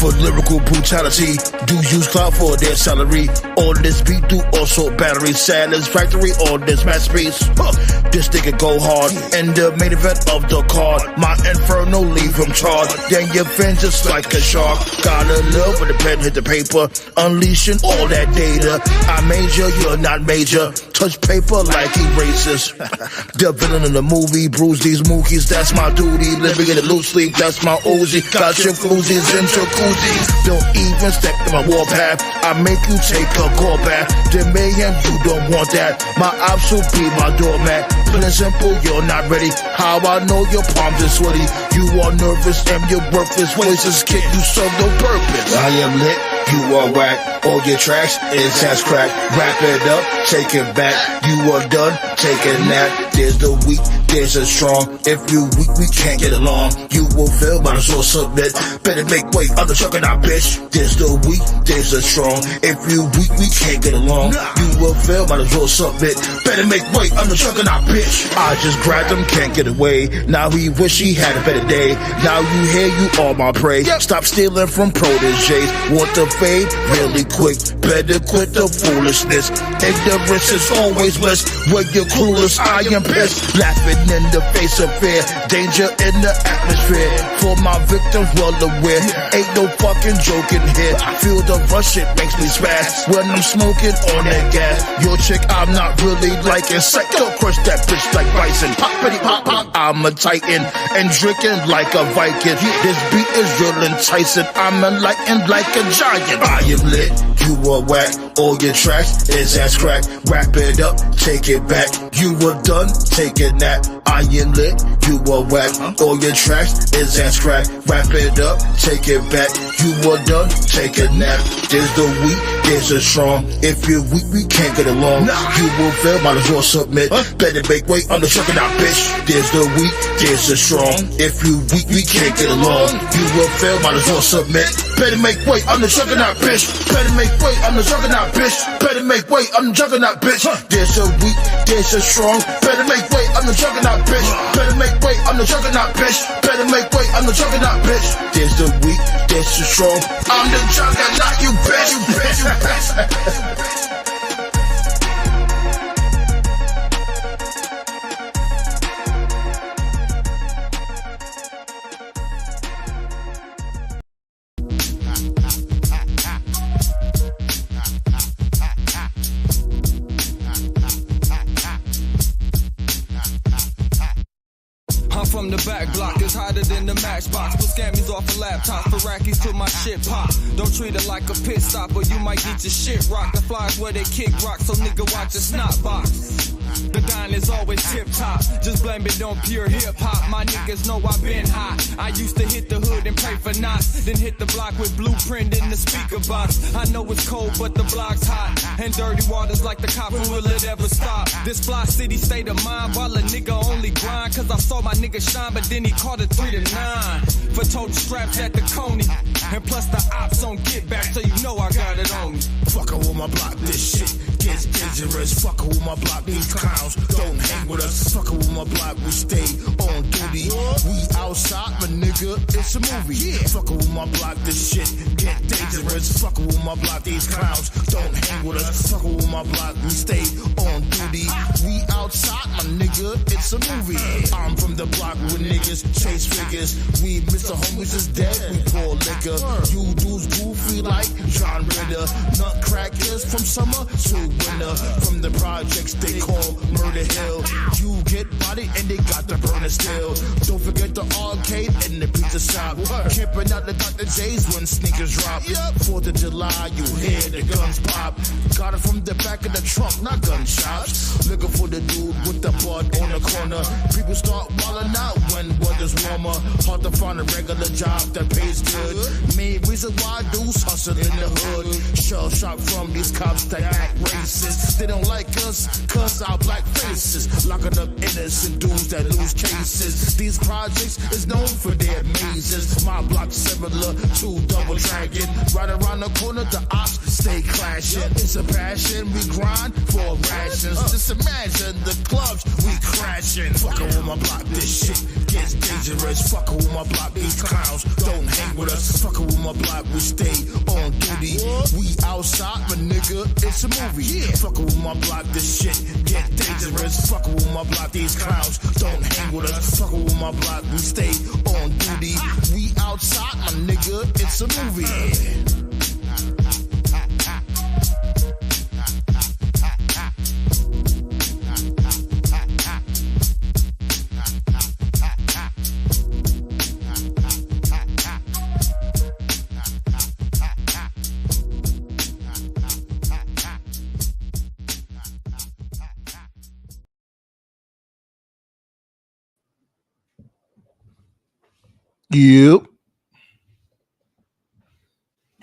for lyrical brutality. Do use clout for their salary. On this beat, do also battery. Satisfactory on this masterpiece. This nigga go hard in the main event of the card. My inferno leave him charred. Then your fin just like a shark. Gotta live when the pen hit the paper. Unleashing all that data. I major, you're not major. Touch paper like erasers. The villain in the movie, bruise these mookies, that's my duty. Living in a loose sleep, that's my Uzi. Got your floozies and jacuzzis. Don't even step in my warpath. I make you take a gore bath. Then mayhem, you don't want that. My ops will be my doormat. Plain and simple, you're not ready. How I know your palms are sweaty. You are nervous and your worthless voices kick. You serve no purpose. I am lit, you are whack. All your tracks is ass crack. Wrap it up, take it back. You are done, take a nap. There's the weak, there's the strong. If you weak, we can't get along. You will fail, might as well submit. Better make way, I'm the juggernaut, bitch. There's the weak, there's the strong. If you weak, we can't get along. You will fail, might as well submit. Better make way, I'm the juggernaut, bitch. I just grabbed him, can't get away. Now he wish he had a better day. Now you hear you all my prey. Stop stealing from proteges. Want the fade really quick. Better quit the foolishness. Ignorance is always bliss. When you're clueless, I am pissed. Laughing in the face of fear. Danger in the atmosphere. For my victims well aware. Ain't no fucking joking here. Feel the rush, it makes me spaz. When I'm smoking on that gas. Your chick, I'm not really liking. Psycho, crush that bitch like bison. Poppity pop pop, I'm a titan. And drinking like a Viking. This beat is real enticing. I'm enlightened like a giant. I am lit, you are whack. All your tracks is ass crack. Wrap it up, take it back. You were done, take a nap. I am lit, you are whack. All your tracks is ass crack. Wrap it up, take it back. You were done, take a nap. There's the weak, there's the strong. If you're weak, we can't get along. You will fail, might as well submit. Better make way, I'm the juggernaut, bitch. There's the weak, there's the strong. If you weak, we can't get along. You will fail, might as well submit. Better make way, I'm the juggernaut, bitch. Better make way, I'm the juggernaut, bitch. Better make way, I'm the juggernaut, bitch. There's a weak, there's a strong. Better make way, I'm the juggernaut, bitch. Better make way, I'm the juggernaut, bitch. Better make way, I'm the juggernaut, bitch. There's the weak, there's the strong. I'm the juggernaut, you bitch, you bitch, you bitch. From the back block, it's hotter than the matchbox. Put scammies off of laptops, Iraqis till my shit pop. Don't treat it like a pit stop or you might get your shit rocked. The flies where they kick rock, so nigga watch your snot box. The dine is always tip top, just blame it on pure hip hop. My niggas know I've been hot. I used to hit the hood and pray for knots, then hit the block with blueprint in the speaker box. I know it's cold, but the block's hot, and dirty waters like the copper, will it ever stop? This fly city state of mind, while a nigga only grind, cause I saw my nigga shine, but then he caught a 3 to 9 for total straps at the Coney, and plus the ops on get back, so you know I got it on me. Fuckin' with my block, this shit gets dangerous. Fuckin' with my block, these clowns don't hang with us. Fuckin' with my block, we stay on duty. We outside, but nigga, it's a movie. Fuckin' with my block, this shit get dangerous. Fuckin' with my block, these clowns don't hang with us. Fuckin' with my block, we stay on duty. We outside, my nigga, it's a movie. I'm from the block with niggas, chase figures. We Mr. Homies is dead, we pour liquor. You dudes goofy like John Ritter. Nutcrackers from summer to winter. From the projects they call Murder Hill. You get body and they got the burner still. Don't forget the arcade and the pizza shop. Camping out the Dr. J's when sneakers drop. 4th of July, you hear the guns pop. Got it from the back of the trunk, not gunshots. Looking for the dude with the bud on the corner. People start wilding out when weather's warmer. Hard to find a regular job that pays good. Main reason why dudes hustle in the hood. Shell shock from these cops that act racist. They don't like us, cause our black faces. Locking up innocent dudes that lose cases. These projects is known for their mazes. My block similar to Double Dragon. Right around the corner, the ops stay clashing. It's a passion, we grind for rations. Just imagine the clubs we crashing. Fucking with my block, this shit gets dangerous. dangerous. Fucking with my block, these clowns don't hang with us. Fucking with my block, we stay on duty. We outside, my nigga, it's a movie. Fucking with my block, this shit get dangerous. Fucking with my block, these clowns don't hang with us. Fucking with my block, we stay on duty. We outside, my nigga, it's a movie. Yep.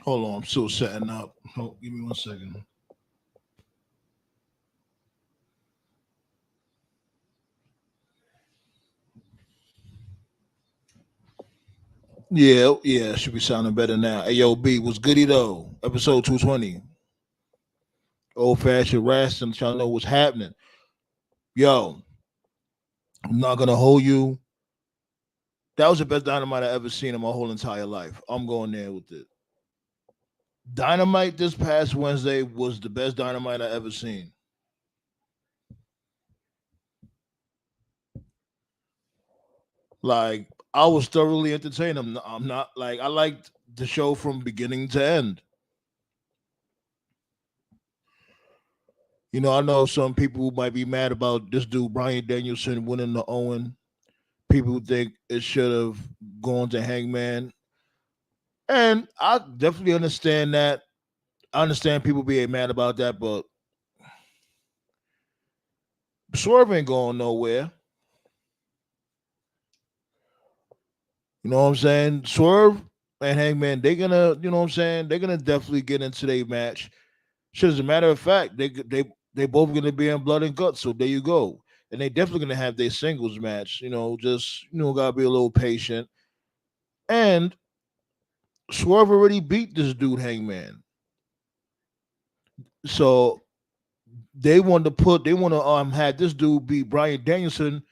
Hold on, I'm still setting up. Oh, give me 1 second. Yeah, should be sounding better now. Hey, yo, B, what's goody though? Episode 220. Old fashioned wrestling, y'all know what's happening. Yo, I'm not gonna hold you. That was the best Dynamite I ever seen in my whole entire life. I'm going there with it. Dynamite this past Wednesday was the best Dynamite I ever seen. Like, I was thoroughly entertained. I'm not like, I liked the show from beginning to end. You know, I know some people might be mad about this dude, Bryan Danielson, winning the Owen. People think it should have gone to Hangman. And I definitely understand that. I understand people being mad about that, but Swerve ain't going nowhere. You know what I'm saying? Swerve and Hangman, they're gonna, you know what I'm saying? They're gonna definitely get into their match. Shit, as a matter of fact, they both gonna be in blood and guts. So there you go. And they definitely gonna have their singles match. You know, just gotta be a little patient. And Swerve already beat this dude, Hangman. So they want to have this dude beat Bryan Danielson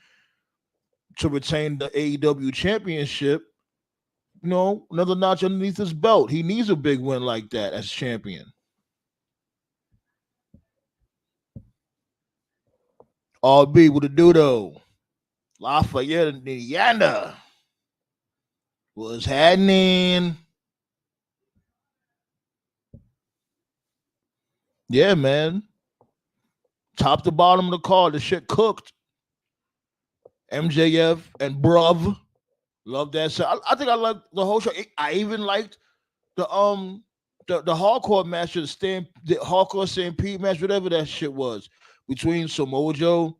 to retain the AEW championship. You know, another notch underneath his belt. He needs a big win like that as champion. RB with a dodo. Lafayette and Indiana was happening. Yeah, man. Top to bottom of the card, the shit cooked. MJF and Bruv. Love that. So I think I like the whole show. I even liked the hardcore match, the hardcore Stampede match, whatever that shit was, between Samoa Joe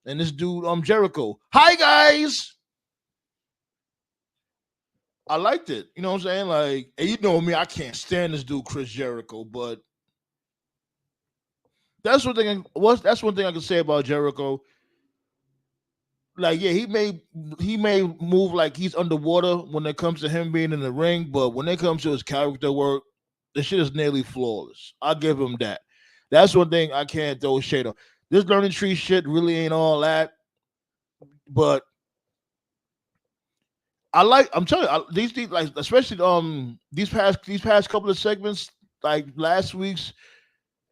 and this dude, Jericho. Hi guys. I liked it. You know what I'm saying? Like, and you know me, I can't stand this dude, Chris Jericho, but that's one thing I can say about Jericho. Like, yeah, he may move like he's underwater when it comes to him being in the ring, but when it comes to his character work, the shit is nearly flawless. I'll give him that. That's one thing I can't throw shade on. This learning tree shit really ain't all that, but I'm telling you, these like, especially these past couple of segments, like last week's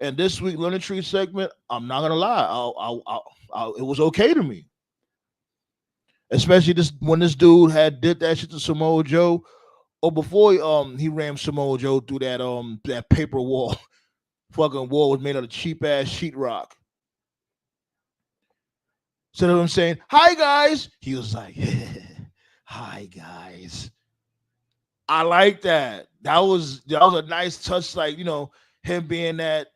and this week learning tree segment. I'm not gonna lie, it was okay to me. Especially when this dude did that shit to Samoa Joe, or before he rammed Samoa Joe through that paper wall. Fucking wall was made out of cheap ass sheetrock. So I'm saying, "Hi guys," he was like, "Hi guys." I like that. That was a nice touch. Like, him being that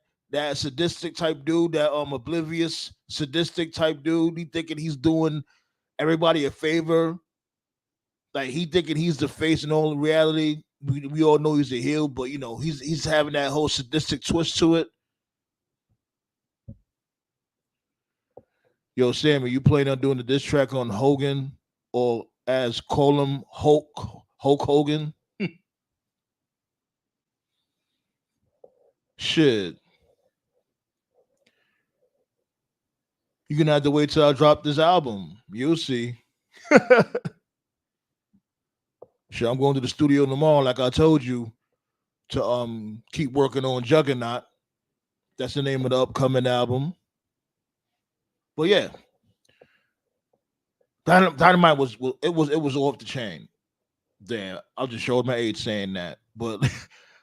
sadistic type dude, that oblivious sadistic type dude. He thinking he's doing everybody a favor. Like, he thinking he's the face, and all in reality, we all know he's a heel, but he's having that whole sadistic twist to it. Yo, Sammy, you planning on doing the diss track on Hogan, or as call him Hulk Hogan? Shit. You're gonna have to wait till I drop this album. You'll see. Shit, I'm going to the studio tomorrow, like I told you, to keep working on Juggernaut. That's the name of the upcoming album. But yeah, Dynamite was off the chain. Damn, I'll just show my age saying that. But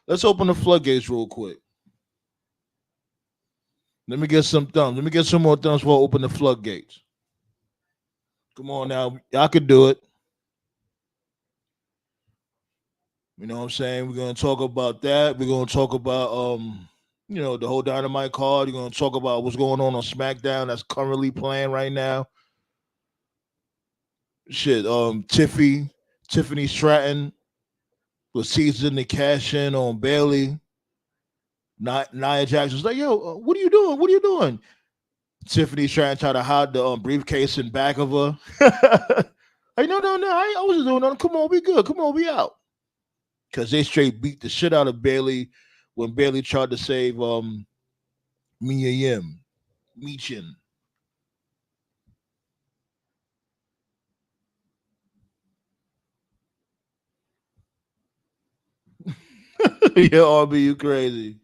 let's open the floodgates real quick. Let me get some thumbs. Let me get some more thumbs before I open the floodgates. Come on now, y'all could do it. You know what I'm saying? We're gonna talk about that. We're gonna talk about the whole Dynamite card. We're gonna talk about what's going on SmackDown that's currently playing right now. Shit, Tiffany Stratton was season to cash in on Bailey. Nia Jackson's like, yo, what are you doing? What are you doing? Tiffany's trying to hide the briefcase in back of her. Hey, no, I wasn't doing nothing. Come on, we good. Come on, we out. Because they straight beat the shit out of Bailey when Bailey tried to save Mia Yim. Meechin. Yeah, RB, you crazy.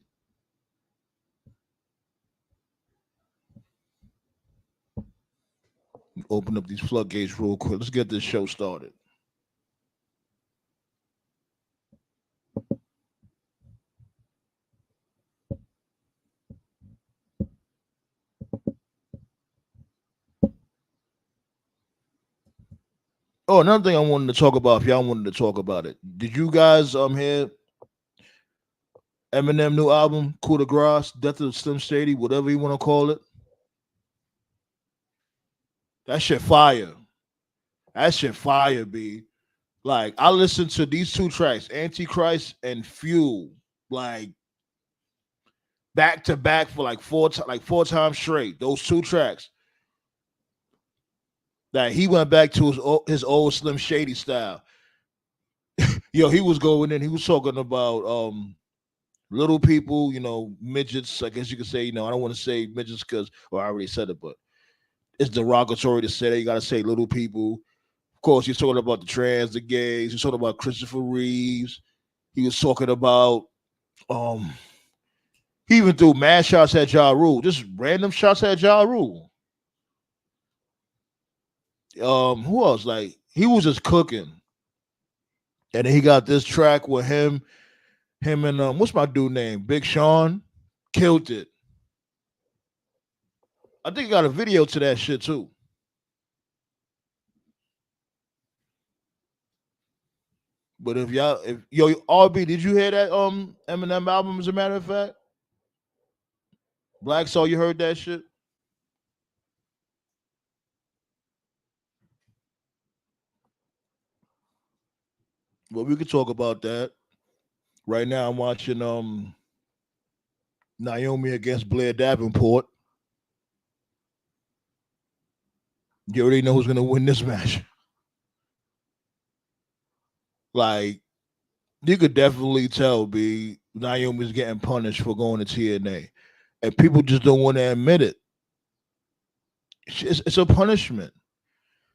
Open up these floodgates real quick. Let's get this show started. Oh, another thing I wanted to talk about, if y'all wanted to talk about it. Did you guys hear Eminem new album, Coup de Grace, Death of Slim Shady, whatever you want to call it? That shit fire. That shit fire, B. Like, I listened to these two tracks, Antichrist and Fuel, like back to back for like four times straight. Those two tracks. That he went back to his old Slim Shady style. Yo, he was going in, he was talking about little people, midgets, I guess you could say, I don't want to say midgets because, well, I already said it, but it's derogatory to say that. You got to say little people. Of course, he's talking about the trans, the gays. He's talking about Christopher Reeves. He was talking about, he even threw mad shots at Ja Rule, just random shots at Ja Rule. Who else? Like, he was just cooking. And then he got this track with him and what's my dude name? Big Sean. Killed it. I think he got a video to that shit too. But if yo RB, did you hear that Eminem album? As a matter of fact, Black Soul, you heard that shit? Well, we could talk about that. Right now, I'm watching Naomi against Blair Davenport. You already know who's gonna win this match. Like, you could definitely tell, B, Naomi's getting punished for going to TNA, and people just don't want to admit it. It's a punishment.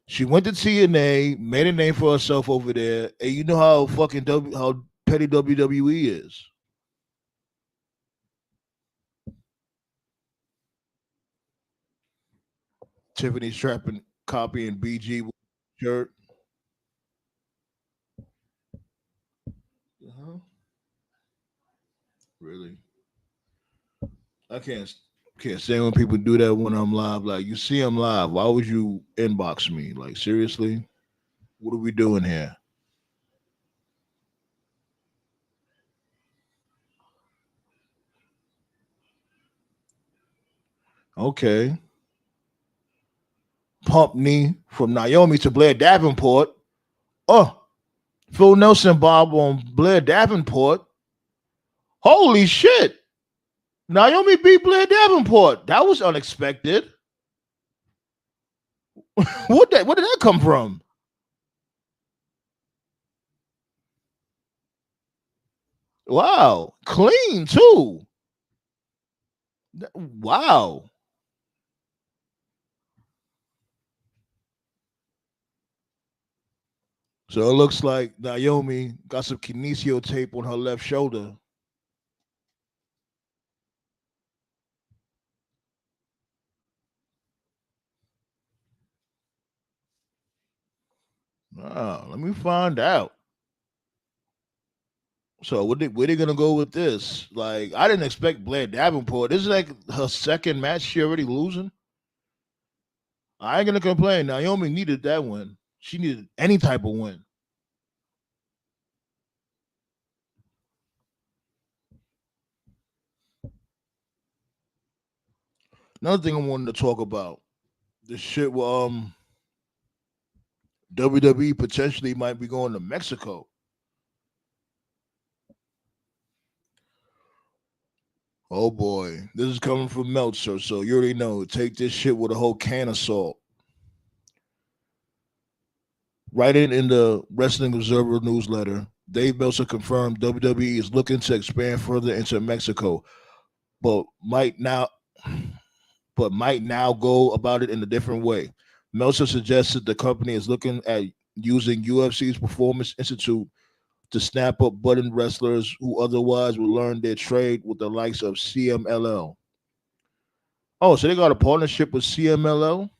She went to TNA, made a name for herself over there, and you know how how petty WWE is. Tiffany strapping, copying BG shirt. Uh-huh. Really, I can't stand when people do that when I'm live. Like, you see I'm live. Why would you inbox me? Like, seriously, what are we doing here? Okay, pump knee from Naomi to Blair Davenport. Oh, Phil Nelson Bob on Blair Davenport. Holy shit! Naomi beat Blair Davenport. That was unexpected. Where did that come from? Wow, clean too. Wow. So it looks like Naomi got some kinesio tape on her left shoulder. Ah, let me find out. So where they gonna go with this? Like I didn't expect Blair Davenport. This is like her second match. She already losing. I ain't gonna complain. Naomi needed that win. She needed any type of win. Another thing I wanted to talk about. This shit with WWE potentially might be going to Mexico. Oh boy. This is coming from Meltzer, so you already know. Take this shit with a whole can of salt. Writing in the Wrestling Observer newsletter, Dave Meltzer confirmed WWE is looking to expand further into Mexico, but might now go about it in a different way. Meltzer suggested the company is looking at using UFC's Performance Institute to snap up budding wrestlers who otherwise would learn their trade with the likes of CMLL. Oh, so they got a partnership with CMLL,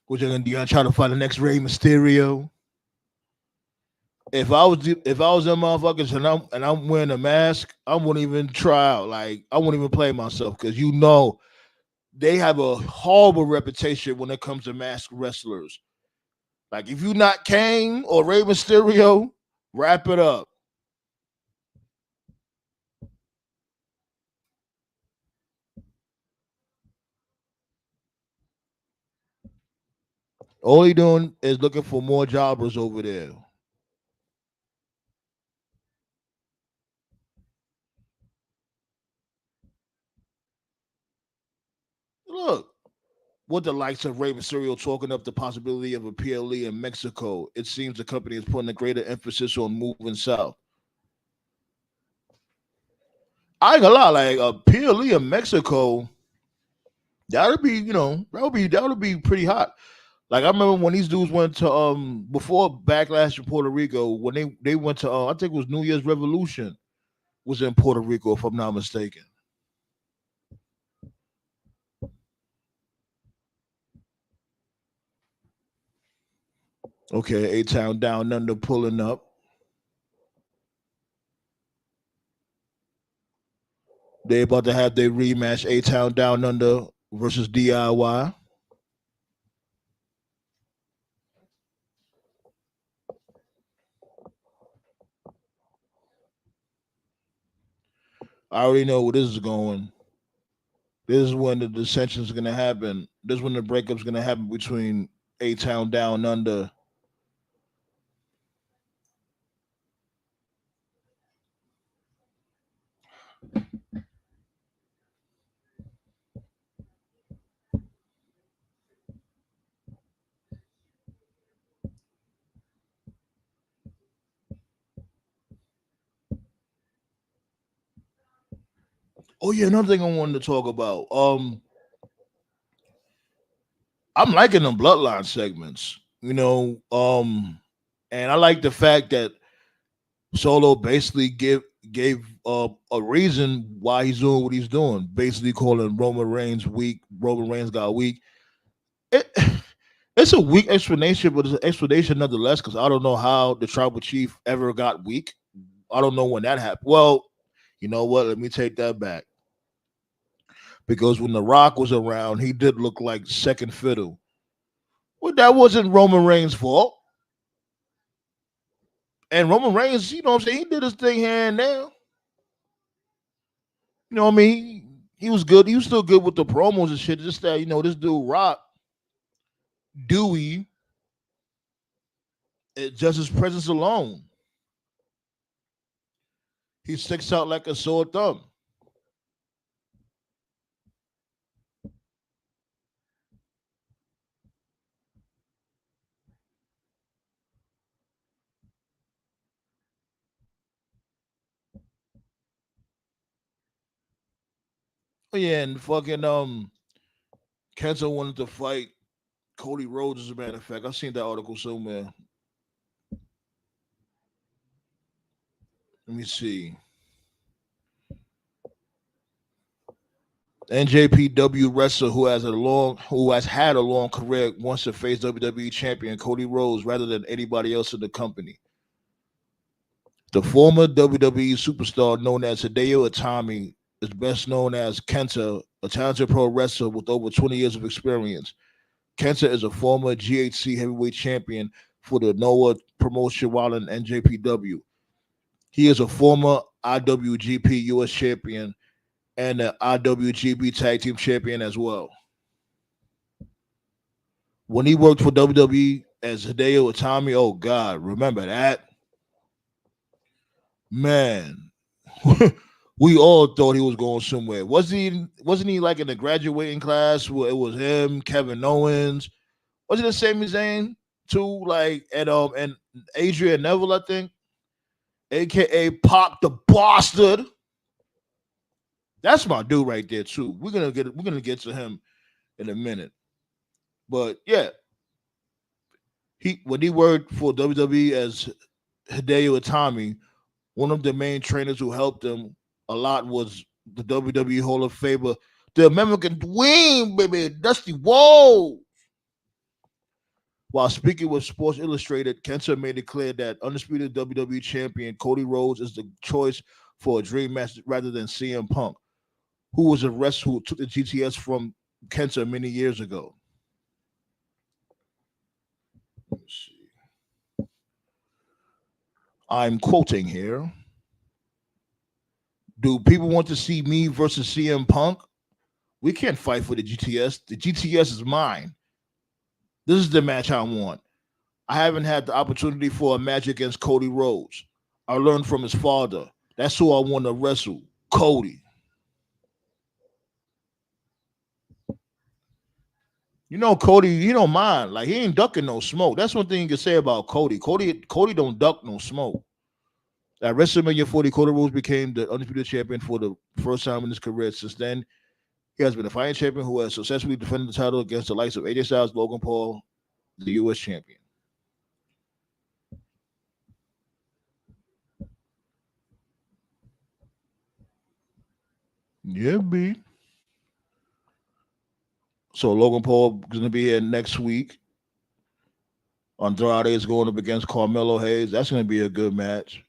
which are gonna try to find the next Rey Mysterio. If I was them motherfuckers and I'm wearing a mask, I wouldn't even try out. Like I wouldn't even play myself because they have a horrible reputation when it comes to masked wrestlers. Like if you not Kane or Rey Mysterio, wrap it up. All he doing is looking for more jobbers over there. Look, with the likes of Rey Mysterio talking up the possibility of a PLE in Mexico, it seems the company is putting a greater emphasis on moving south. I ain't gonna lie, like a PLE in Mexico, that would be pretty hot. Like I remember when these dudes went to before Backlash in Puerto Rico, when they went to I think it was New Year's Revolution was in Puerto Rico if I'm not mistaken. Okay, A Town Down Under pulling up. They about to have their rematch A Town Down Under versus DIY. I already know where this is going. This is when the dissension is gonna happen. This is when the breakup's gonna happen between A Town Down Under. Oh yeah, another thing I wanted to talk about. I'm liking them bloodline segments, and I like the fact that Solo basically gave a reason why he's doing what he's doing. Basically, calling Roman Reigns weak. Roman Reigns got weak. It, it's a weak explanation, but it's an explanation nonetheless. Because I don't know how the tribal chief ever got weak. I don't know when that happened. Well, you know what? Let me take that back. Because when The Rock was around, he did look like second fiddle. Well, that wasn't Roman Reigns' fault. And Roman Reigns, you know what I'm saying? He did his thing here and there. You know what I mean? He was good. He was still good with the promos and shit. Just that, this dude Rock, Dewey, just his presence alone, he sticks out like a sore thumb. Oh yeah, and fucking Kenta wanted to fight Cody Rhodes, as a matter of fact. I've seen that article somewhere. Let me see. NJPW wrestler who has had a long career wants to face WWE champion Cody Rhodes rather than anybody else in the company. The former WWE superstar known as Hideo Itami is best known as Kenta, a talented pro wrestler with over 20 years of experience. Kenta is a former GHC heavyweight champion for the Noah promotion while in NJPW. He is a former IWGP US champion and the IWGP Tag Team Champion as well. When he worked for WWE as Hideo Itami, oh God, remember that? Man, we all thought he was going somewhere. Wasn't he like in the graduating class where it was him, Kevin Owens? Was it the same as Zayn too? Like and Adrian Neville, I think, aka Pop the Bastard. That's my dude right there too. We're gonna get to him in a minute. But yeah, when he worked for WWE as Hideo Itami, one of the main trainers who helped him a lot was the WWE Hall of Famer, the American Dream, baby, Dusty Rhodes. While speaking with Sports Illustrated, Kenta made it clear that undisputed WWE champion Cody Rhodes is the choice for a dream match rather than CM Punk, who was a wrestler who took the GTS from Kenta many years ago. Let me see. I'm quoting here. Do people want to see me versus CM Punk? We can't fight for the GTS. The GTS is mine. This is the match I want. I haven't had the opportunity for a match against Cody Rhodes. I learned from his father. That's who I want to wrestle, Cody. You know, Cody, he don't mind. Like, he ain't ducking no smoke. That's one thing you can say about Cody. Cody don't duck no smoke. At WrestleMania 40, Cody Rhodes became the undisputed champion for the first time in his career. Since then, he has been a fighting champion who has successfully defended the title against the likes of AJ Styles, Logan Paul, the U.S. champion. Yeah, B. So Logan Paul is going to be here next week. Andrade is going up against Carmelo Hayes. That's going to be a good match.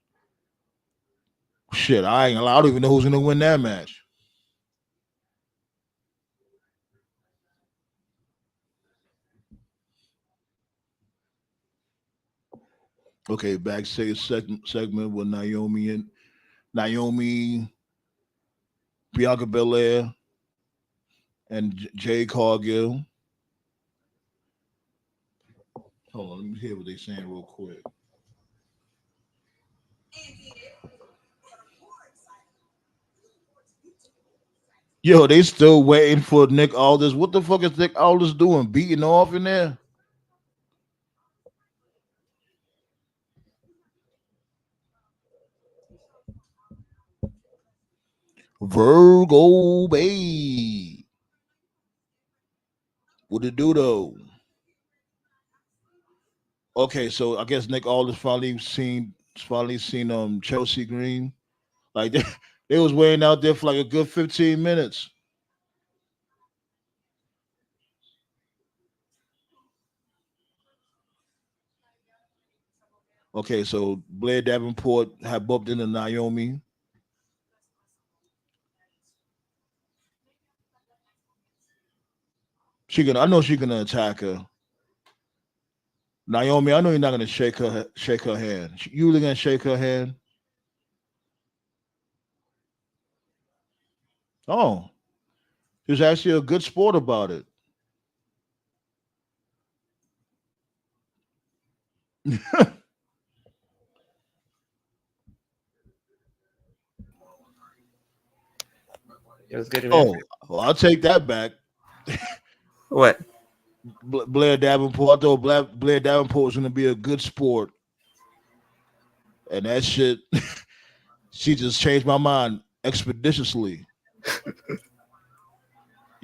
Shit, I don't even know who's going to win that match. Okay, backstage segment with Naomi, Bianca Belair, and Jay Cargill. Hold on, let me hear what they're saying real quick. Yo, they still waiting for Nick Aldis. What the fuck is Nick Aldis doing? Beating off in there? Virgo Bay. What it do though? Okay, so I guess Nick Aldis finally seen Chelsea Green. Like they was waiting out there for like a good 15 minutes. Okay, so Blair Davenport had bumped into Naomi. I know she's gonna attack her. Naomi, I know you're not gonna shake her hand. You really gonna shake her hand? Oh, she was actually a good sport about it. It was good. Oh, well, I'll take that back. What? Blair Davenport. I thought Blair Davenport was going to be a good sport, and that shit, she just changed my mind expeditiously.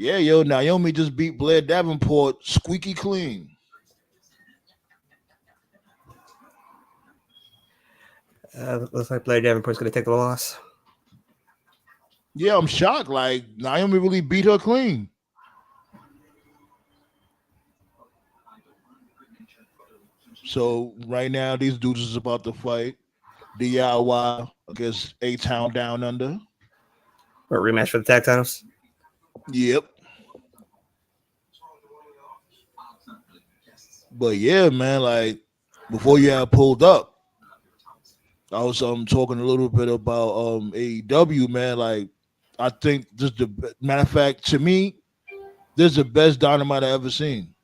Yeah, yo, Naomi just beat Blair Davenport squeaky clean. Looks like Blair Davenport's going to take the loss. Yeah, I'm shocked. Like Naomi really beat her clean. So right now, these dudes is about to fight DIY against A-Town Down Under. Or rematch for the tag titles. Yep. But yeah, man, like before you had pulled up, I was talking a little bit about AEW, man. Like I think this the matter of fact to me, this is the best Dynamite I ever seen.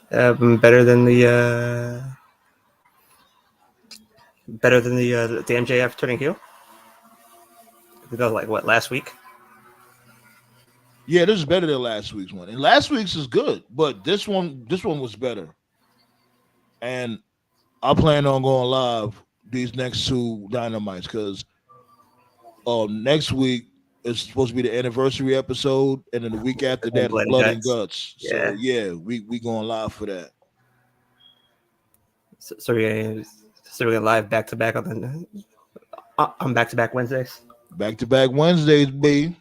Better than the MJF turning heel. That was like what, last week? Yeah, this is better than last week's one. And last week's is good, but this one was better. And I plan on going live these next two Dynamites because next week is supposed to be the anniversary episode, and then the week after that is Blood and Guts. Yeah. So yeah, we going live for that. So we're gonna live back to back on back to back Wednesdays. Back to back Wednesdays, B.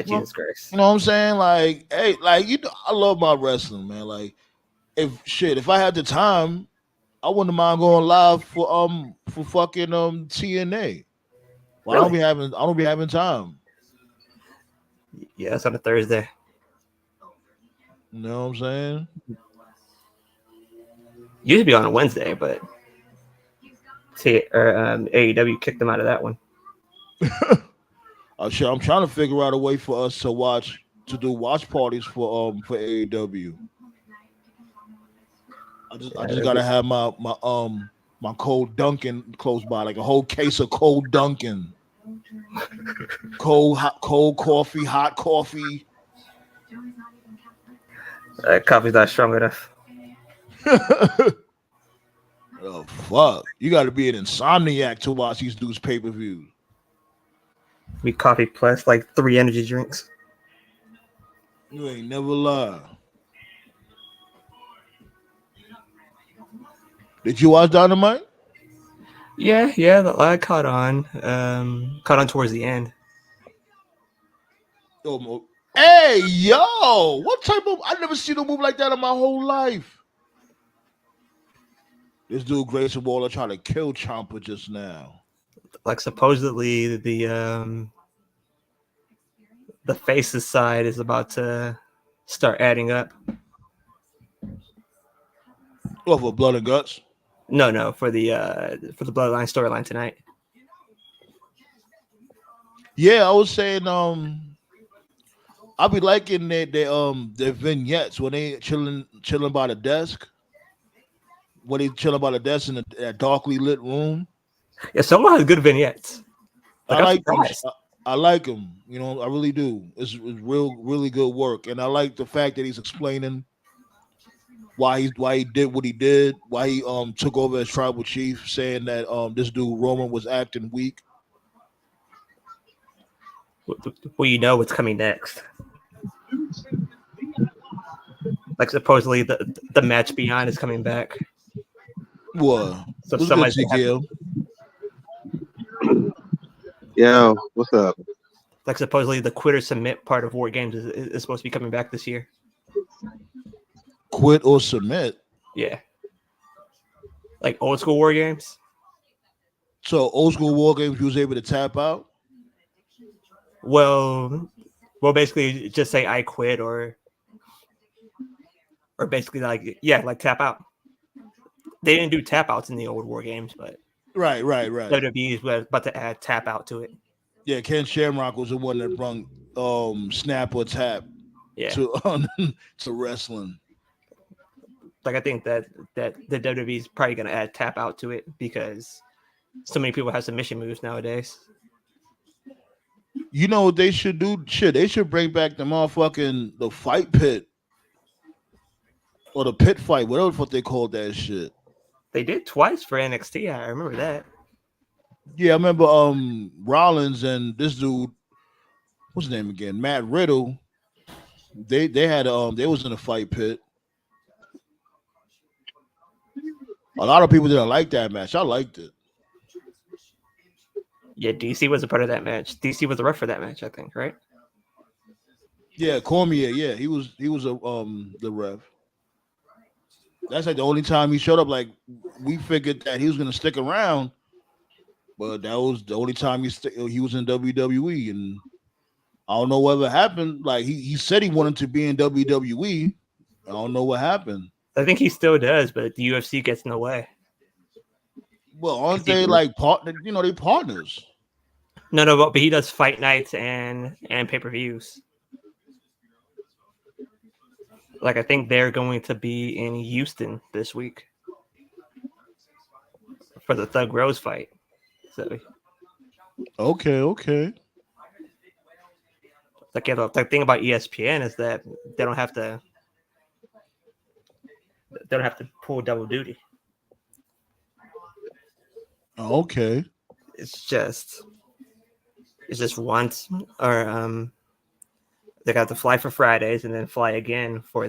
Jesus Christ. You know what I'm saying? Like, hey, like I love my wrestling, man. Like, if I had the time, I wouldn't mind going live for fucking TNA. Well, really? I don't be having time. Yeah, it's on a Thursday. You know what I'm saying? Used to be on a Wednesday, but AEW kicked them out of that one. I'm trying to figure out a way for us to do watch parties for AEW. I just gotta have my cold Dunkin' close by, like a whole case of cold Dunkin', cold coffee, hot coffee. Coffee's not strong enough. Oh fuck! You got to be an insomniac to watch these dudes pay-per-views. We coffee plus like 3 energy drinks. You ain't never lie. Did you watch Dynamite? Yeah, I caught on. Caught on towards the end. Oh, hey, yo! What type of? I never seen a move like that in my whole life. This dude Grayson Waller tried to kill Ciampa just now. Like supposedly the faces side is about to start adding up. Oh, for Blood and Guts? No, for the Bloodline storyline tonight. Yeah, I was saying I be liking their vignettes when they chilling by the desk. When they chilling by the desk in that darkly lit room. Yeah, someone has good vignettes. Like, I like them. You know, I really do. It's really good work, and I like the fact that he's explaining why he did what he did, why he took over as tribal chief, saying that this dude Roman was acting weak. Well, you know what's coming next. Like supposedly the match beyond is coming back. What? So somebody's Yo, what's up? Like supposedly the quit or submit part of War Games is supposed to be coming back this year. Quit or submit? Yeah. Like old school War Games. So old school War Games, you was able to tap out? Well, basically just say I quit or basically like tap out. They didn't do tap outs in the old War Games, but right. WWE was about to add tap out to it. Yeah, Ken Shamrock was the one that brought snap or tap to wrestling. Like I think that the WWE is probably going to add tap out to it because so many people have submission moves nowadays. You know what they should do? Shit, they should bring back the fight pit or the pit fight, whatever the fuck they called that shit. They did twice for NXT. I remember that. Yeah, I remember Rollins and this dude what's his name again? Matt Riddle. They had they was in a fight pit. A lot of people didn't like that match. I liked it. Yeah, DC was a part of that match. DC was the ref for that match, I think, right? Yeah, Cormier. Yeah, he was the ref. That's like the only time he showed up. Like we figured that he was gonna stick around, but that was the only time he was in WWE, and I don't know what happened. Like he said he wanted to be in WWE. I don't know what happened. I think he still does, but the UFC gets in the way. Well, aren't they like partner? You know, they partners. No, but he does fight nights and pay-per-views. Like I think they're going to be in Houston this week for the Thug Rose fight. So Okay. the thing about ESPN is that they don't have to pull double duty. Okay. It's just once, or they got to fly for Fridays and then fly again for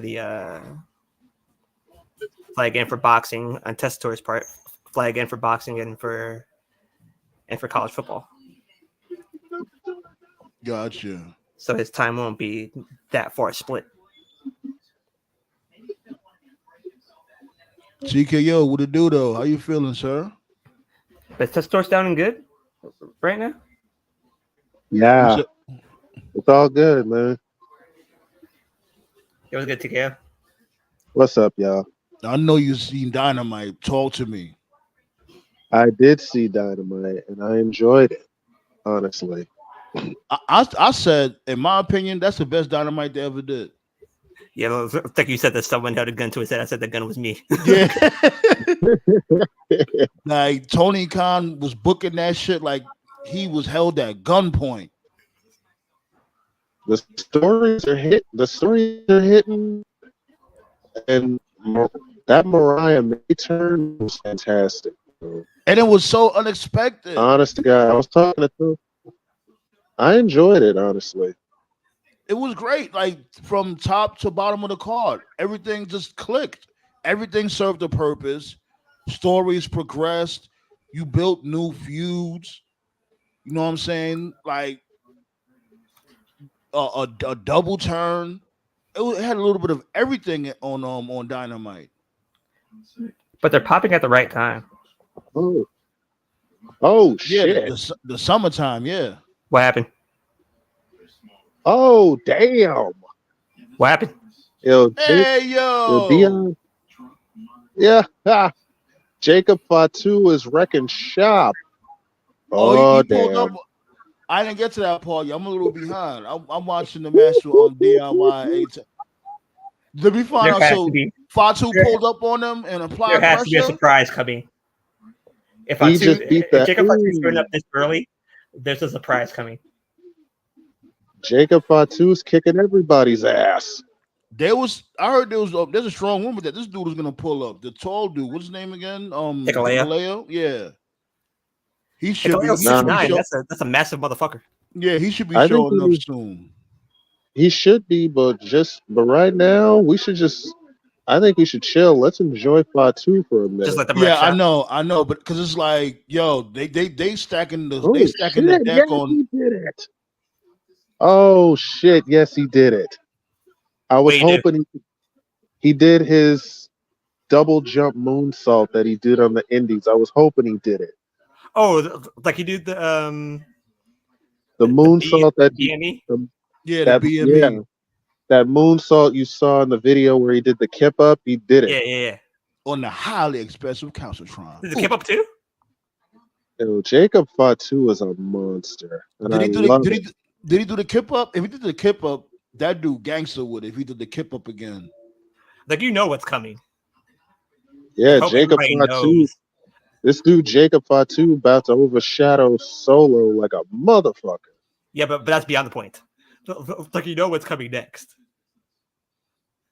boxing on Testator's part, fly again for boxing and for college football. Gotcha. So his time won't be that far split. TKO, what it do though? How you feeling, sir? But Testator's down and good right now? Yeah. It's all good, man. It was good, TKO. What's up, y'all? I know you seen Dynamite. Talk to me. I did see Dynamite, and I enjoyed it, honestly. I said, in my opinion, that's the best Dynamite they ever did. Yeah, well, like you said that someone held a gun to his head. I said the gun was me. Yeah. Like Tony Khan was booking that shit like he was held at gunpoint. The stories are hitting, and that Mariah May turn was fantastic. And it was so unexpected. Honest to God, I was talking to him. I enjoyed it, honestly. It was great. Like from top to bottom of the card, everything just clicked. Everything served a purpose. Stories progressed. You built new feuds. You know what I'm saying? Like a double turn. It had a little bit of everything on Dynamite. But they're popping at the right time. Oh shit! Yeah, the summertime. Yeah. What happened? Oh damn! What happened? Yo, Yo. Yeah. Jacob Fatu is wrecking shop. Oh, he damn! pulled up. I didn't get to that part. I'm a little behind. I'm watching the match on DIY. Did we find out? So Fatu pulled up on them and applied pressure. There has to be a surprise coming. If Jacob Fatu's turning up this early, there's a surprise coming. Jacob Fatu's kicking everybody's ass. I heard there's a strong rumor that this dude was gonna pull up. The tall dude, what's his name again? Hikuleo. Yeah. He should be 6'9". That's a massive motherfucker. Yeah, he should be showing up soon. He should be, but right now I think we should chill. Let's enjoy Fatu for a minute. Just let them I know, but because it's like, yo, they stacking the deck on. He did it. Oh shit! Yes, he did it. I was hoping he did his double jump moonsault that he did on the Indies. I was hoping he did it. Oh, like he did the moonsault that BME. The BME. Yeah, that moonsault you saw in the video where he did the kip up. He did it. Yeah. On the highly expensive Counciltron. Did the kip up too? Yo, Jacob Fatu is a monster. Did he do the kip up? If he did the kip up, that dude gangster would. If he did the kip up again, like you know what's coming. Yeah, Jacob Fatu. This dude Jacob Fatu about to overshadow Solo like a motherfucker. Yeah, but that's beyond the point. Like you know what's coming next.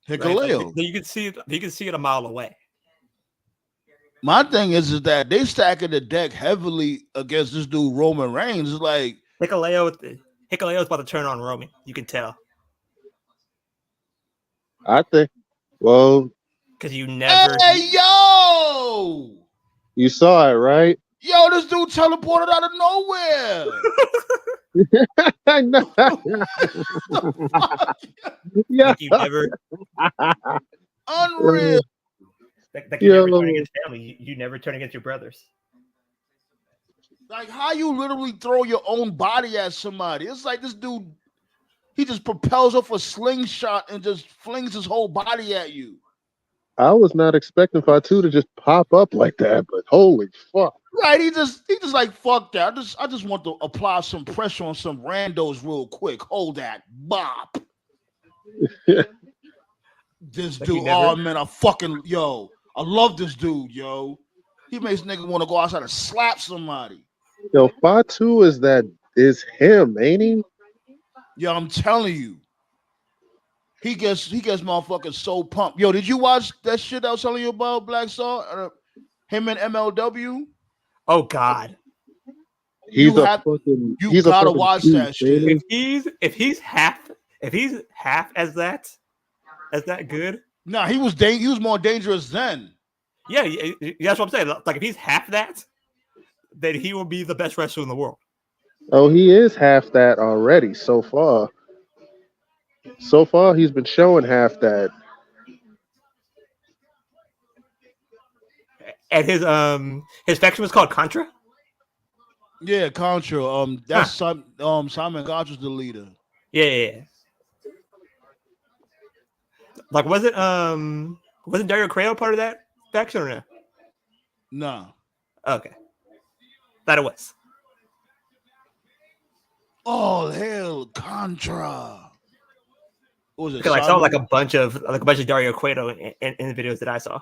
Hikuleo. Right? Like, you can see it a mile away. My thing is that they stacking the deck heavily against this dude Roman Reigns. It's like Hikuleo Hikuleo's about to turn on Roman. You can tell I think. Well, because you never. Hey, yo! you saw it, right? Yo, this dude teleported out of nowhere. I know. Yeah. Like you never. Unreal. Like you never Yo. turn against family. You never turn against your brothers. Like how you literally throw your own body at somebody. It's like this dude, he just propels off a slingshot and just flings his whole body at you. I was not expecting Fatu to just pop up like that, but holy fuck. Right, he just like fuck that. I just want to apply some pressure on some randos real quick. Hold that, bop. This Like dude, oh man, I love this dude, yo. He makes niggas want to go outside and slap somebody. Yo, Fatu is him, ain't he? Yo, I'm telling you, he gets motherfuckers so pumped. Yo, did you watch that shit I was telling you about, Black Star? Him and MLW. Oh God. You gotta watch that shit. If he's half as that good. Nah, he was more dangerous then. Yeah, that's what I'm saying. Like if he's half that, then he will be the best wrestler in the world. Oh, he is half that already so far. So far, he's been showing half that. And his faction was called Contra. Yeah, Contra. That's Simon Gotch was the leader. Yeah. Like wasn't Dario Crayo part of that faction or no? No. Okay. Thought it was. Oh hell, Contra. What was it? Because I saw like a bunch of Dario Cueto in the videos that I saw.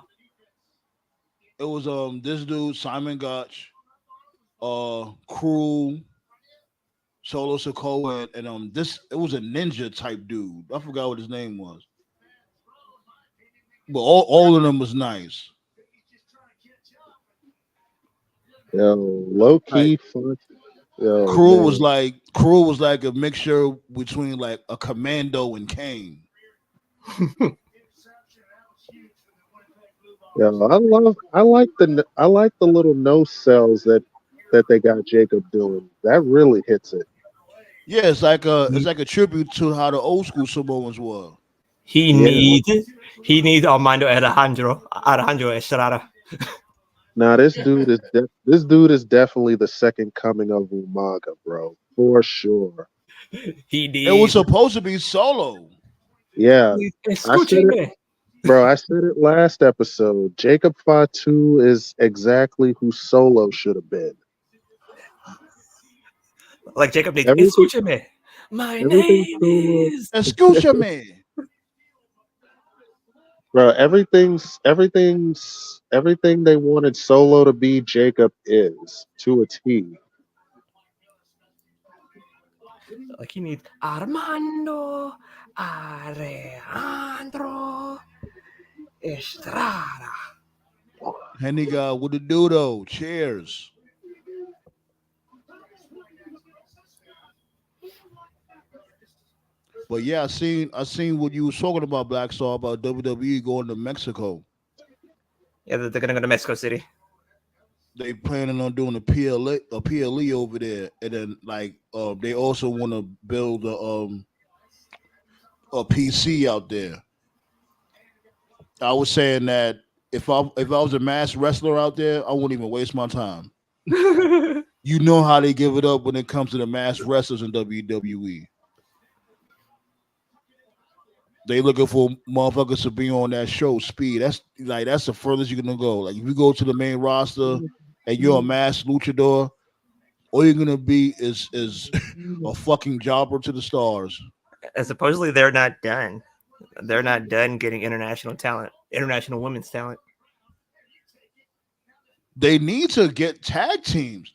It was this dude Simon Gotch, Cruel, Solo Sokoa, and it was a ninja type dude. I forgot what his name was, but all of them was nice. Yo, low key fun. Yo, Cruel was like a mixture between like a Commando and Kane. Yeah, I like the little no cells that they got Jacob doing. That really hits it. Yeah, it's like a tribute to how the old school Samoans were. He needs Armando Alejandro Estrada. Now this dude is definitely the second coming of Umaga, bro, for sure. It was supposed to be Solo. Yeah, I said it last episode. Jacob Fatu is exactly who Solo should have been. Like Jacob needs escúchame. My name is escúchame. Bro, everything they wanted Solo to be, Jacob is to a T. Like he needs Armando Alejandro Estrada. Henny got what to do though. Cheers. But yeah, I seen what you was talking about, Black Star, about WWE going to Mexico. Yeah, they're gonna go to Mexico City. They planning on doing a PLE over there, and then like they also want to build a PC out there. I was saying that if I was a mass wrestler out there, I wouldn't even waste my time. You know how they give it up when it comes to the mass wrestlers in WWE. They looking for motherfuckers to be on that show speed. That's the furthest you're gonna go. Like if you go to the main roster and you're a mass luchador, all you're gonna be is a fucking jobber to the stars. And supposedly they're not done. They're not done getting international talent, international women's talent. They need to get tag teams.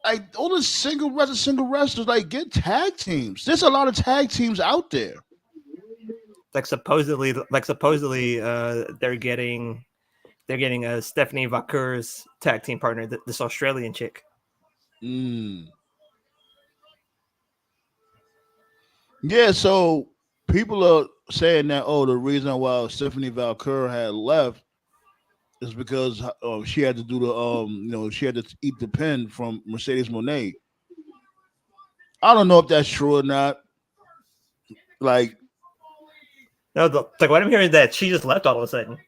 Like all the single wrestlers, like get tag teams. There's a lot of tag teams out there. Like supposedly, they're getting Stephanie Vaquer's tag team partner, this Australian chick. Yeah, so people are saying that the reason why Stephanie Valcour had left is because she had to do the she had to eat the pin from Mercedes Monet. I don't know if that's true or not. Like, No, like what I'm hearing is that she just left all of a sudden.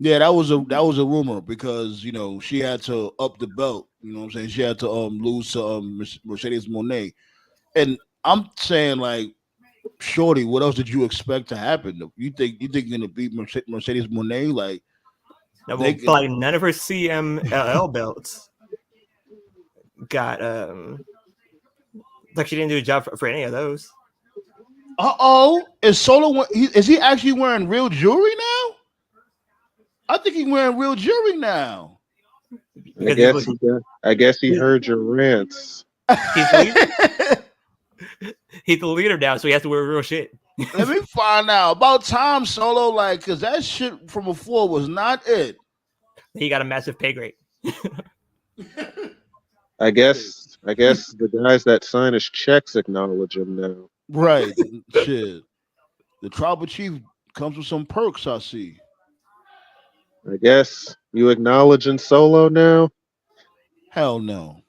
yeah, that was a rumor because she had to up the belt. You know what I'm saying? She had to lose to Mercedes Monet, and I'm saying like, Shorty, what else did you expect to happen? You think you're gonna beat Mercedes Monet? Like No, they well, like none of her CMLL belts got like she didn't do a job for any of those. Is Solo? Is he actually wearing real jewelry now? I think he's wearing real jewelry now. Because I guess he heard your rants. he's the he's the leader now, so he has to wear real shit. Let me find out about time, Solo. Like, because that shit from before was not it. He got a massive pay grade. I guess the guys that sign his checks acknowledge him now. Right. Shit. The tribal chief comes with some perks, I see. I guess you acknowledging Solo now? Hell no.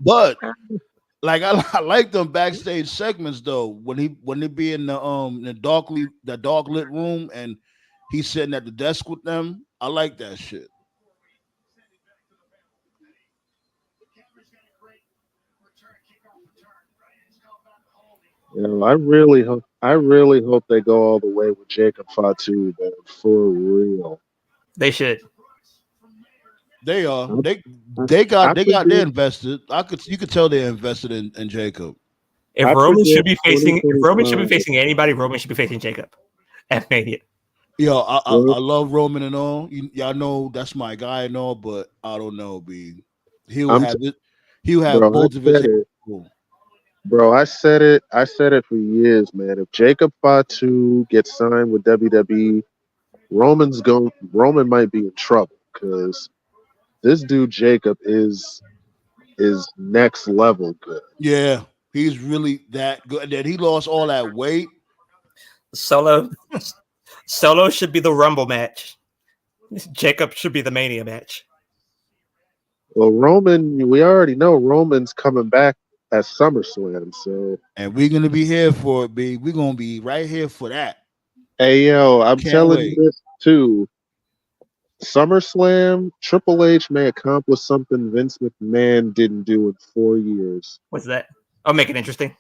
But like I like them backstage segments though. When they be in the dark lit room and he's sitting at the desk with them. I like that shit. I really hope they go all the way with Jacob Fatu, man, for real. They should. They are. They got they invested. You could tell they're invested in Jacob. If Roman should be facing anybody, Roman should be facing Jacob at Mania. Yo, I love Roman and all. Y'all know that's my guy and all, but I don't know, B. He'll have both of his. Bro, I said it for years, man. If Jacob Fatu gets signed with WWE, Roman might be in trouble because this dude Jacob is next level good. Yeah, he's really that good. That he lost all that weight. Solo should be the Rumble match. Jacob should be the Mania match. Well, Roman, we already know Roman's coming back at SummerSlam, so and we're gonna be here for it, B. We're gonna be right here for that. Hey yo, I'm telling you this too. SummerSlam, Triple H may accomplish something Vince McMahon didn't do in 4 years. What's that? I'll make it interesting.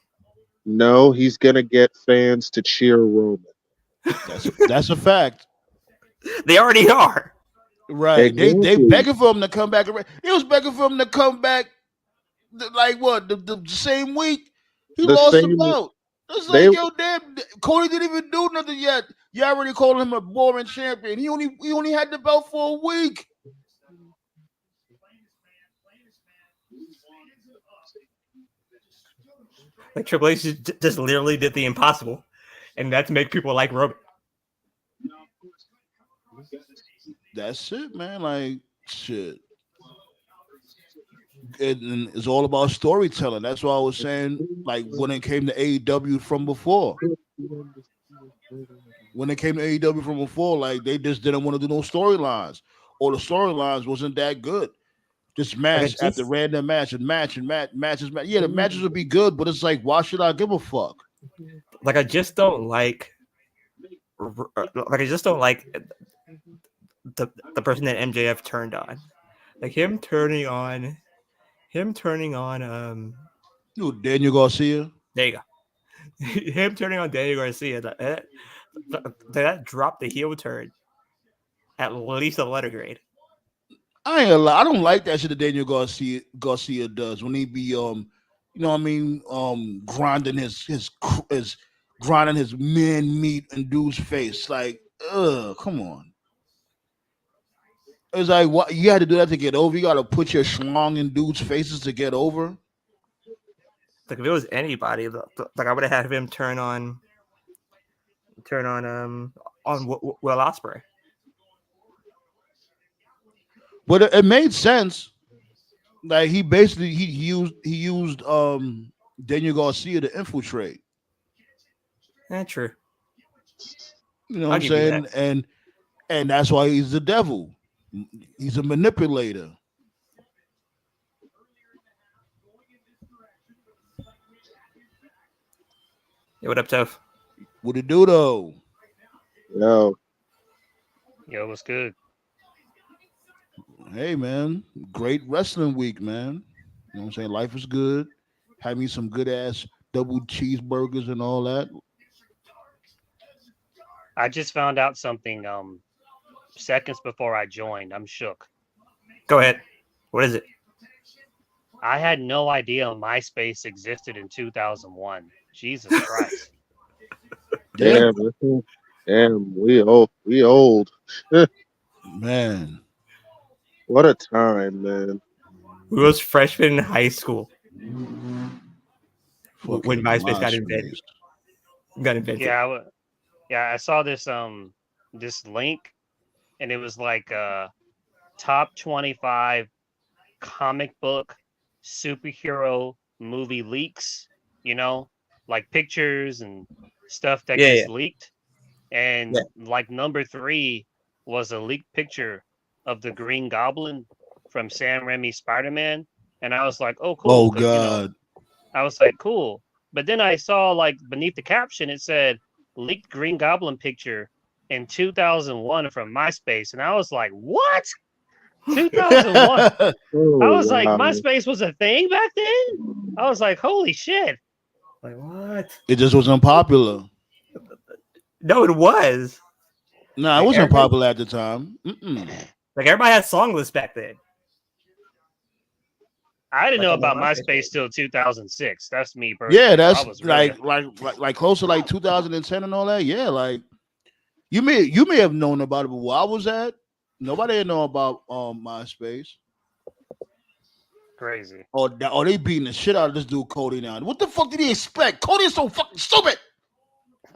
No, he's gonna get fans to cheer Roman. That's a fact. They already are. Right. Exactly. They begging for him to come back. He was begging for him to come back. Like what? The same week he lost the belt. It's like, yo, damn, Cody didn't even do nothing yet. You already called him a boring champion. He only had the belt for a week. Like Triple H just literally did the impossible, and that's make people like Roman. That's it, man. Like shit. And it's all about storytelling. That's why I was saying, like when it came to AEW from before. When it came to AEW from before, like they just didn't want to do no storylines, or the storylines wasn't that good. Just match after random match. Matches. Yeah, the matches would be good, but it's like, why should I give a fuck? Like I just don't like the person that MJF turned on. Like him turning on Daniel Garcia. There you go. Him turning on Daniel Garcia. That dropped the heel turn at least a letter grade. I ain't gonna lie. I don't like that shit that Daniel Garcia does when he be grinding his man meat in dude's face. Like, come on. It's like, what you had to do that to get over. You got to put your schlong in dudes' faces to get over. Like if it was anybody, like I would have had him turn on Will Ospreay. But it made sense. Like he basically he used Daniel Garcia to infiltrate. True. You know what I'm saying? And that's why he's the devil. He's a manipulator. Hey, what up, Toph? What it do though? Yo, what's good? Hey man, great wrestling week, man. You know what I'm saying? Life is good. Had me some good ass double cheeseburgers and all that. I just found out something seconds before I joined. I'm shook. Go ahead. What is it? I had no idea MySpace existed in 2001. Jesus Christ. damn, we old. We old. Man. What a time, man. We was freshmen in high school when Fucking MySpace got invented. Yeah, I saw this this link, and it was like top 25 comic book superhero movie leaks, you know, like pictures and stuff that gets leaked. And like number 3 was a leaked picture of the Green Goblin from Sam Raimi's Spider-Man. And I was like, oh, cool. Oh, God. You know, I was like, cool. But then I saw like beneath the caption, it said leaked Green Goblin picture in 2001 from MySpace. And I was like, what? 2001. I was like, MySpace was a thing back then? I was like, holy shit. Like, what? It just was unpopular. No, it was. No, it wasn't popular at the time. Like, everybody had song lists back then. I didn't know about MySpace till 2006. That's me personally. Yeah, that's like close to like 2010 and all that. Yeah, like you may have known about it, but where I was at, nobody didn't know about MySpace. Crazy. Oh, they beating the shit out of this dude Cody now. What the fuck did he expect? Cody is so fucking stupid.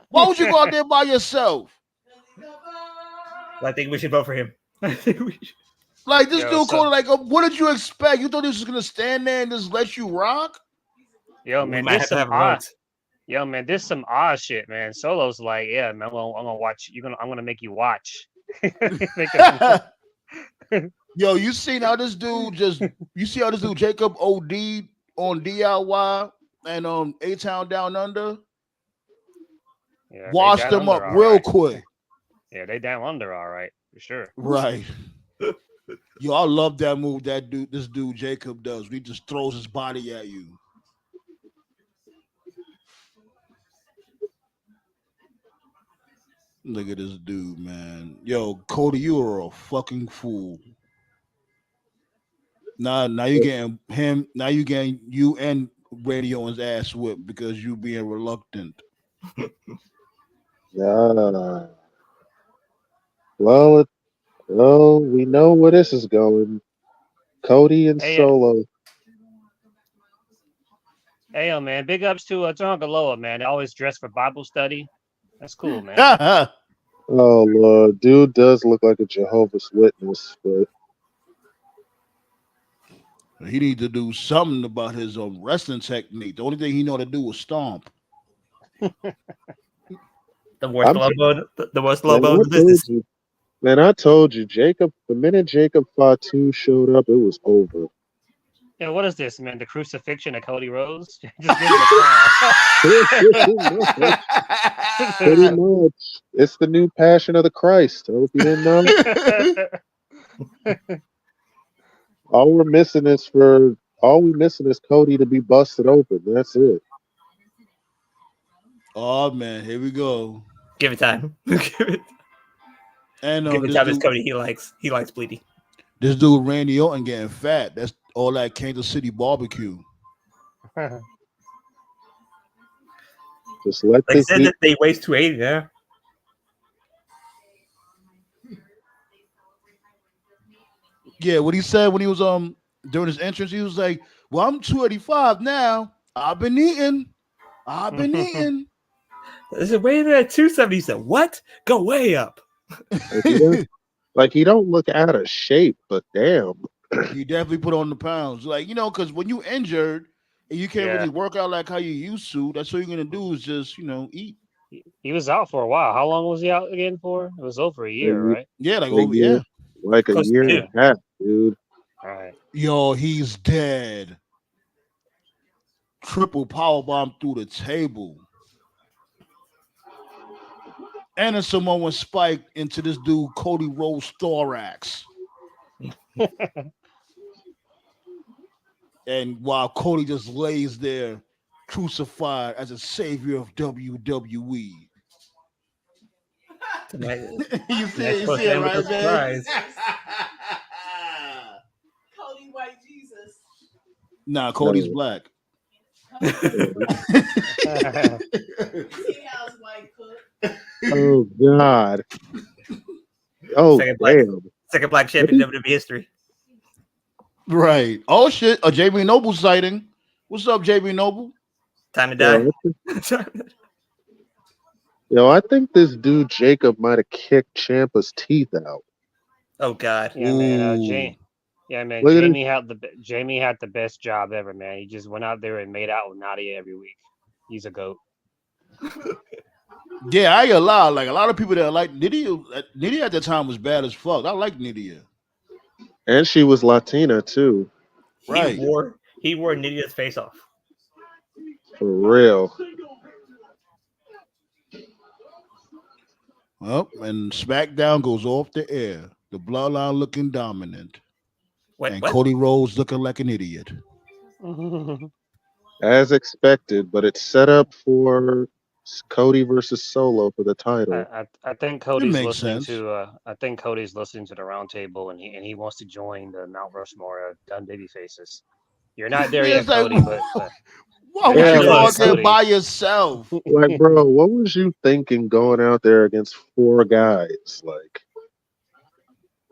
Why would you go out there by yourself? I think we should vote for him. Like this dude Cody, like, what did you expect? You thought he was just gonna stand there and just let you rock? Yo, man, this some odd. Yo, man, this some odd shit, man. Solo's like, yeah, man, I'm gonna watch. I'm gonna make you watch. Yo, you seen how this dude Jacob OD'd on DIY and A-Town Down Under? Yeah, washed them up real quick. Yeah, they down under all right, for sure. Right. Yo, I love that move this dude Jacob does. He just throws his body at you. Look at this dude, man. Yo, Cody, you are a fucking fool. Now you getting him. Now you getting you and Randy Orton's ass whipped because you being reluctant. Yeah. Well, we know where this is going. Cody and Solo. Hey, yo, man. Big ups to Tonga man. They always dress for Bible study. That's cool, man. Oh, Lord. Dude does look like a Jehovah's Witness, but he need to do something about his wrestling technique. The only thing he know how to do is stomp. The worst lobo in the business. Man, I told you, Jacob, the minute Jacob Fatu showed up, it was over. Yeah, what is this, man? The crucifixion of Cody Rhodes? Just give him a Pretty much. It's the new Passion of the Christ. I hope you didn't know. All we missing is Cody to be busted open. That's it. Oh man, here we go. Give it time. And give it time. Is Cody. He likes bleeding. This dude Randy Orton getting fat. That's all that Kansas City barbecue. Just let they said that they waste 280 there. Yeah, what he said when he was during his entrance, he was like, "Well, I'm 285 now. I've been eating. I said, wait a minute, 270. He said, what? Go way up. Like he don't look out of shape, but damn. He definitely put on the pounds. Like, because when you injured And you can't really work out like how you used to. That's all you're gonna do is just eat. He was out for a while. How long was he out again for? It was over a year, right? Yeah, like A over year, like a Close to year two. and a half, dude. All right. Yo, he's dead. Triple power bomb through the table. And then someone was spiked into this dude, Cody Rhodes' thorax. And while Cody just lays there, crucified as a savior of WWE. You see it, right, man? Cody White Jesus. Nah, Cody's black. See how's white cook. Oh God. Oh second black champion in WWE history. Right. Oh shit. A JB Noble sighting. What's up, JB Noble? Time to die. Yo, I think this dude Jacob might have kicked Ciampa's teeth out. Oh God. Yeah, man. Ooh. Man. Look at Jamie had the best job ever, man. He just went out there and made out with Nadia every week. He's a goat. Yeah, I ain't gonna lie. Like a lot of people that like Nydia at the time was bad as fuck. I like Nydia. And she was Latina too. Right. He wore Nydia's face off. For real. Well, and SmackDown goes off the air. The Bloodline looking dominant. What? Cody Rhodes looking like an idiot. As expected, but it's set up for Cody versus Solo for the title. I think Cody's makes listening sense. to Cody's listening to the Roundtable, and he wants to join the Mount Rushmore of done baby faces. You're not there yet, it's like, Cody, but why Yeah, would you like, go out there Cody. by yourself? Like, bro, what was you thinking going out there against four guys? Like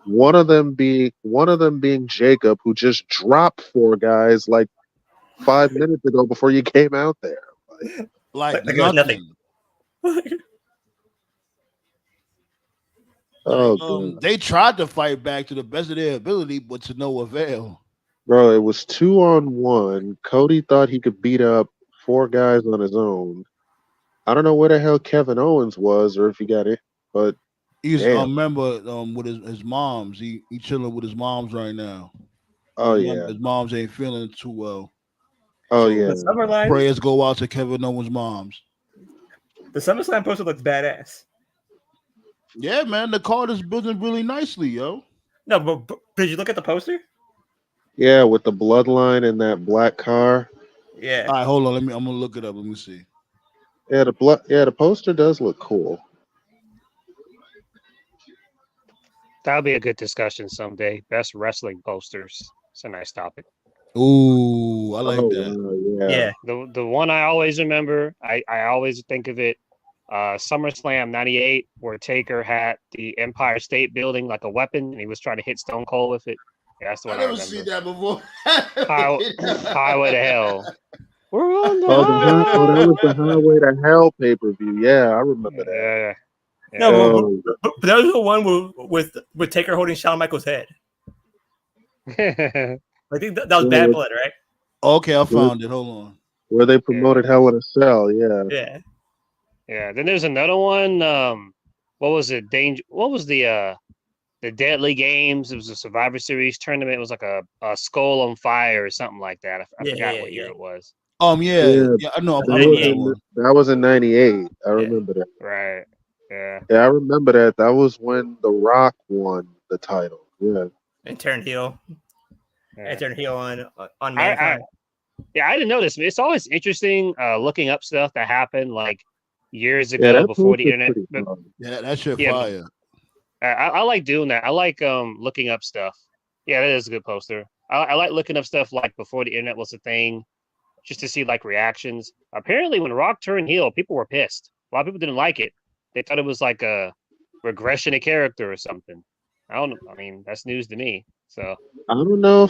one of them being Jacob, who just dropped four guys like 5 minutes ago before you came out there. Like it was nothing. Oh, God. They tried to fight back to the best of their ability, but to no avail. Bro, it was 2-on-1. Cody thought he could beat up four guys on his own. I don't know where the hell Kevin Owens was, or if he got it, but He's damn. a member with his moms. He chilling with his moms right now. Oh yeah. His moms ain't feeling too well. Oh So yeah. The SummerSlam, prayers go out to Kevin Owens' moms. the SummerSlam poster looks badass. Yeah, man, the card is building really nicely, yo. No, but did you look at the poster? Yeah, with the bloodline and that black car. Yeah. All right, hold on. I'm gonna look it up. Let me see. Yeah, the poster does look cool. that'll be a good discussion someday. Best wrestling posters. It's a nice topic. Ooh, I like Oh, that. wow, Yeah. The one I always remember, I always think of it, SummerSlam '98, where Taker had the Empire State Building like a weapon, and he was trying to hit Stone Cold with it. Yeah, that's the I one I never remember. seen that before. Highway to Hell. We're on the that was the Highway to Hell pay-per-view. Yeah, I remember that. Yeah. No, but that was the one with Taker holding Shawn Michaels' head. I think that was Bad Blood, right? Okay, I found it. Hold on. Where they promoted Hell in a Cell, yeah. Yeah. Yeah. Then there's another one. What was it? What was the Deadly Games? It was a Survivor Series tournament. It was like a skull on fire or something like that. I forgot what year it was. Yeah, I know. I That know was, that one. that was in '98. I remember that. Right. Yeah. Yeah, I remember that. That was when The Rock won the title. Yeah. And turned heel. Yeah. And turned heel on Mankind. I didn't know this. It's always interesting looking up stuff that happened like years ago before the internet. Yeah, that shit Yeah, fire. I like doing that. I like looking up stuff. Yeah, that is a good poster. I like looking up stuff like before the internet was a thing, just to see like reactions. Apparently, when Rock turned heel, people were pissed. A lot of people didn't like it. They thought it was like a regression of character or something. I don't know. I mean, that's news to me. So I don't know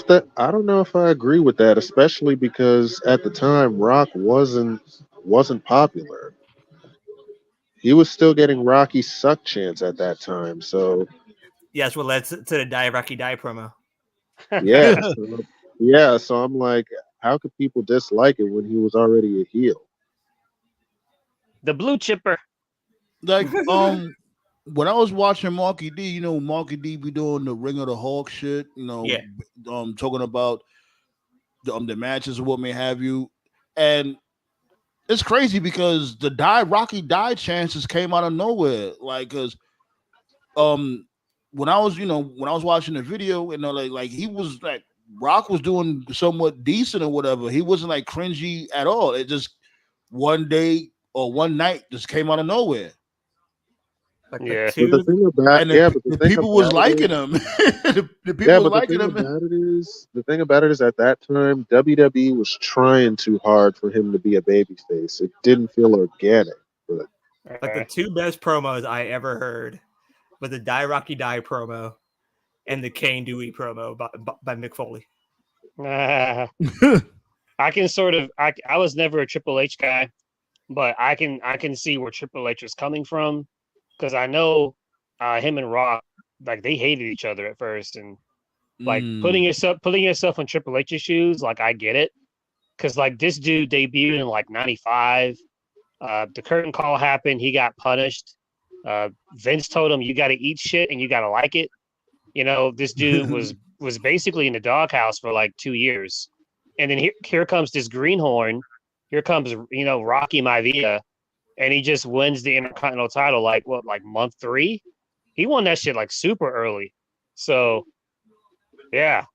if I agree with that, especially because at the time Rock wasn't popular. He was still getting Rocky suck chants at that time. So Yeah, that's what led to the Die Rocky Die promo. yeah. So I'm like, how could people dislike it when he was already a heel? The blue chipper. Like when I was watching Marky D, Marky D be doing the Ring of the Hawk shit, Yeah. talking about the matches or what may have you, and it's crazy because the Rocky die chances came out of nowhere, like because when I was watching the video and like he was like Rock was doing somewhat decent or whatever, he wasn't like cringy at all. It just one day or one night just came out of nowhere. Like Yeah. But the thing about And yeah, but the the thing people was about it liking is, him. the people yeah, was but liking him. the thing about it is at that time WWE was trying too hard for him to be a babyface. It didn't feel organic. But Like the two best promos I ever heard was the Die Rocky Die promo and the Kane Dewey promo by Mick Foley. I can sort of I was never a Triple H guy, but I can see where Triple H was coming from because I know him and Rock, like, they hated each other at first, and like putting yourself in Triple H's shoes, like, I get it, because like this dude debuted in like '95. The curtain call happened, he got punished. Vince told him, you got to eat shit and you got to like it. This dude was basically in the doghouse for like 2 years, and then here comes this greenhorn. Here comes Rocky Maivia, and he just wins the Intercontinental title like month 3. He won that shit like super early. So yeah,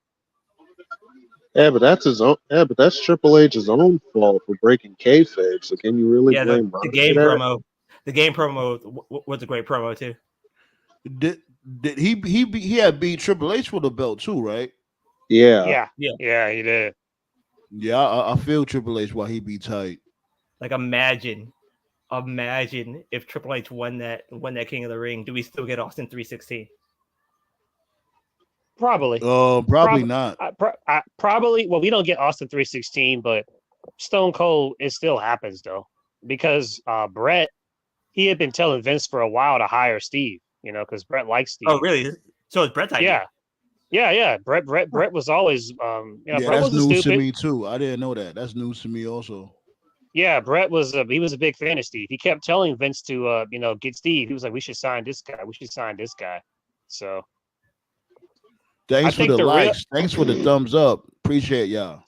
but that's Triple H's own fault for breaking kayfabe. So can you really Yeah, blame the Rock game for that? promo. The game promo was a great promo too. Did he had beat Triple H with a belt too, right? Yeah. yeah, he did. Yeah, I feel Triple H while he be tight. Like imagine if Triple H won that King of the Ring. Do we still get Austin 316? Probably. Probably not. Probably. Well, we don't get Austin 316, but Stone Cold, it still happens though, because Brett, he had been telling Vince for a while to hire Steve. Because Brett likes Steve. Oh, really? So it's Brett's idea. Yeah. Brett was always, Yeah, Brett that's wasn't news stupid. to me too. I didn't know that. That's news to me also. Yeah, Brett was he was a big fan of Steve. He kept telling Vince to get Steve. He was like, we should sign this guy. We should sign this guy. So Thanks for the likes. Thanks for the thumbs up. Appreciate y'all.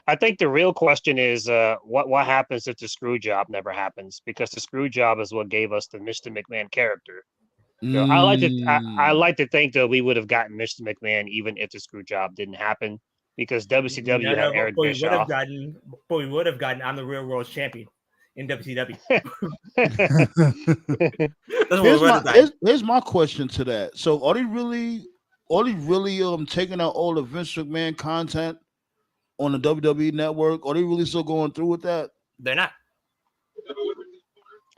I think the real question is what happens if the screw job never happens? Because the screw job is what gave us the Mr. McMahon character. So I like to think that we would have gotten Mr. McMahon even if the screw job didn't happen, because WCW had Eric Bischoff. But we would have gotten I'm the Real World Champion in WCW. Here's my question to that. So are they really taking out all the Vince McMahon content on the WWE network? Are they really still going through with that? They're not.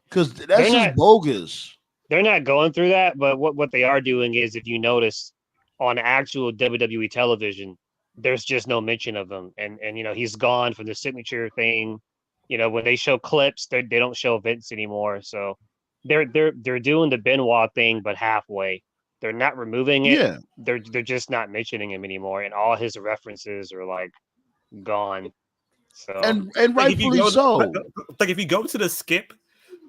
Because that's just bogus. They're not going through that, but what they are doing is, if you notice on actual WWE television, there's just no mention of him. And he's gone from the signature thing. When they show clips, they don't show Vince anymore. So they're doing the Benoit thing, but halfway. They're not removing it. Yeah. They're just not mentioning him anymore, and all his references are like gone. So and rightfully so. Like if you go to the skip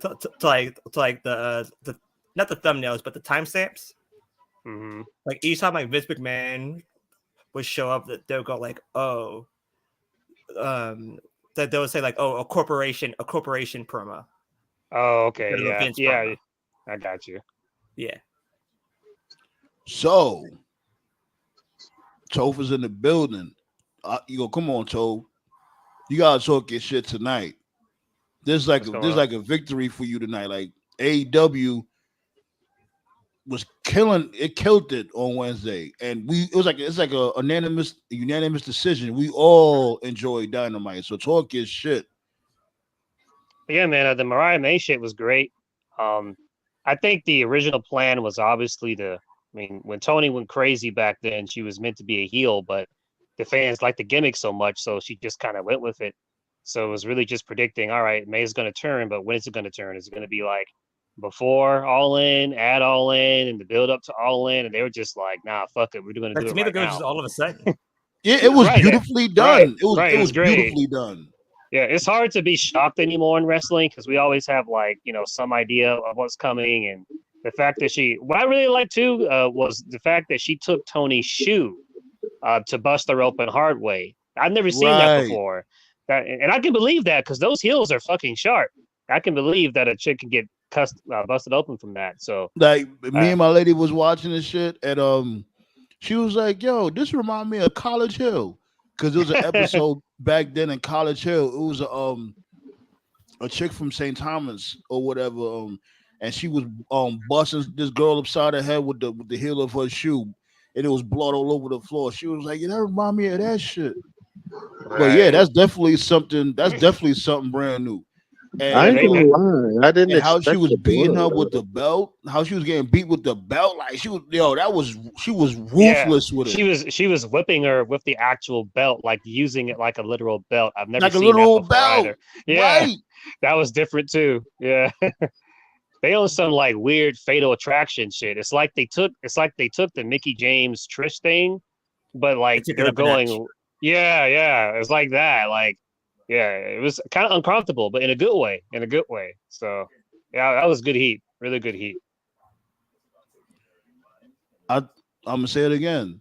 to like the not the thumbnails but the timestamps. Mm-hmm. Like each time like Vince McMahon would show up, that they'll go like, that they'll say like, a corporation promo. Oh, okay, yeah, promo. I got you. Yeah. So, Toph is in the building. You go, come on, Toph. You gotta talk your shit tonight. There's like a victory for you tonight. Like AEW was killed it on Wednesday, and it's like a unanimous decision. We all enjoyed Dynamite, so talk your shit. Yeah, man, the Mariah May shit was great. I think the original plan was obviously when Tony went crazy back then, she was meant to be a heel, but the fans liked the gimmick so much, so she just kind of went with it. So it was really just predicting, all right, May's going to turn, but when is it going to turn? Is it going to be like before All In, add All In, and the build up to All In? And they were just like, nah, fuck it, we're going to do it right now. Just all of a sudden. Yeah, it was Right, beautifully done. right, It was right, it was great. beautifully done. Yeah, it's hard to be shocked anymore in wrestling because we always have like some idea of what's coming, and the fact that what I really liked too was the fact that she took Tony's shoe to bust her open hard way. I've never seen that Right. before. And I can believe that because those heels are fucking sharp. I can believe that a chick can get busted open from that. So Like me and my lady was watching this shit, and she was like, "Yo, this remind me of College Hill," because there was an episode back then in College Hill. It was a chick from St. Thomas or whatever, and she was busting this girl upside the head with the heel of her shoe, and it was blood all over the floor. She was like, "Yeah, that remind me of that shit." But yeah, that's definitely something. That's definitely something brand new. And I ain't gonna lie, I didn't and how expect she was the beating her blood. with the belt, how she was getting beat with the belt, like she was she was yeah, ruthless with it, she was whipping her with the actual belt, like using it like a literal belt. I've never like a seen that literal before belt, either. Yeah, right? that was different too. Yeah. They own some like weird fatal attraction shit. It's like they took the Mickey James Trish thing, but like took it they're up a notch. going, yeah, it's like that. Like, yeah, it was kind of uncomfortable, but in a good way. So, yeah, that was good heat, really good heat. I'm gonna say it again.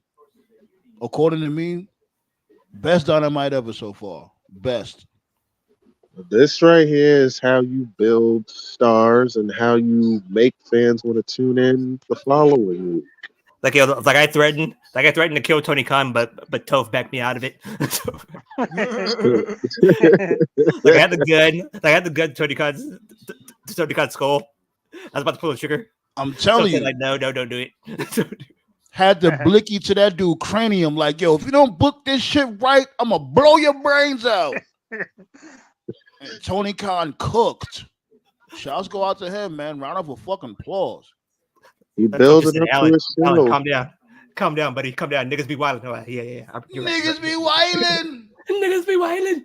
According to me, best Dynamite ever so far. Best. This right here is how you build stars and how you make fans want to tune in the following week. Like I threatened to kill Tony Khan, but Toph backed me out of it. So, like I had the gun Tony Khan's skull. I was about to pull the trigger. I'm telling you, like no, don't do it. Don't do it. had the blicky to that dude cranium, like, yo, if you don't book this shit right, I'm gonna blow your brains out. And Tony Khan cooked. Shouts go out to him, man. Round of a fucking applause. You building up to a show. Calm down, buddy. Calm down. Niggas be wilding. Oh, yeah. Niggas be wilding. Niggas be wilding.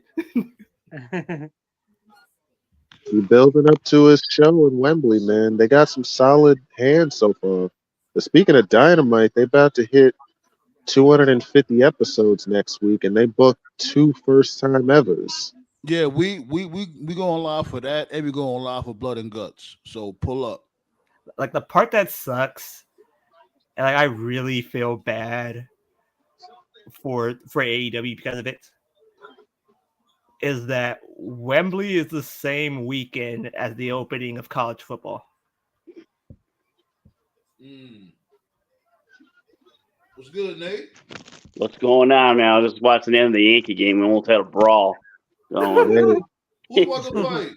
You building up to his show in Wembley, man. They got some solid hands so far. But speaking of Dynamite, they about to hit 250 episodes next week, and they booked 2 first-time evers. Yeah, we going live for that, and we going live for Blood and Guts. So pull up. Like the part that sucks, and like I really feel bad for AEW because of it, is that Wembley is the same weekend as the opening of college football. What's good, Nate? What's going on, man? I was just watching the end of the Yankee game. We almost had a brawl going. Who was the fight?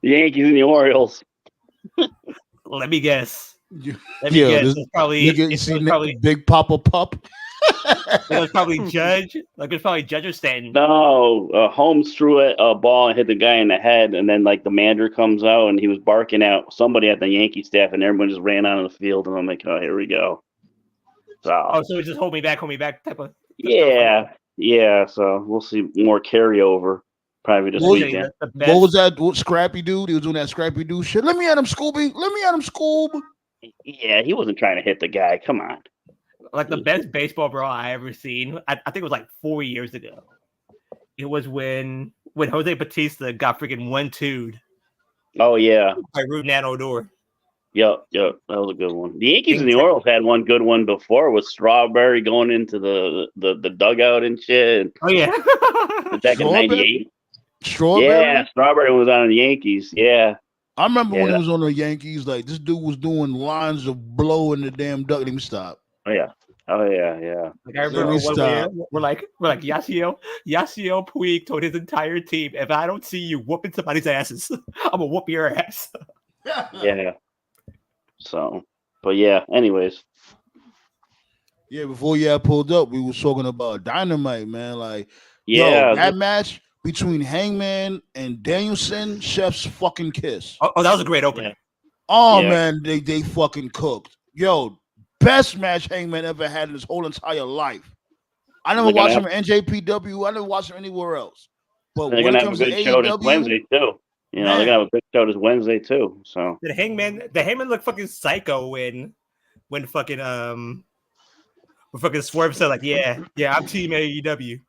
The Yankees and the Orioles. Let me guess. Yeah, It's probably Big Papa Pup. it was probably Judge. Like it's probably Judge or Stanton. No, Holmes threw a ball and hit the guy in the head, and then like the manager comes out and he was barking at somebody at the Yankee staff, and everyone just ran out of the field, and I'm like, oh, here we go. So it's just hold me back type of. Yeah. So we'll see more carryover probably this weekend. What was that? Scrappy dude? He was doing that Scrappy dude shit. Let me at him, Scooby. Let me at him, Scoob. Yeah, he wasn't trying to hit the guy. Come on. Like the best baseball brawl I ever seen. I think it was like 4 years ago. It was when Jose Batista got freaking 1-2'd. Oh yeah. By Rougned Odor. Yep, that was a good one. The Yankees and the Orioles had one good one before with Strawberry going into the dugout and shit. Oh yeah. Back in '98. Strawberry? Yeah, Strawberry was on the Yankees. Yeah. I remember when he was on the Yankees, like this dude was doing lines of blow in the damn duck. Let me stop. Oh yeah. Like I remember we're like Yasiel Puig told his entire team, if I don't see you whooping somebody's asses, I'm gonna whoop your ass. Yeah. So, but yeah. Anyways. Yeah, before you had pulled up, we was talking about Dynamite, man. Like, that match between Hangman and Danielson, chef's fucking kiss. Oh, that was a great opening. Yeah. Oh man, they fucking cooked. Yo, best match Hangman ever had in his whole entire life. I never watched him in NJPW. I never watched him anywhere else. But they're gonna have a good show this Wednesday too. You know, they're gonna have a good show this Wednesday too. So the Hangman looked fucking psycho when fucking But fucking Swerve said like, yeah, I'm team AEW.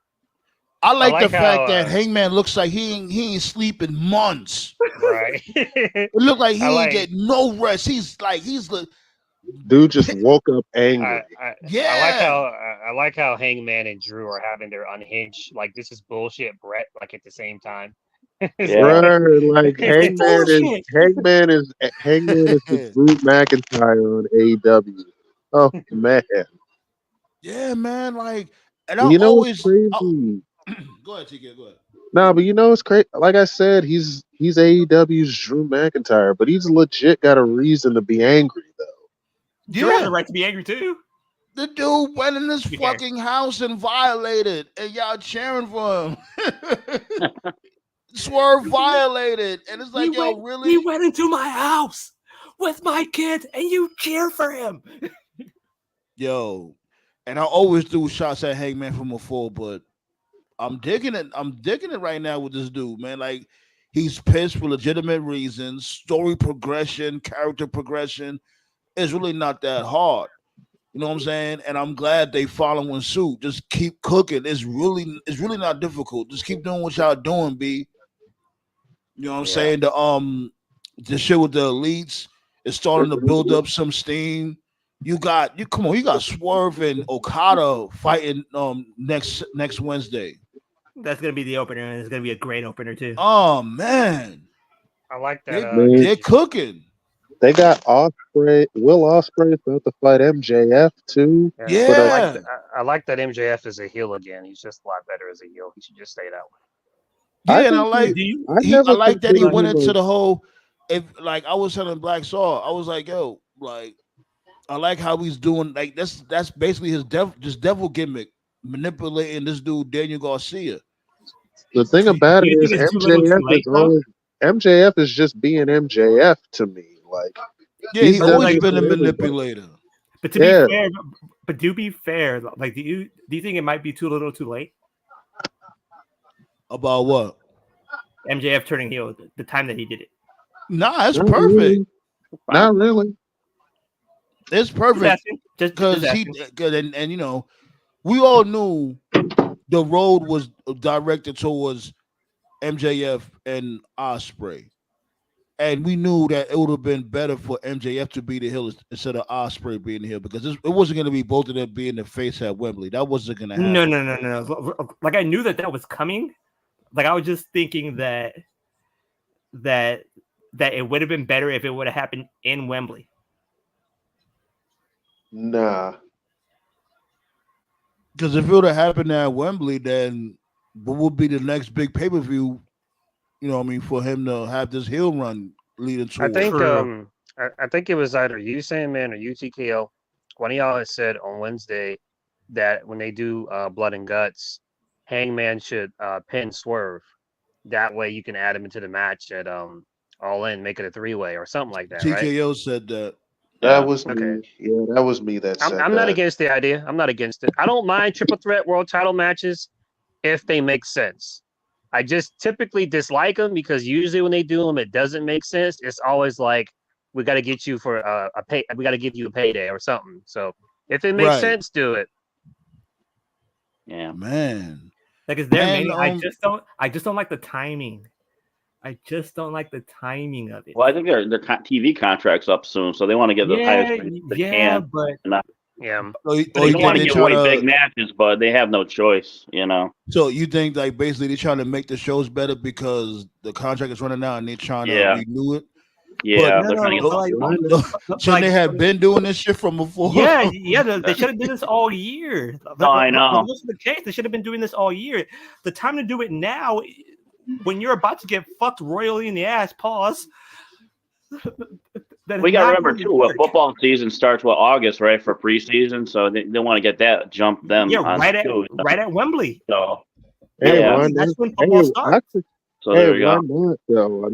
I like the like fact how, that Hangman looks like he ain't sleep in months. right. It looked like he I ain't like- get no rest. He's Dude just woke up angry. yeah. I like how Hangman and Drew are having their unhinged, like, this is bullshit Brett, like, at the same time. It's Yeah. Right, like It's bullshit. Hangman is the Drew McIntyre on AEW. Oh man, Yeah, man. Like, and I you know what's always crazy? go ahead, TK. Go ahead. Nah, but you know what's crazy? Like I said, he's AEW's Drew McIntyre, but he's legit got a reason to be angry though. Drew has Yeah, a right to be angry too. the dude went in this To be fair. fucking house and violated, and y'all cheering for him. Swerve violated, and it's like, yo, really? He went into my house with my kids, and you cheer for him. Yo, and I always do shots at Hangman from afar, but I'm digging it. I'm digging it right now with this dude, man. Like, he's pissed for legitimate reasons. Story progression, character progression is really not that hard. You know what I'm saying? And I'm glad they following suit. Just keep cooking. It's really not difficult. Just keep doing what y'all doing, B. You know what I'm saying? The shit with the elites is starting to build up some steam. You got Swerve and Okada fighting next Wednesday. That's gonna be the opener, and it's gonna be a great opener too. Oh man, I like that. they're cooking. They got Osprey, Will Osprey about to fight MJF too. Yeah. I like that MJF is a heel again. He's just a lot better as a heel. He should just stay that way. Yeah, and I like that he went into the whole. If like I was telling Black Saw, I was like, yo, like I like how he's doing. Like that's basically his devil gimmick, manipulating this dude Daniel Garcia. The thing about it you is think it's too little, too late, MJF is just being MJF to me. Like, yeah, he's always like, been a manipulator. But to be fair, do be fair. Like, do you think it might be too little, too late? About what? MJF turning heel, the time that he did it. Nah, it's Not perfect. really. Not really. It's perfect because and you know, we all knew the road was directed towards MJF and Osprey, and we knew that it would have been better for MJF to be the heel instead of Osprey being the heel because it wasn't going to be both of them being the face at Wembley. That wasn't going to happen. No. Like, I knew that was coming. Like, I was just thinking that it would have been better if it would have happened in Wembley. Nah. Because if it would have happened at Wembley, then what would be the next big pay-per-view, you know what I mean, for him to have this heel run leading to I think it was either you, Sandman, or UTKO. One of y'all had said on Wednesday that when they do Blood and Guts, Hangman should pin Swerve. That way you can add him into the match at All In, make it a 3-way or something like that. TKO right? said that. That was me. Yeah, that was me that said I'm not against the idea. I'm not against it. I don't mind triple threat world title matches if they make sense. I just typically dislike them because usually when they do them, it doesn't make sense. It's always like, we got to get you for a pay. We got to give you a payday or something. So if it makes sense, do it. Yeah, man. Like, it's their main. I just don't like the timing. I just don't like the timing of it. Well, I think their TV contract's up soon, so they want to get the highest rate they can. But they don't want to give away big matches, but they have no choice, you know. So you think like basically they're trying to make the shows better because the contract is running out and they're trying to renew it? Yeah, so they have been doing this shit from before. Yeah, they should have done this all year. I know. This is the case. They should have been doing this all year. The time to do it now, when you're about to get fucked royally in the ass. Pause. We got to remember too. What football season starts? August, right, for preseason. So they want to get that jump them. Yeah, right at Wembley. So that's when football starts. So there you go. Not, though?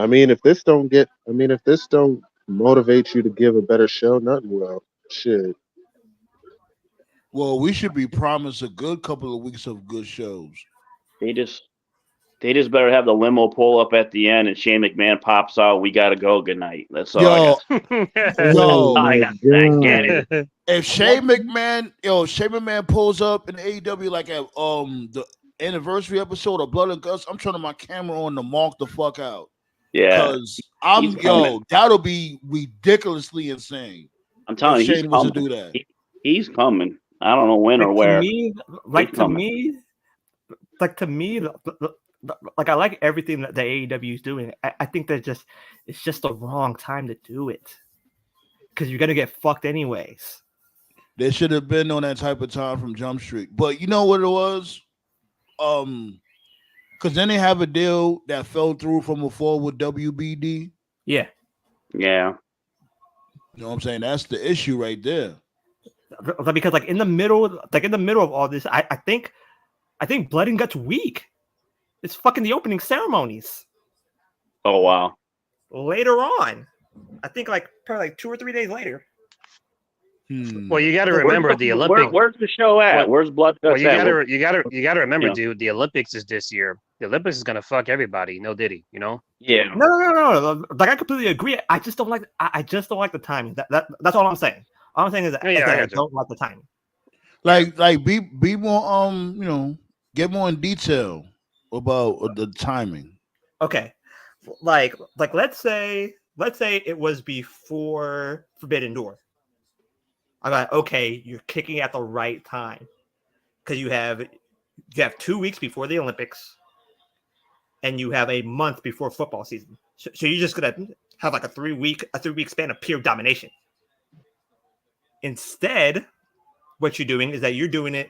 I mean, if this don't motivate you to give a better show, nothing will. Shit. Well, we should be promised a good couple of weeks of good shows. They just They just better have the limo pull up at the end and Shane McMahon pops out. We gotta go. Good night. That's all I got. Yo, I got to get it. if Shane McMahon pulls up in AEW like at the anniversary episode of Blood and Guts, I'm turning my camera on to mark the fuck out. Yeah, Because that'll be ridiculously insane. I'm telling you, Shane was to do that. He's coming. I don't know when or where. To me, like I like everything that the AEW is doing. I think that it's just the wrong time to do it because you're gonna get fucked anyways. There should have been on that type of time from Jump Street, but you know what it was? Because then they have a deal that fell through from before with WBD. Yeah. You know what I'm saying? That's the issue right there. Because in the middle of all this, I think Blood and Guts week. It's fucking the opening ceremonies. Oh wow! Later on, I think probably 2 or 3 days later. Well, you got to remember the Olympics. Where's the show at? Where's Blood Guts? Well, you got to remember, dude. The Olympics is this year. The Olympics is gonna fuck everybody. No Diddy, you know. Yeah. No. Like I completely agree. I just don't like. I just don't like the timing. That's all I'm saying. All I'm saying is that, I don't like the timing. Like be more get more in detail about the timing. Okay, like let's say it was before Forbidden Door. I'm like, okay, you're kicking at the right time because you have 2 weeks before the Olympics and you have a month before football season. So you're just gonna have like a 3 week span of pure domination. Instead, what you're doing is that you're doing it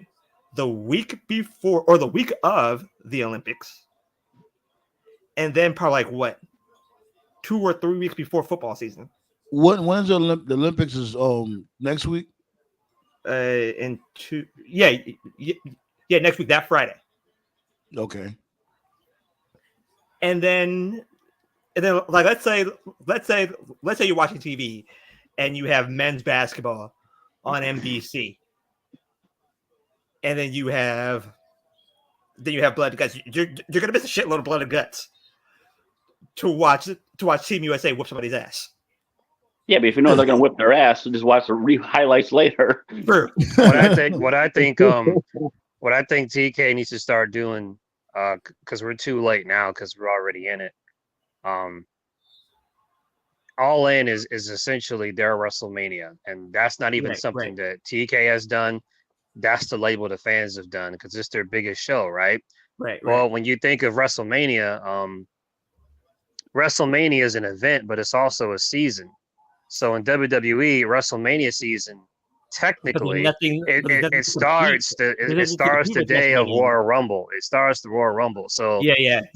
the week before or the week of the Olympics. And then probably 2 or 3 weeks before football season. When's the Olympics is next week? Next week, that Friday. Okay. And then let's say you're watching TV and you have men's basketball on NBC. And then you have Blood and Guts. You're gonna miss a shitload of Blood and Guts to watch Team USA whoop somebody's ass. Yeah, but if you know they're gonna whip their ass, so just watch the highlights later. True. What I think TK needs to start doing, because we're too late now because we're already in it. All In is essentially their WrestleMania, and that's not even something that TK has done. That's the label the fans have done because it's their biggest show, right? Right. Well, when you think of WrestleMania, WrestleMania is an event, but it's also a season. So in WWE, WrestleMania season, technically, it starts the day of Royal Rumble. It starts the Royal Rumble. So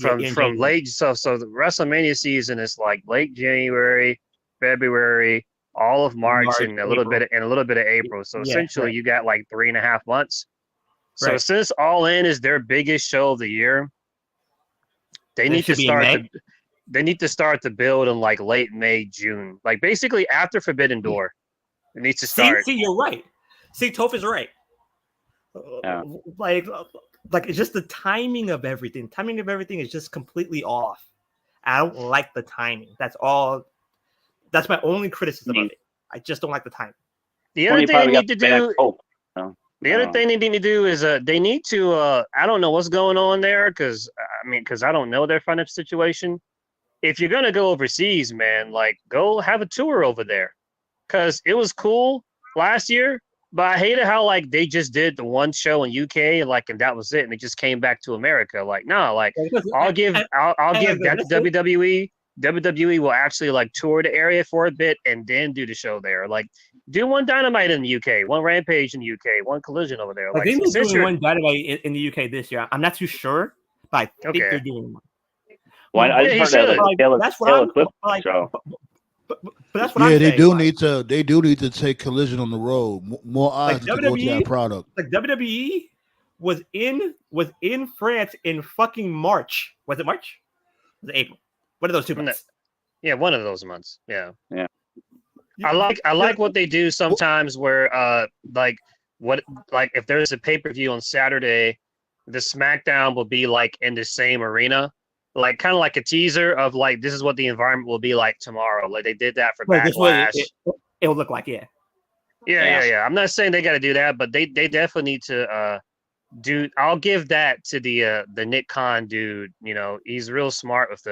from late, so the WrestleMania season is like late January, February, all of March and a little bit of April. So essentially, you got like 3.5 months. So since All In is their biggest show of the year, they need to start. They need to start the build in like late May, June, like basically after Forbidden Door. It needs to start. See, you're right. See, Toph is right. Yeah. Like it's just the timing of everything. Timing of everything is just completely off. I don't like the timing. That's all. That's my only criticism of it. I just don't like the timing. The other thing they need to do. The other thing they need to do is they need to. I don't know what's going on there because I don't know their financial situation. If you're gonna go overseas, man, like go have a tour over there, because it was cool last year. But I hated how like they just did the one show in UK and that was it, and they just came back to America. Like I'll give that to WWE. WWE will actually like tour the area for a bit and then do the show there. Like do one Dynamite in the UK, one Rampage in the UK, one Collision over there. Like, they're doing one Dynamite in the UK this year. I'm not too sure, but I think they're doing one. Well, I just heard that that's what I'm like. But that's what I'm saying. They do need to take Collision on the road. More eyes to go to that product. Like WWE was in France in fucking March. Was it March? Was it April? One of those 2 months. Yeah, one of those months. Yeah. I like what they do sometimes where if there's a pay-per-view on Saturday the SmackDown will be like in the same arena, like kind of like a teaser of like this is what the environment will be like tomorrow. Like they did that for Like this way, Backlash. it will look like, yeah. Yeah. I'm not saying they got to do that, but they definitely need to do. I'll give that to the Nick Khan dude. You know, he's real smart with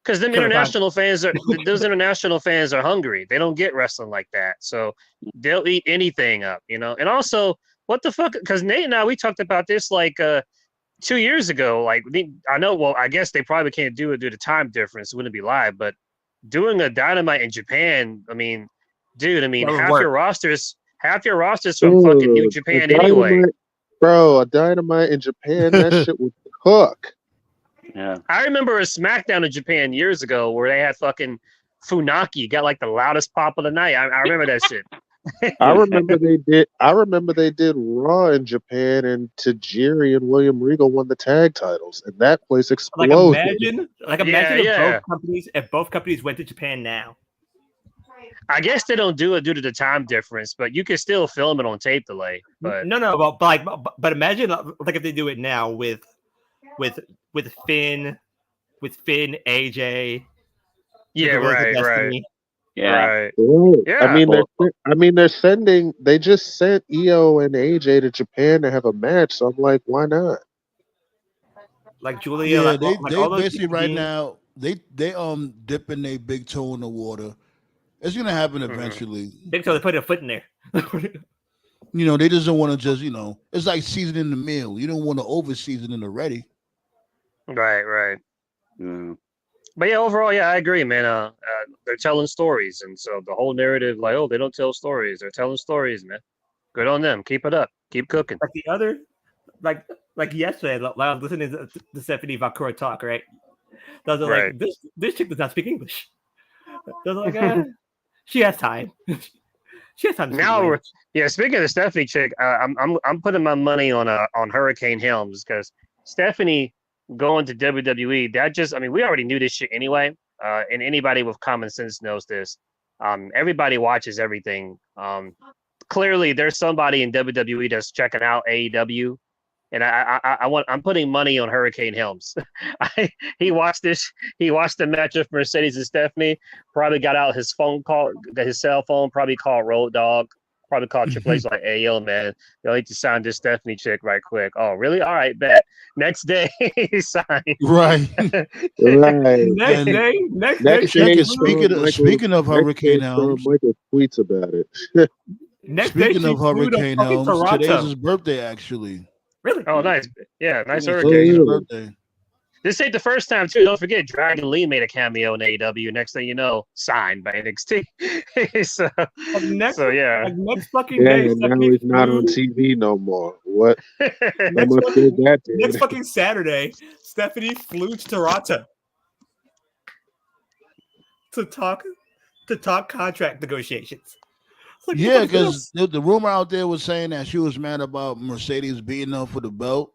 because them international fans are those international fans are hungry. They don't get wrestling like that, so they'll eat anything up. You know, and also what the fuck? Because Nate and I we talked about this like 2 years ago. Like I know. Well, I guess they probably can't do it due to time difference. It wouldn't be live, but doing a Dynamite in Japan. I mean, dude. I mean, half your rosters from fucking New Japan anyway. Bro, a Dynamite in Japan, that shit would cook. Yeah. I remember a SmackDown in Japan years ago where they had fucking Funaki got like the loudest pop of the night. I remember that shit. I remember they did Raw in Japan, and Tajiri and William Regal won the tag titles, and that place exploded. Imagine if both companies went to Japan now. I guess they don't do it due to the time difference, but you can still film it on tape delay. But but imagine like if they do it now with Finn, AJ. Yeah, right. Yeah. Right. Yeah. They just sent EO and AJ to Japan to have a match. So I'm like, why not? Like Julia, yeah, they basically right now they dipping their big toe in the water. It's gonna happen eventually. Big toe, they put a foot in there. You know, they just don't want to just, it's like seasoning the meal. You don't want to over season it already. Right. But yeah, overall, I agree, man. They're telling stories, and so the whole narrative, like, oh, they don't tell stories. They're telling stories, man. Good on them. Keep it up. Keep cooking. Like the other, like yesterday, I was listening to Stephanie Vakura talk, right? I was like, this chick does not speak English. I was like, she has time. She has time. Now, speaking of the Stephanie chick, I'm putting my money on Hurricane Helms because Stephanie going to WWE. That just, I mean, we already knew this shit anyway. And anybody with common sense knows this. Everybody watches everything. Clearly, there's somebody in WWE that's checking out AEW, and I'm putting money on Hurricane Helms. He watched the match of Mercedes and Stephanie. Probably got out his cell phone. Probably called Road Dogg. Probably called Triple H like, "Hey, yo, man, you need to sign this Stephanie chick right quick." Oh, really? All right, bet. Next day, he signed. Right. Next day. Speaking of Hurricane Helms, Michael tweets about it. Speaking of Hurricane Helms, today's his birthday, actually. Really? Oh, nice. Yeah, nice Hurricane. Birthday. This ain't the first time, too. Don't forget, Dragon Lee made a cameo in AEW. Next thing you know, signed by NXT. Next fucking day. Yeah, now he's not on TV no more. What? Next fucking Saturday, Stephanie flew to Toronto to talk contract negotiations. Like, yeah, because the rumor out there was saying that she was mad about Mercedes beating her for the belt.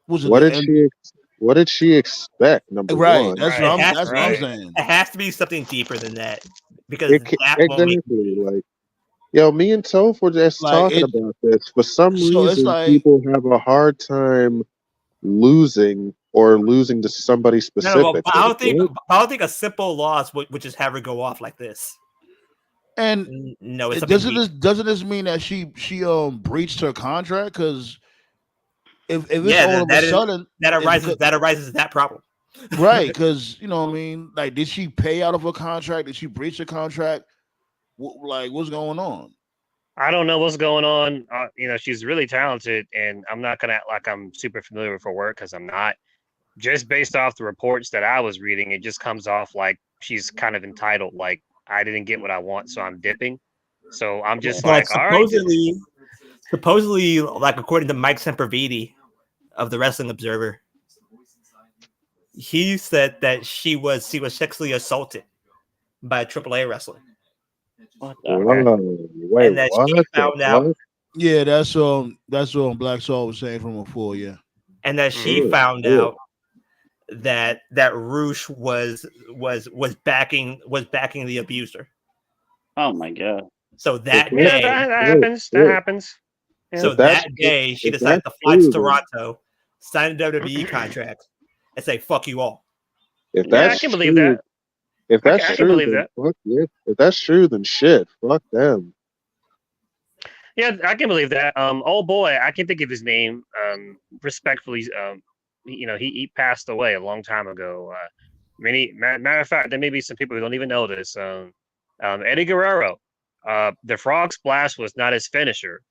What did she expect? Number one. That's what I'm saying. It has to be something deeper than that. Because me and Toph were just talking about this. For some reason, people have a hard time losing to somebody specific. I don't think a simple loss would just have her go off like this. And no, doesn't this mean that she breached her contract? Because if it's all of a sudden that arises that problem, right? Because what I mean, like, did she pay out of her contract? Did she breach the contract? What's going on? I don't know what's going on. She's really talented, and I'm not gonna act like I'm super familiar with her work because I'm not. Just based off the reports that I was reading, it just comes off like she's kind of entitled. Like, I didn't get what I want, so I'm dipping. So I'm just supposedly, like according to Mike Sempervidi of the Wrestling Observer, he said that she was sexually assaulted by a AAA wrestler. And that she found out. Yeah, that's Black Soul was saying from before. Yeah, and that she found out that Roosh was backing the abuser. Oh my god! So that happens. So that day, she decided to fly to Toronto sign a WWE contract, and say "fuck you all." If Yeah, that's I can believe true, that. if that's I can true, believe then that. fuck yeah. If that's true, then shit, fuck them. Yeah, I can believe that. Oh boy, I can't think of his name. Respectfully, he passed away a long time ago. Matter of fact, there may be some people who don't even know this. Eddie Guerrero. The frog splash was not his finisher.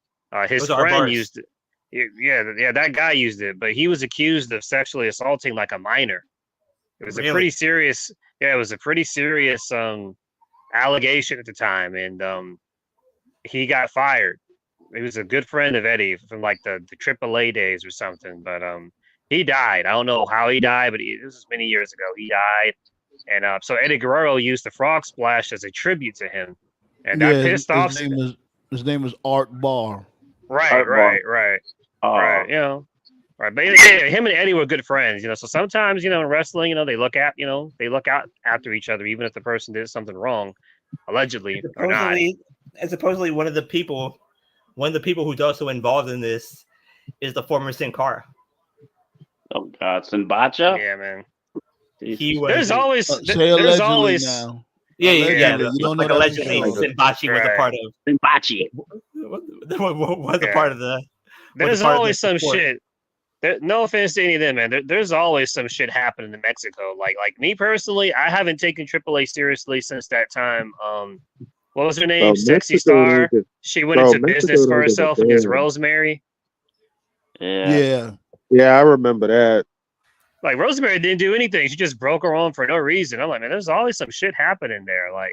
His Those are friend bars. used it. Yeah, that guy used it, but he was accused of sexually assaulting like a minor. It was a Really? pretty serious. Yeah, it was a pretty serious allegation at the time, and he got fired. He was a good friend of Eddie from like the AAA days or something, but he died. I don't know how he died, but this was many years ago. He died, and so Eddie Guerrero used the frog splash as a tribute to him, and that pissed off. His name is Art Barr. Right. You know, right. But yeah, him and Eddie were good friends. You know, so sometimes in wrestling, they look out after each other, even if the person did something wrong, allegedly or not. And supposedly one of the people who's also involved in this is the former Sin Cara. Oh God, Sinbacha. Yeah, man. He was. There's always Say there's allegedly always now. Yeah. You don't know that Allegedly, for sure. Sinbachi was a part of. Sinbachi. Was a part of the. There's always some shit. No offense to any of them, man. There's always some shit happening in Mexico. Like me personally, I haven't taken AAA seriously since that time. What was her name? Sexy Star. She went into business for herself against Rosemary. Yeah. Yeah, I remember that. Like Rosemary didn't do anything. She just broke her arm for no reason. I'm like, man, there's always some shit happening there. Like,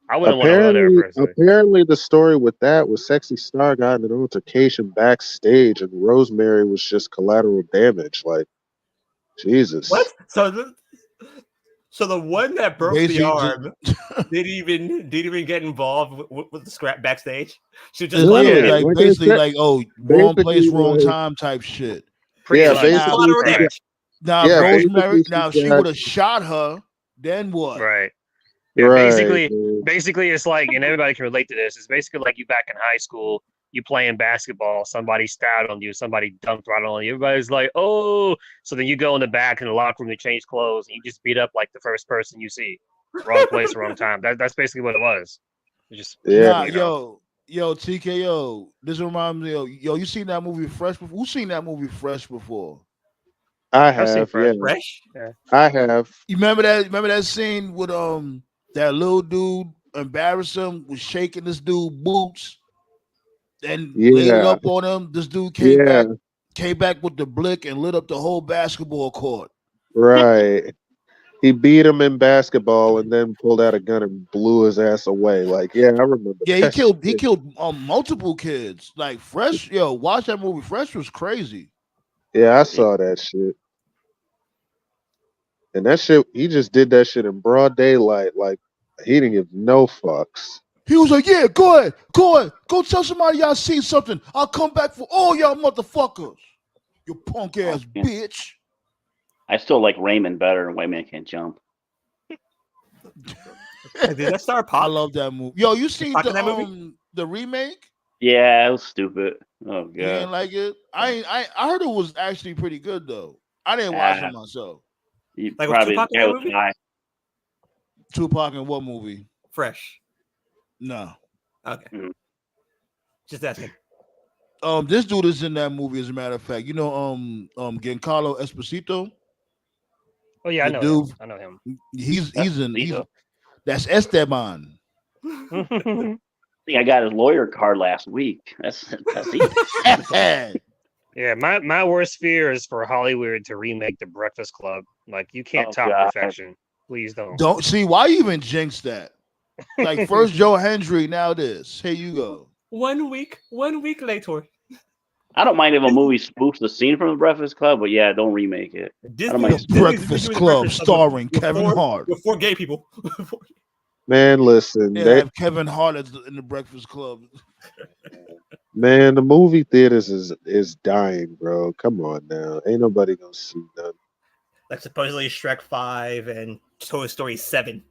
I wouldn't want to go there personally. Apparently, the story with that was Sexy Star got in an altercation backstage, and Rosemary was just collateral damage. Like, Jesus. What? So the one that broke the arm didn't even get involved with the scrap backstage. She just basically wrong place, wrong time type shit. Basically. Rosemary. Now, if she would have shot her, then what? Right. Yeah, basically, it's like, and everybody can relate to this. It's basically like you back in high school, you playing basketball, somebody styled on you, somebody dumped right on you. Everybody's like, oh, so then you go in the back in the locker room to change clothes, and you just beat up like the first person you see. Wrong place, wrong time. That's basically what it was. It just yo, TKO. This reminds me of you seen that movie Fresh before? Who's seen that movie Fresh before? I have. Fresh? Yeah. I have. You remember that scene with that little dude embarrassed him, was shaking this dude boots, and lit it up on him. This dude came back with the blick and lit up the whole basketball court. Right. He beat him in basketball and then pulled out a gun and blew his ass away. Like, yeah, I remember. Yeah, he killed multiple kids. Like Fresh, watch that movie. Fresh was crazy. Yeah, I saw that shit. And that shit, he just did that shit in broad daylight. Like, he didn't give no fucks. He was like, yeah, go ahead. Go tell somebody y'all see something. I'll come back for all y'all motherfuckers. You punk ass bitch. I still like Raymond better than White Man Can't Jump. Did that star pop? I love that movie. Yo, you seen that movie? The remake? Yeah, it was stupid. Oh god. You didn't like it? I heard it was actually pretty good though. I didn't watch it myself. Like probably Tupac in what movie? Fresh. No. Okay. Mm-hmm. Just asking. This dude is in that movie, as a matter of fact. Giancarlo Esposito. Oh yeah, I know him. He's that's Esteban. I think I got his lawyer card last week. That's easy. Yeah, my worst fear is for Hollywood to remake The Breakfast Club. Like, you can't top perfection. Please don't. Don't see why you even jinx that. Like, first Joe Hendry, now this. Here you go. 1 week later. I don't mind if a movie spoofs the scene from The Breakfast Club, but yeah, don't remake it. The Breakfast Club starring Kevin Hart. Before gay people. Man, listen. They have Kevin Hart in The Breakfast Club. Man, the movie theaters is dying, bro. Come on now. Ain't nobody gonna see them. Like supposedly Shrek 5 and Toy Story 7.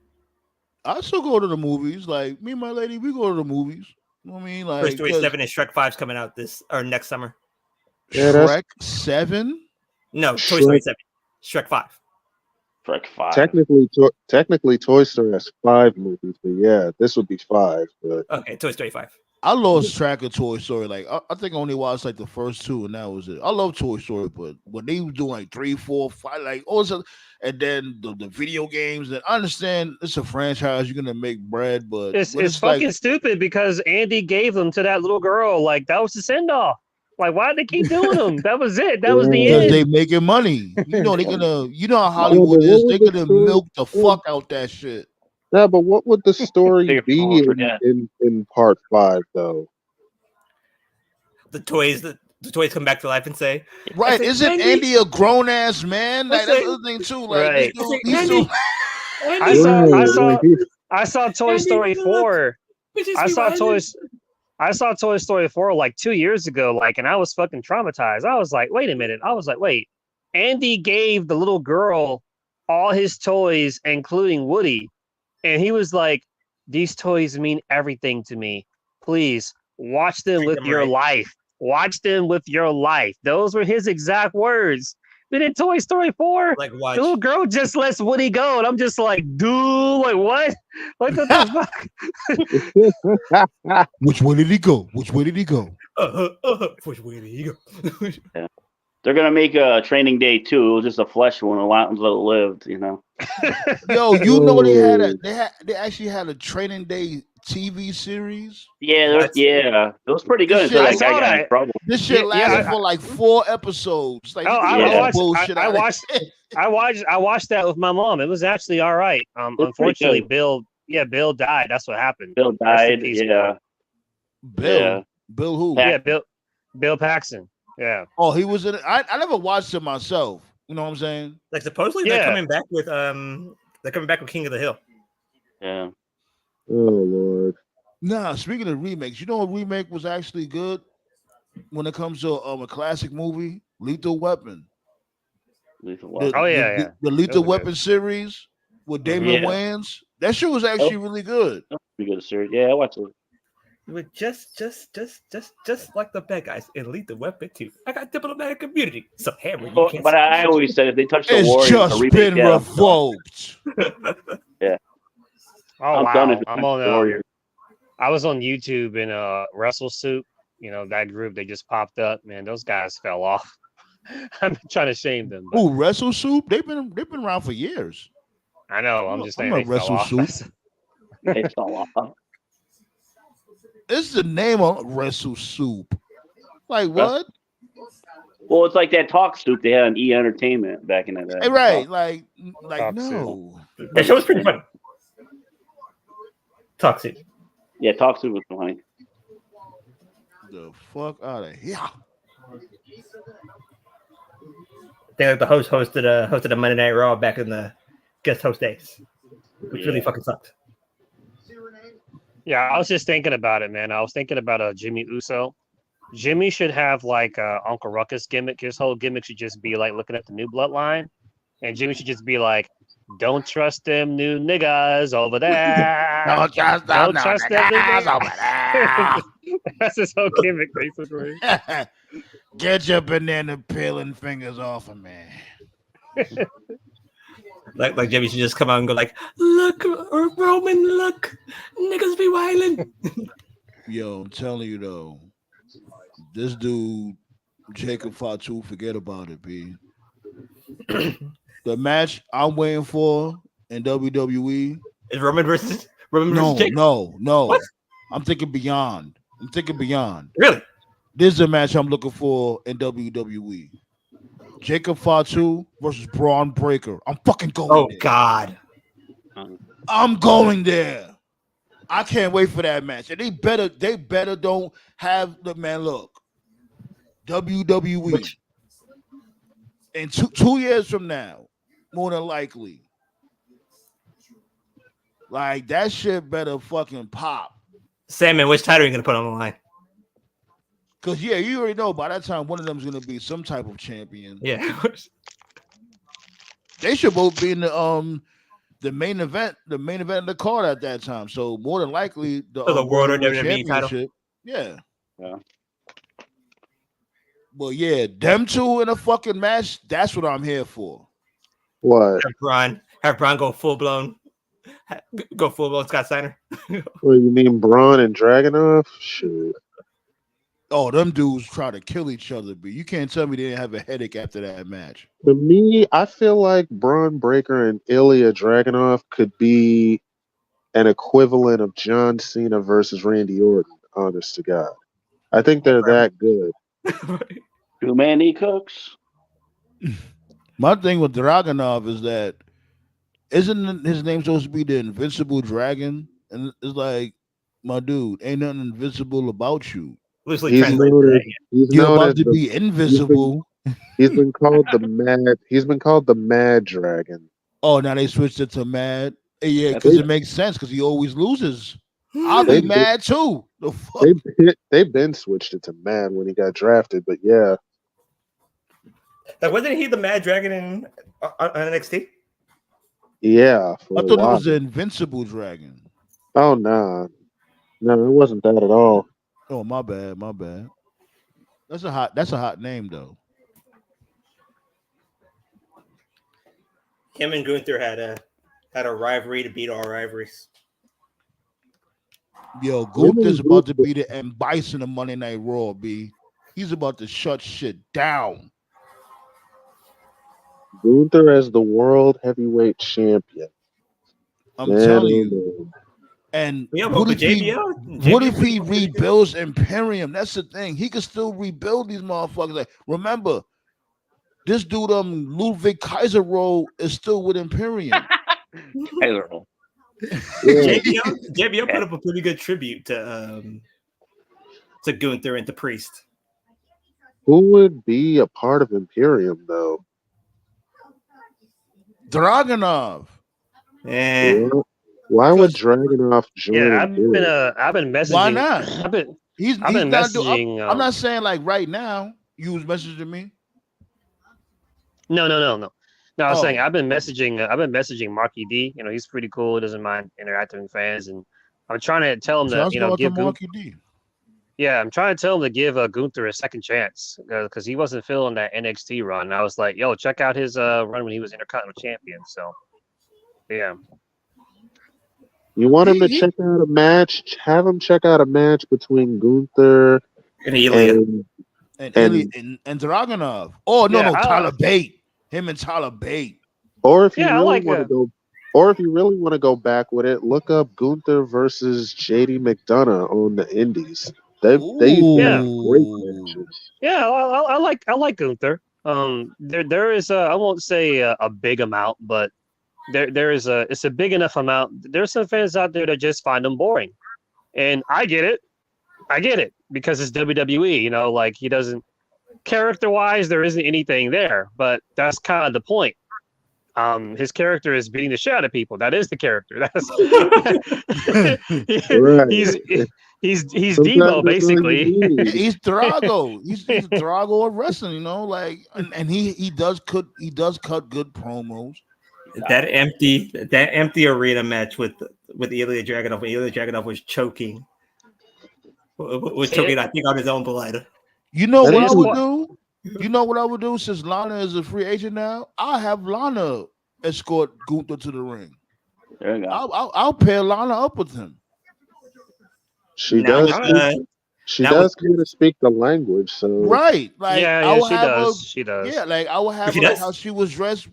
I still go to the movies. Like, me and my lady, we go to the movies. You know what I mean? Like, Toy Story 7 and Shrek 5's coming out next summer. Shrek 7? No, Toy Story Shrek. 7. Shrek 5. Shrek 5. Technically, Toy Story has 5 movies, but yeah, this would be 5. But Okay, Toy Story 5. I lost track of Toy Story. Like I think I only watched like the first 2, and that was it. I love Toy Story, but when they were doing like 3, 4, 5, like also, and then the video games. And I understand it's a franchise. You're gonna make bread, but It's when it's fucking like, stupid because Andy gave them to that little girl. Like that was the send off. Like why did they keep doing them? That was it. That was the yeah. because they end. making money. You know they're gonna. You know how Yeah, but Hollywood what is. would They're the gonna story? milk the fuck out that shit. Yeah, but what would the story Bigger people be will forget. in part 5 though? The toys come back to life and say, Right? said, Isn't Andy a grown ass man? Like that's the other thing too. Like Right. he's too. I saw Yeah, I saw like he- I saw Toy Story 4. I saw Toy Story 4 like 2 years ago, like, and I was fucking traumatized. I was like, wait a minute. I was like, wait. Andy gave the little girl all his toys, including Woody. And he was like, these toys mean everything to me. Please watch them Treat with them your right." life. Watch them with your life. Those were his exact words. But in Toy Story 4, Like, the watch. little girl just lets Woody go. And I'm just like, dude, like, what? Like, what the fuck? Which way did he go? Which way did he go? Which way did you go? They're gonna make a Training Day 2. It was just a flesh one. A lot lived, you know. Yo, you know they had they actually had a Training Day TV series. Yeah, it was pretty good This until shit- that I guy saw got in that. trouble. This shit Yeah, lasted I- for like 4 episodes. Like Oh, you I get that watched- bullshit I out of watched- it. I watched that with my mom. It was actually all right. was pretty Unfortunately, good. Bill died. That's what happened. Bill Rest in died. peace, Yeah, Bill, Yeah. Bill who? Pac- Yeah, Bill Paxton. Yeah. Oh, he was in it. I never watched it myself. You know what I'm saying? Like, supposedly Yeah. they're coming back with King of the Hill. yeah. oh Lord. Nah. Speaking of remakes, you know what remake was actually good when it comes to a classic movie, Lethal Weapon. Lethal The, Weapon. Oh, yeah, yeah. the Those Lethal are good. Weapon series with Damon Yeah. Wayans. That shit was actually really good. Pretty good series. Yeah, I watched it. With just like the bad guys in Lethal Weapon 2. I got diplomatic immunity. So hammer, you can't. But I always said if they touch the It's Warriors, just the remake, been yeah, revoked. Oh, I'm wow. done if they I'm touch on. the Warriors. I was on YouTube in Wrestle Soup. You know that group. They just popped up. Man, those guys fell off. I'm trying to shame them. But Ooh, Wrestle Soup. They've been around for years. I know. I'm just saying I'm they a fell Wrestle off. Soup. They fell off. It's the name of Wrestle Soup. Like what? Well, it's like that talk soup they had on E Entertainment back in the day. Hey, right? Like Talk no. That show was pretty funny. Toxic. Yeah, talk soup was funny. The fuck out of here. I think like the host hosted a Monday Night Raw back in the guest host days, which really fucking sucked. Yeah, I was just thinking about it, man. I was thinking about Jimmy Uso. Jimmy should have like Uncle Ruckus gimmick. His whole gimmick should just be like looking at the new bloodline, and Jimmy should just be like, "Don't trust them new niggas over there. Don't trust them Don't no trust them niggas over niggas." That's his whole gimmick, basically. there. Get your banana peeling fingers off of me. Like Jimmy should just come out and go like, "Look, Roman, look, niggas be wildin'." Yo, I'm telling you though, this dude, Jacob Fatu, forget about it, B. The match I'm waiting for in WWE. Is Roman versus Jake? No. What? I'm thinking beyond. Really? This is a match I'm looking for in WWE. Jacob Fatu versus Braun Breaker. I'm fucking going Oh there. God. I'm going there. I can't wait for that match. And they better don't have the man look. WWE. In 2 years from now, more than likely. Like that shit better fucking pop. Salmon, which title are you gonna put on the line? Cause yeah, you already know by that time one of them is gonna be some type of champion. Yeah. They should both be in the main event of the card at that time. So more than likely the So the World or Heavyweight WWE title? Championship. Yeah. Yeah. But yeah, them two in a fucking match, that's what I'm here for. What? Have Braun go full blown Scott Steiner. What you mean, Braun and Dragunov? Shit. Oh, them dudes try to kill each other, but you can't tell me they didn't have a headache after that match. To me, I feel like Braun Breaker and Ilya Dragunov could be an equivalent of John Cena versus Randy Orton, honest to God. I think they're that good. Too many cooks. My thing with Dragunov is that isn't his name supposed to be the Invincible Dragon? And it's like, my dude, ain't nothing invincible about you. Loosely He's translated. known as, he's You're known about as to the, be invisible. he's been called the Mad. He's been called the Mad Dragon. Oh, now they switched it to Mad. Yeah, That's because it. it makes sense because he always loses. I'll be They- mad too. The fuck? They've been switched it to Mad when he got drafted, but yeah, Like, wasn't he the Mad Dragon in on NXT? yeah. For I a thought it while. was the Invincible Dragon. Oh no, it wasn't that at all. Oh, my bad, my bad. That's a hot name though. Him and Gunther had a rivalry to beat all rivalries. Yo, Gunther's about to be the M Bison of Monday Night Raw, B. He's about to shut shit down. Gunther as the world heavyweight champion. I'm Man, telling oh, you. man. And Yeah, what but if he JBL what if he rebuilds Imperium? That's the thing. He could still rebuild these motherfuckers. Like, remember, this dude, Ludwig Kaiser role is still with Imperium. Kaiser. JBL put up a pretty good tribute to Gunther and to Priest. Who would be a part of Imperium though? Dragunov. Eh. Why would Dragunov join? Yeah, Imperium? I've been messaging. Why not? I've been He's not messaging. I'm not saying like right now. You was messaging me. No. I was Oh. saying I've been messaging Marky D. You know, he's pretty cool. He doesn't mind interacting with fans, and I'm trying to tell him Shouts to out to give Marky D. Yeah, I'm trying to tell him to give Gunther a second chance because he wasn't feeling that NXT run. And I was like, yo, check out his run when he was Intercontinental Champion. So, yeah. You want him to check out a match? Have him check out a match between Gunther And Ilya. And Dragunov. Oh no, Yeah, Tyler Bate. Him and Tyler Bate. or if you Yeah, I really like want to go, or if you really want to go back with it, look up Gunther versus JD McDonough on the Indies. They used to have great matches. Yeah, I like Gunther. There is I won't say a big amount, but it's a big enough amount. There's some fans out there that just find him boring, and I get it because it's WWE. You know, like he doesn't character wise, there isn't anything there, but that's kind of the point. His character is beating the shit out of people. That is the character. That's he's Debo basically. He's Drago. He's Drago of wrestling. You know, like and he does cut good promos. That empty arena match with Ilya Dragunov when Ilya Dragunov was choking. Was choking, I think, on his own blood. You know what I would do? You know what I would do since Lana is a free agent now? I'll have Lana escort Gunther to the ring. There you go. I'll pair Lana up with him. She Now, does. She now does kind of speak the language, so Right. Like Yeah, she does. Yeah, like I would have She her, like does? how she was dressed,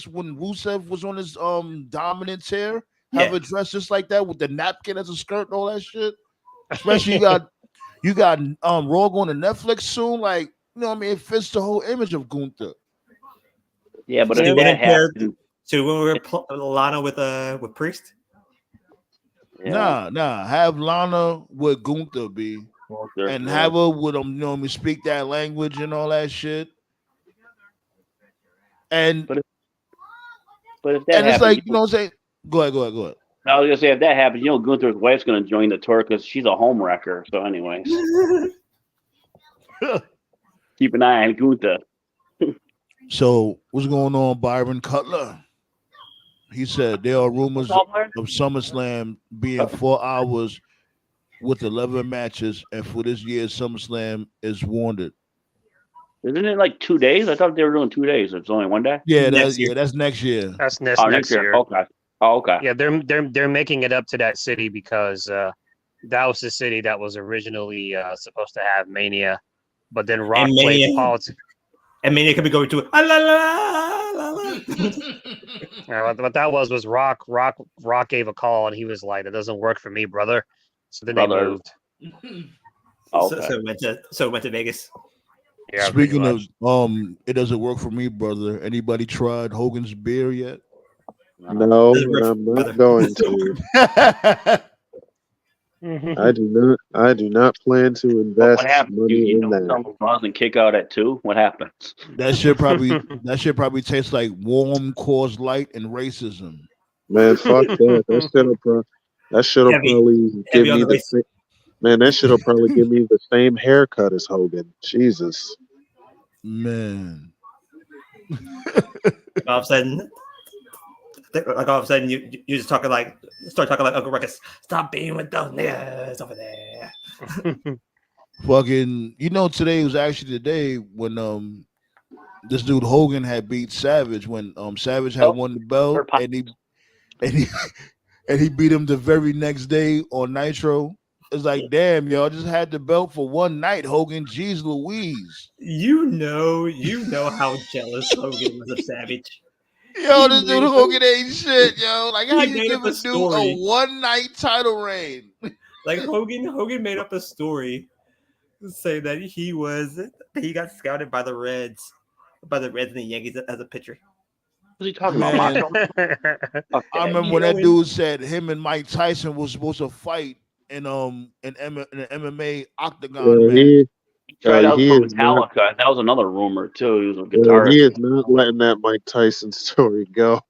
when Rusev was on his dominant tear. Have her dressed just like that with the napkin as a skirt and all that shit. Especially you got Raw going to Netflix soon. Like, you know what I mean? It fits the whole image of Gunther. Yeah, but So if that happened, when we were Lana with Priest. yeah, Nah. Have Lana with Gunther be. And have her with them, you know what I mean, speak that language and all that shit. And But if that it's happened, like, you know what I'm saying? Go ahead. I was gonna say if that happens, Gunther's wife's gonna join the tour because she's a home wrecker. So, anyways, keep an eye on Gunther. So, what's going on, Byron Cutler? He said there are rumors of SummerSlam being 4 hours with 11 matches, and for this year's SummerSlam is warranted. Isn't it like 2 days? I thought they were doing 2 days. It's only one day. Yeah, Next year. that's next year. That's Oh, next year. Okay. Oh, okay. Yeah, they're making it up to that city because that was the city that was originally supposed to have Mania, but then Rock And played Mania- politics. And Mania could be going to la la la la. What that was Rock gave a call and he was like, "That doesn't work for me, brother." So then they Brother. moved. Okay. So it went to Vegas. Yeah, Speaking pretty of much. it doesn't work for me, brother. Anybody tried Hogan's beer yet? No, Doesn't work and I'm for not brother. going to. I do not plan to invest What happens? money You in don't that. come buzz and kick out at 2? What happens? That shit probably tastes like warm Coors Light and racism. Man, fuck that. That shit'll Heavy- probably give heavy on me the the race. same. Man, that shit'll probably give me the same haircut as Hogan. Jesus. Man. All of a sudden, you just start talking like Uncle Ruckus. Stop being with those niggas over there. Fucking, today was actually the day when this dude Hogan had beat Savage when Savage had won the belt and he beat him the very next day on Nitro. It's like, damn, y'all just had the belt for one night, Hogan. Jeez Louise. You know how jealous Hogan was of Savage. Yo, this He dude made Hogan ain't shit, yo. Like, how he you made give up a a dude story. a one-night title reign? Like Hogan made up a story saying that he got scouted by the Reds and the Yankees as a pitcher. What are you talking Man. about, Macho? I remember when that dude said him and Mike Tyson was supposed to fight in an MMA octagon match. He Tried out he for is not. Metallica. That was another rumor too. He was a guitarist. He is not letting that Mike Tyson story go.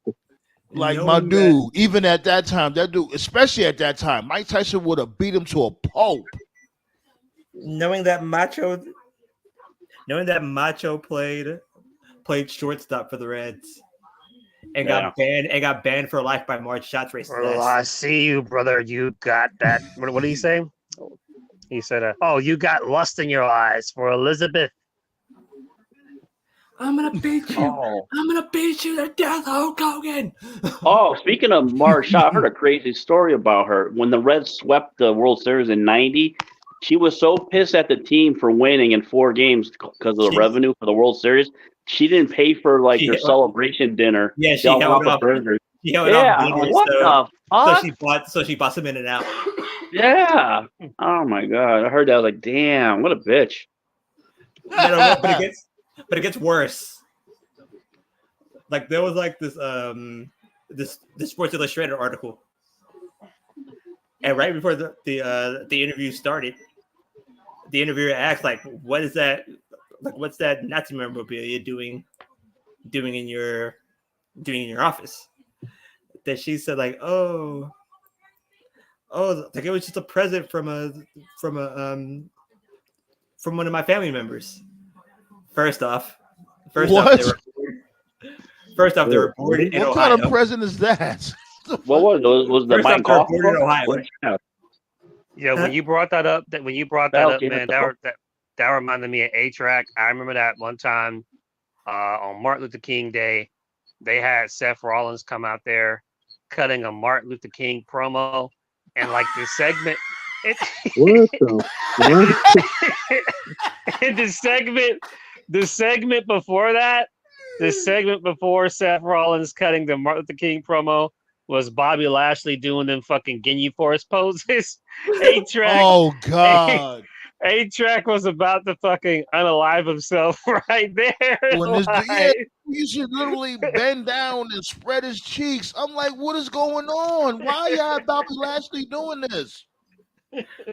Like, Knowing my that- dude, even at that time, especially at that time, Mike Tyson would have beat him to a pulp. knowing that Macho played shortstop for the Reds and got banned for life by Marge Shots racing. Well, I see you, brother. You got that. What did he say? He said, "Oh, you got lust in your eyes for Elizabeth." I'm gonna beat you. Oh. I'm gonna beat you to death, Hulk Hogan. Oh, speaking of Marsha, I heard a crazy story about her. When the Reds swept the World Series in '90, she was so pissed at the team for winning in 4 games because of the revenue for the World Series. She didn't pay for their celebration dinner. Yeah, she They all held bought the off. burgers. She held Yeah, off delivery, what the fuck? so she bought some in and out. Yeah. Oh my god, I heard that. I was like, damn, what a bitch. But it gets worse. Like there was this Sports Illustrated article, and right before the interview started, the interviewer asked what's that Nazi memorabilia doing in your office? That she said oh, it was just a present from one of my family members. First off, they were born in What Ohio. kind of present is that? What was it? Was the First off, Mike they were Coffee? born in Ohio. Yeah, when you brought that up, man, that reminded me of A-Track. I remember that one time on Martin Luther King Day, they had Seth Rollins come out there cutting a Martin Luther King promo, and the segment. What the? And the segment before that, the segment before Seth Rollins cutting the Martin Luther King promo was Bobby Lashley doing them fucking Ginyu Force poses. A-Track. Oh God. A-Track was about to fucking unalive himself right there. You should literally bend down and spread his cheeks. I'm like, what is going on? Why y'all Bobby Lashley doing this?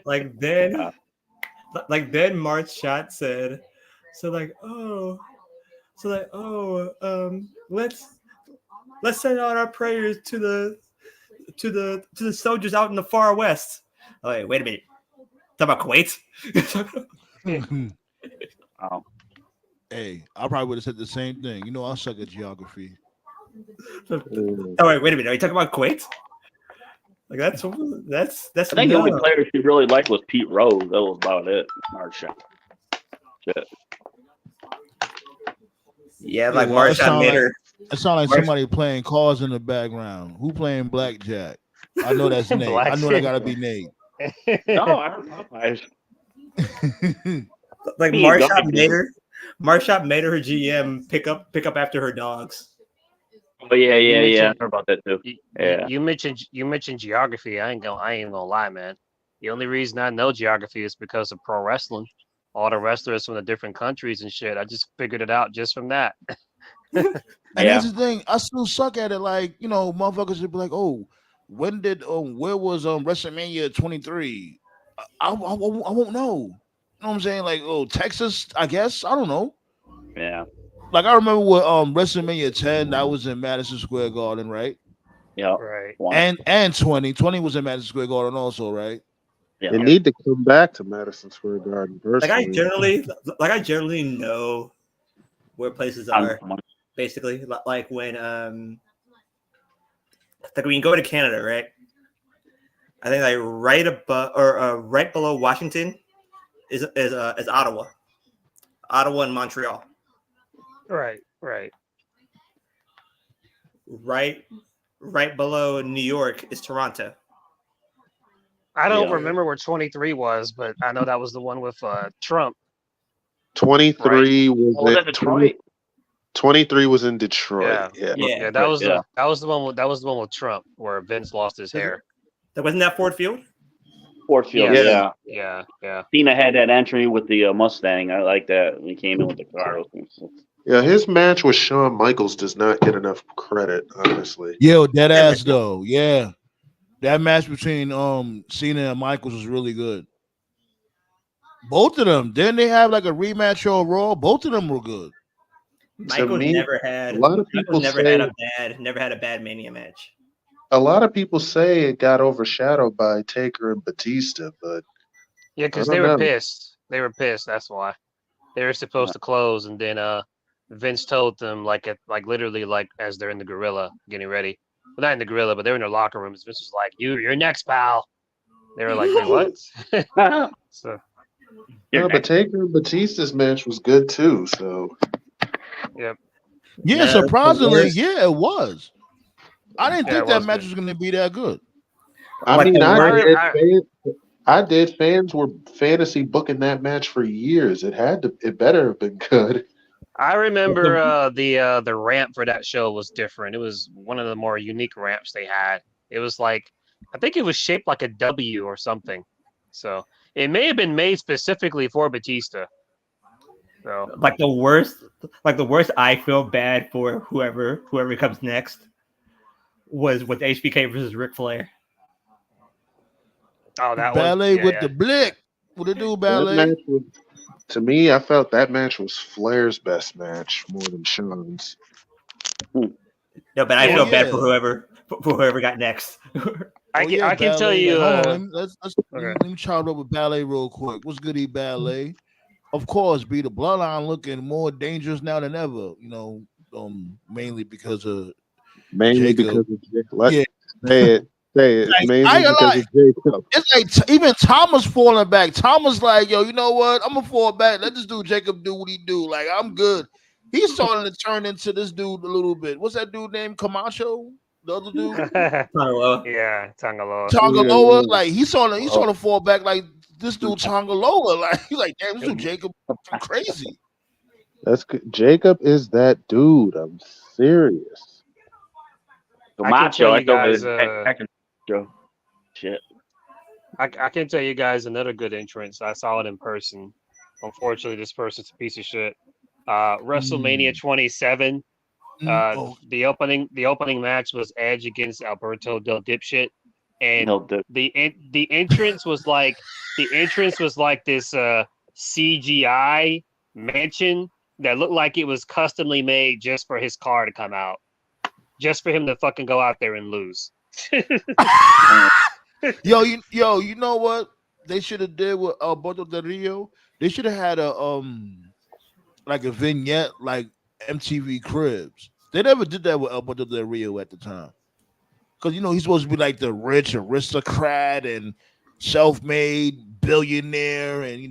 Then March Shot said, let's send out our prayers to the soldiers out in the far west. Oh wait a minute. Talk about Kuwait? Oh. Hey, I probably would have said the same thing. I suck at geography. Oh wait a minute. Are you talking about Kuwait? That's I think the only player she really liked was Pete Rose. That was about it. Shit. Yeah, Yeah, like well, it Marshawn sound made like her. Marsh- somebody playing cards in the background. Who playing blackjack? I know that's Nate. I know that gotta be Nate. No, I heard Popeyes. like Me and Gummy Marshawn made Bear. her. Marshawn made her GM pick up after her dogs. Oh yeah, You yeah, yeah. I mentioned heard about that too. you, Yeah. you mentioned geography. I ain't gonna lie, man. The only reason I know geography is because of pro wrestling. All the wrestlers from the different countries and shit. I just figured it out just from that. And Yeah. that's the thing. I still suck at it. Like, motherfuckers would be like, "Oh, where was WrestleMania 23?" I won't know. You know what I'm saying? Like, oh, Texas, I guess. I don't know. Yeah. Like, I remember what WrestleMania 10 that was in Madison Square Garden, right? Yeah. Right. And 20 was in Madison Square Garden also, right? Yeah. They need to come back to Madison Square Garden Like I personally. generally know where places I'm- are. Basically, like when like when you go to Canada, right? I think like right above or right below Washington is Ottawa, Ottawa and Montreal. Right. Right below New York is Toronto. I don't Yeah. remember where 23 was, but I know that was the one with Trump. 23 Oh, was that's it? Detroit. 23 was in Detroit. Yeah. Yeah, that was the one with Trump where Vince lost his hair. That wasn't that Ford Field. Ford Field. Yes. Yeah. Yeah. Cena had that entry with the Mustang. I like that when he came in with the car. Yeah, his match with Shawn Michaels does not get enough credit, honestly. Yo, dead ass though. Yeah. That match between Cena and Michaels was really good. Both of them. Didn't they have like a rematch on Raw? Both of them were good. Michaels me, never had. a lot of people Michaels say never had a bad Mania match. a lot of people say it got overshadowed by Taker and Batista, but Yeah, because I they don't were know. pissed. They were pissed. That's why they were supposed to close, and then Vince told them like literally like as they're in the gorilla getting ready. Well, not in the gorilla, but they're in their locker rooms. Vince was like, "You're next, pal." They were like, "Wait, what?" So No, but Taker and Batista's match was good too. So yep. Yeah, No, surprisingly, worst- yeah, it was. I didn't Yeah, think it that was match good. was going to be that good. I Like mean, the worst- I did. Fans were fantasy booking that match for years. It better have been good. I remember the ramp for that show was different. It was one of the more unique ramps they had. It was like I think it was shaped like a W or something. So it may have been made specifically for Batista. So like the worst. I feel bad for whoever comes next was with HBK versus Ric Flair. oh that Ballet was with the blick. What it do, That ballet? match was, to me, I felt that match was Flair's best match more than Shawn's. No, but I Yeah. feel bad Yeah. for whoever got next. I can tell ballet. you. Like, hold on, Okay. let me chop it up with ballet real quick. What's good, ballet? Of course, be the bloodline looking more dangerous now than ever. Mainly because of Mainly Jacob. because of Jacob. Yeah. Say it. I Mainly ain't gonna because lie. of Jacob. It's like even Thomas falling back. Thomas like, yo, you know what? I'm gonna fall back. Let this dude Jacob do what he do. Like, I'm good. He's starting to turn into this dude a little bit. What's that dude named Camacho? The other dude, Yeah, Tangaloa. Tongaloa. Yeah. Like he's starting to fall back. Like this dude Tongaloa. Like he's like, damn, this dude Jacob crazy. That's good. Jacob is that dude. I'm serious. Macho. I tell you thought guys, Shit. I can tell you guys another good entrance. I saw it in person. Unfortunately, this person's a piece of shit. WrestleMania 27. The opening match was Edge against Alberto Del Dipshit, and the entrance was like this CGI mansion that looked like it was customly made just for his car to come out, just for him to fucking go out there and lose. Yo, you know what they should have did with Alberto Del Rio? They should have had a like a vignette like MTV Cribs. They never did that with Alberto Del Rio at the time. Because he's supposed to be like the rich aristocrat and self-made billionaire, and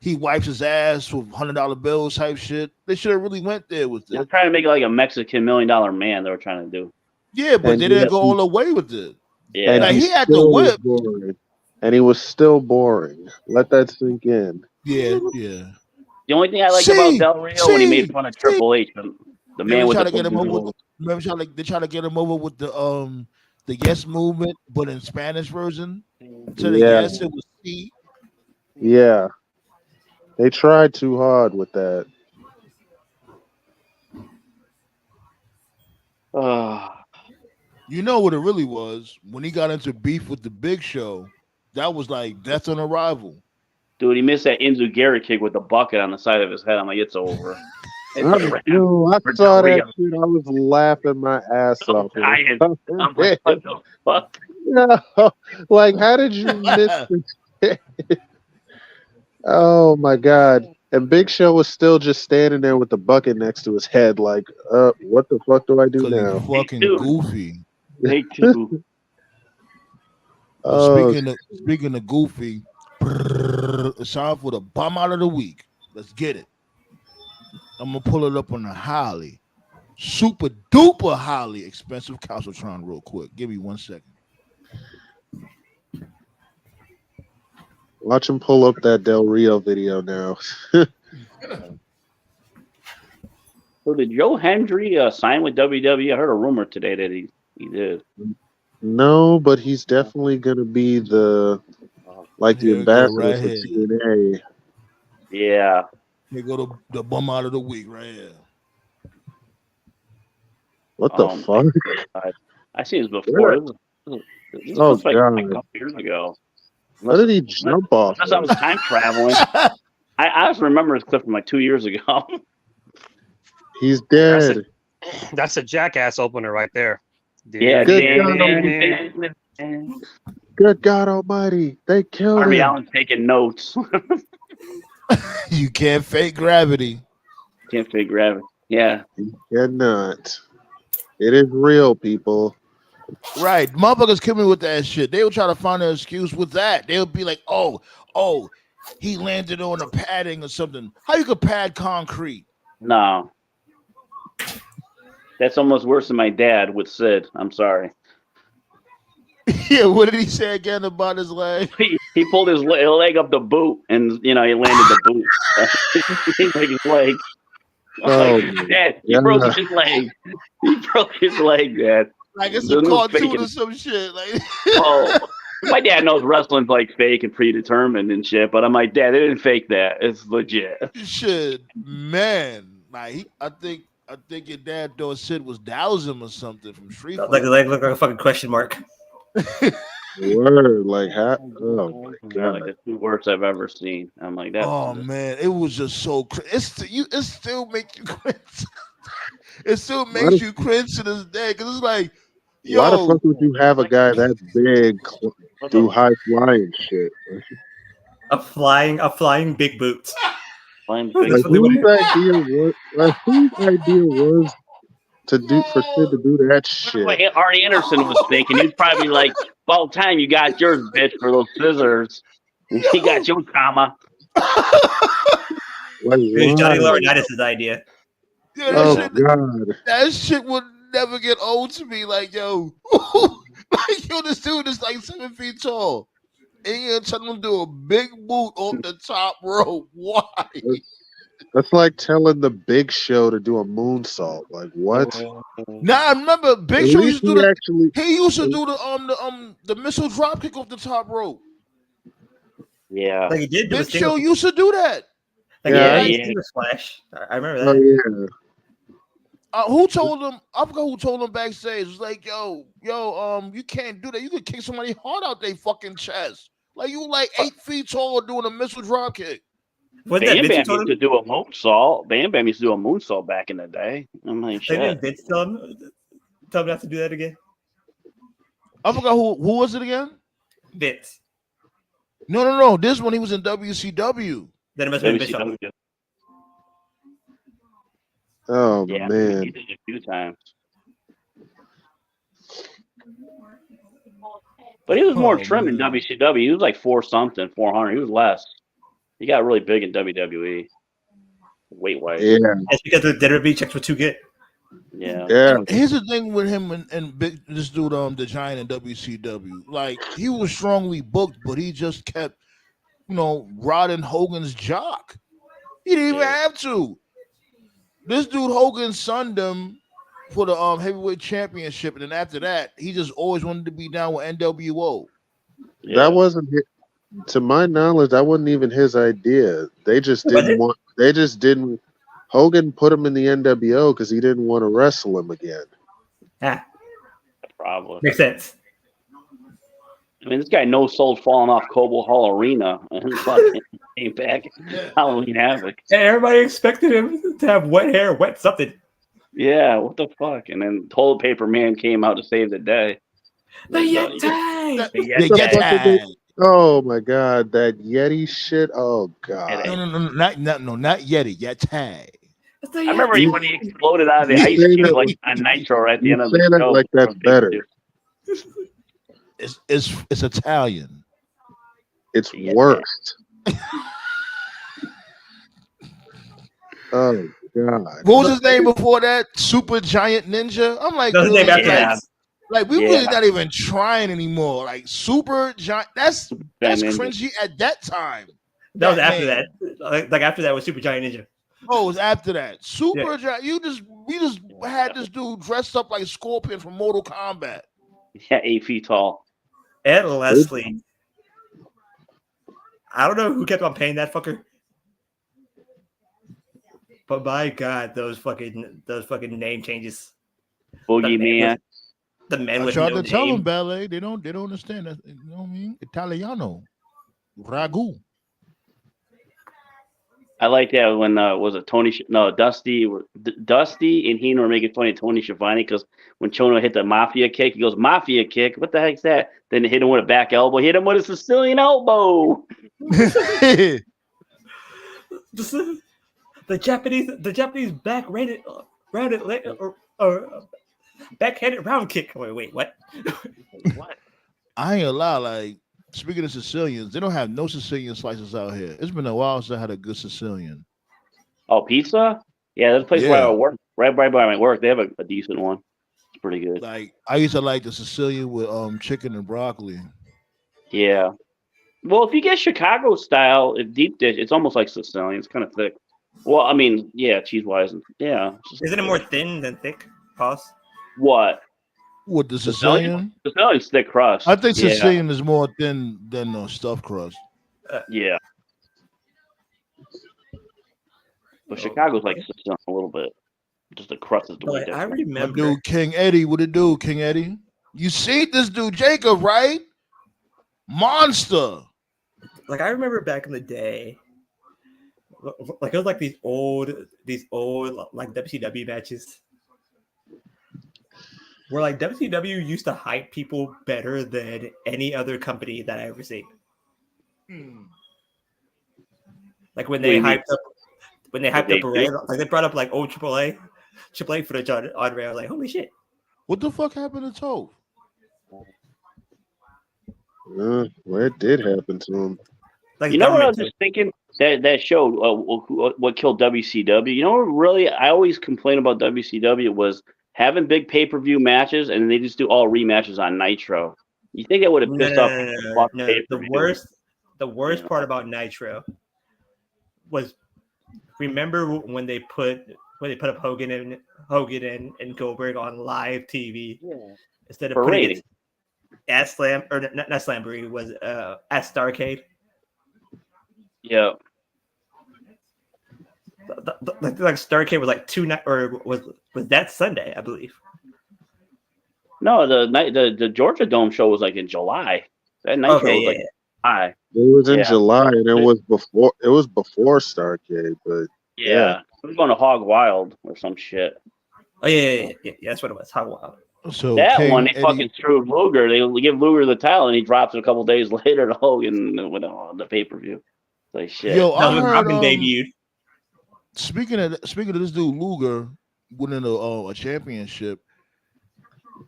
he wipes his ass with $100 bills type shit. They should have really went there with They're it. trying to make it like a Mexican $1 million man. They were trying to do. Yeah, but And they he didn't had- go all the way with it. Yeah, And Like, he he had the still was whip. boring. And he was still boring. Let that sink in. Yeah. the only thing I like about Del Rio when he made fun of Triple H, the man with try the to get him over. balloons. Remember, they try to get him over with the Yes movement, but in Spanish version. So the Yeah. Yes, it was C. Yeah. They tried too hard with that. You know what it really was when he got into beef with the Big Show. That was like death on arrival. Dude, he missed that Inzuguri kick with the bucket on the side of his head. I'm like, it's over. I saw that shit. I was laughing my ass off. I'm like, what the fuck? No, like, how did you miss this? Oh my god! And Big Show was still just standing there with the bucket next to his head, like, what the fuck do I do now? Fucking goofy. They too. Speaking of goofy, it's time for the bum out of the week. Let's get it. I'm gonna pull it up on the highly, super duper highly expensive Couchotron real quick. Give me 1 second. Watch him pull up that Del Rio video now. So did Joe Hendry sign with WWE? I heard a rumor today that he did. No, but he's definitely gonna be the ambassador right for here. TNA. Yeah. Here go the bum out of the week right here. What the fuck? I seen this before. This was like God. a couple years ago. How did he jump off? Unless I was time traveling. I just remember this clip from like 2 years ago. He's dead. That's a Jackass opener right there. Yeah. Good God Almighty! They killed Army him. Allen's taking notes. You can't fake gravity. Can't fake gravity. Yeah. You cannot. It is real, people. Right. Motherfuckers kill me with that shit. They will try to find an excuse with that. They'll be like, oh, he landed on a padding or something. How you could pad concrete? No. That's almost worse than my dad with Sid. I'm sorry. Yeah, what did he say again about his leg? He pulled his leg up the boot, and he landed the boot. He broke his leg. Dad, he broke his leg. He broke his leg, Dad. Like it's a cartoon or some shit. Like, my dad knows wrestling's like fake and predetermined and shit, but I'm like, Dad, they didn't fake that. It's legit. Shit, man. Like I think your dad thought Sid was dousing or something from Street Fighter. Like the leg looked like a fucking question mark. Word, like how? Oh my god, like the two worst I've ever seen. I'm like that. Oh man, it was just so. It still makes you cringe. It still makes you cringe to this day because it's like, yo, why the fuck would you have a guy that big do high flying shit? A flying big boots. Like, whose idea was for Sid to do that shit? Like Arnie Anderson was thinking, he's probably like, "About time you got yours, bitch, for those scissors. He got your comma." It was Johnny Laurinaitis' idea. Yeah, God, that shit would never get old to me. Like, yo, like, yo, this dude is like 7 feet tall. And you're telling him to do a big boot off the top rope. Why? That's like telling the Big Show to do a moonsault. Like what? Nah, I remember Big Show used to do he used to do the missile drop kick off the top rope. Yeah, Like he did. Big Show used to do that. Like yeah. Flash. I remember that. Oh yeah. Who told him? I forgot who told him backstage. It was like, yo, you can't do that. You could kick somebody hard out their fucking chest. Like you like 8 feet tall doing a missile drop kick. Bam Bam used to do a moonsault. Bam used to do a moonsault back in the day. I'm like, shit. Didn't Vince tell him not to do that again? I forgot who was it again? Vince. No. This one he was in WCW. Then it must have been Vince. Oh yeah, man. He did it a few times. But he was more trim in WCW. He was like 400. He was less. He got really big in WWE. Weight wise. Yeah, It's because the WWE checks were too good. Yeah. yeah. Here's the thing with him and this dude, the Giant in WCW. Like he was strongly booked, but he just kept, rodding Hogan's jock. He didn't even have to. This dude Hogan sunned him for the heavyweight championship, and then after that, he just always wanted to be down with NWO. Yeah. That wasn't to my knowledge. That wasn't even his idea. They just didn't want. They just didn't. Hogan put him in the NWO because he didn't want to wrestle him again. Ah, Probably. makes sense. I mean, this guy no sold falling off Cobo Hall Arena and fucking came back Halloween Havoc. And everybody expected him to have wet hair, wet something. Yeah, what the fuck? And then Toilet Paper Man came out to save the day. The Yeti! The The Yeti. Yeti. Oh my God, that Yeti shit! Oh God, No, not Yeti. Yeti. It's the I remember Yeti. when he exploded out of the You ice say cube that like on Nitro right at the you end of say the that show. like that's better. It's Italian. It's Yeah. worse. Oh God, What was his name before that? Super Giant Ninja. I'm like, That was his name after Yeah. that. like we Yeah. really not even trying anymore. Like Super Giant. That's Giant Ninja. cringy at that time. That was after name. that. Like after that was Super Giant Ninja. Oh, it was after that. Super Giant. We just had this dude dressed up like Scorpion from Mortal Kombat. Yeah, 8 feet tall. Ed Leslie. I don't know who kept on paying that fucker. But my God, those fucking name changes. Boogeyman. The men I with tried no to tell them name. ballet. They don't understand that. You know what I mean? Italiano. Ragu. I like that when was it Dusty and Heenan were making fun of Tony Schiavone because when Chono hit the mafia kick, he goes mafia kick. What the heck's that? Then he hit him with a back elbow. Hit him with a Sicilian elbow. The Japanese backhanded backhanded round kick. Wait, what? What? I ain't gonna lie. Like speaking of Sicilians, they don't have no Sicilian slices out here. It's been a while since I had a good Sicilian. Oh, pizza? Yeah, there's a place where I work right by my work. They have a decent one. It's pretty good. Like I used to like the Sicilian with chicken and broccoli. Yeah. Well, if you get Chicago style, deep dish, it's almost like Sicilian. It's kind of thick. Well, I mean, yeah, cheese wise, yeah. Isn't it more thin than thick? Pause. What? What the Sicilian? Sicilian's thick crust. I think Sicilian is more thin than stuffed crust. Yeah. But Chicago's like Sicilian a little bit. Just the crust is the way I different. My remember. dude King Eddie, what it do, King Eddie? You see this dude Jacob, right? Monster. Like I remember back in the day, like it was like these old like WCW matches, where like WCW used to hype people better than any other company that I ever seen. Like when they hyped up Ray, like they brought up like old AAA footage on Ray. I was like, holy shit! What the fuck happened to Toph? well, it did happen to him. Like You know what I was just thinking? That show, what killed WCW. You know what really I always complain about WCW was having big pay-per-view matches and they just do all rematches on Nitro. You think that would have pissed off No. The worst part about Nitro was, remember when they put up Hogan and Goldberg on live TV instead of For putting rating. it at Slam or not Slamboree, it was at Starrcade. Yeah. Like Starrcade was like 2 night or was that Sunday, I believe. No, the Georgia Dome show was like in July. That Nitro was like July. It was in July, and it was before Starrcade, but Yeah. It was going to Hog Wild or some shit. Oh yeah, that's what it was. How wild. So That King one, they Eddie, fucking screwed Luger. They give Luger the title, and he drops it a couple days later to Hogan on the pay-per-view. Like shit. Yo, That I was heard, Robin debuted. Speaking of this dude Luger winning a championship.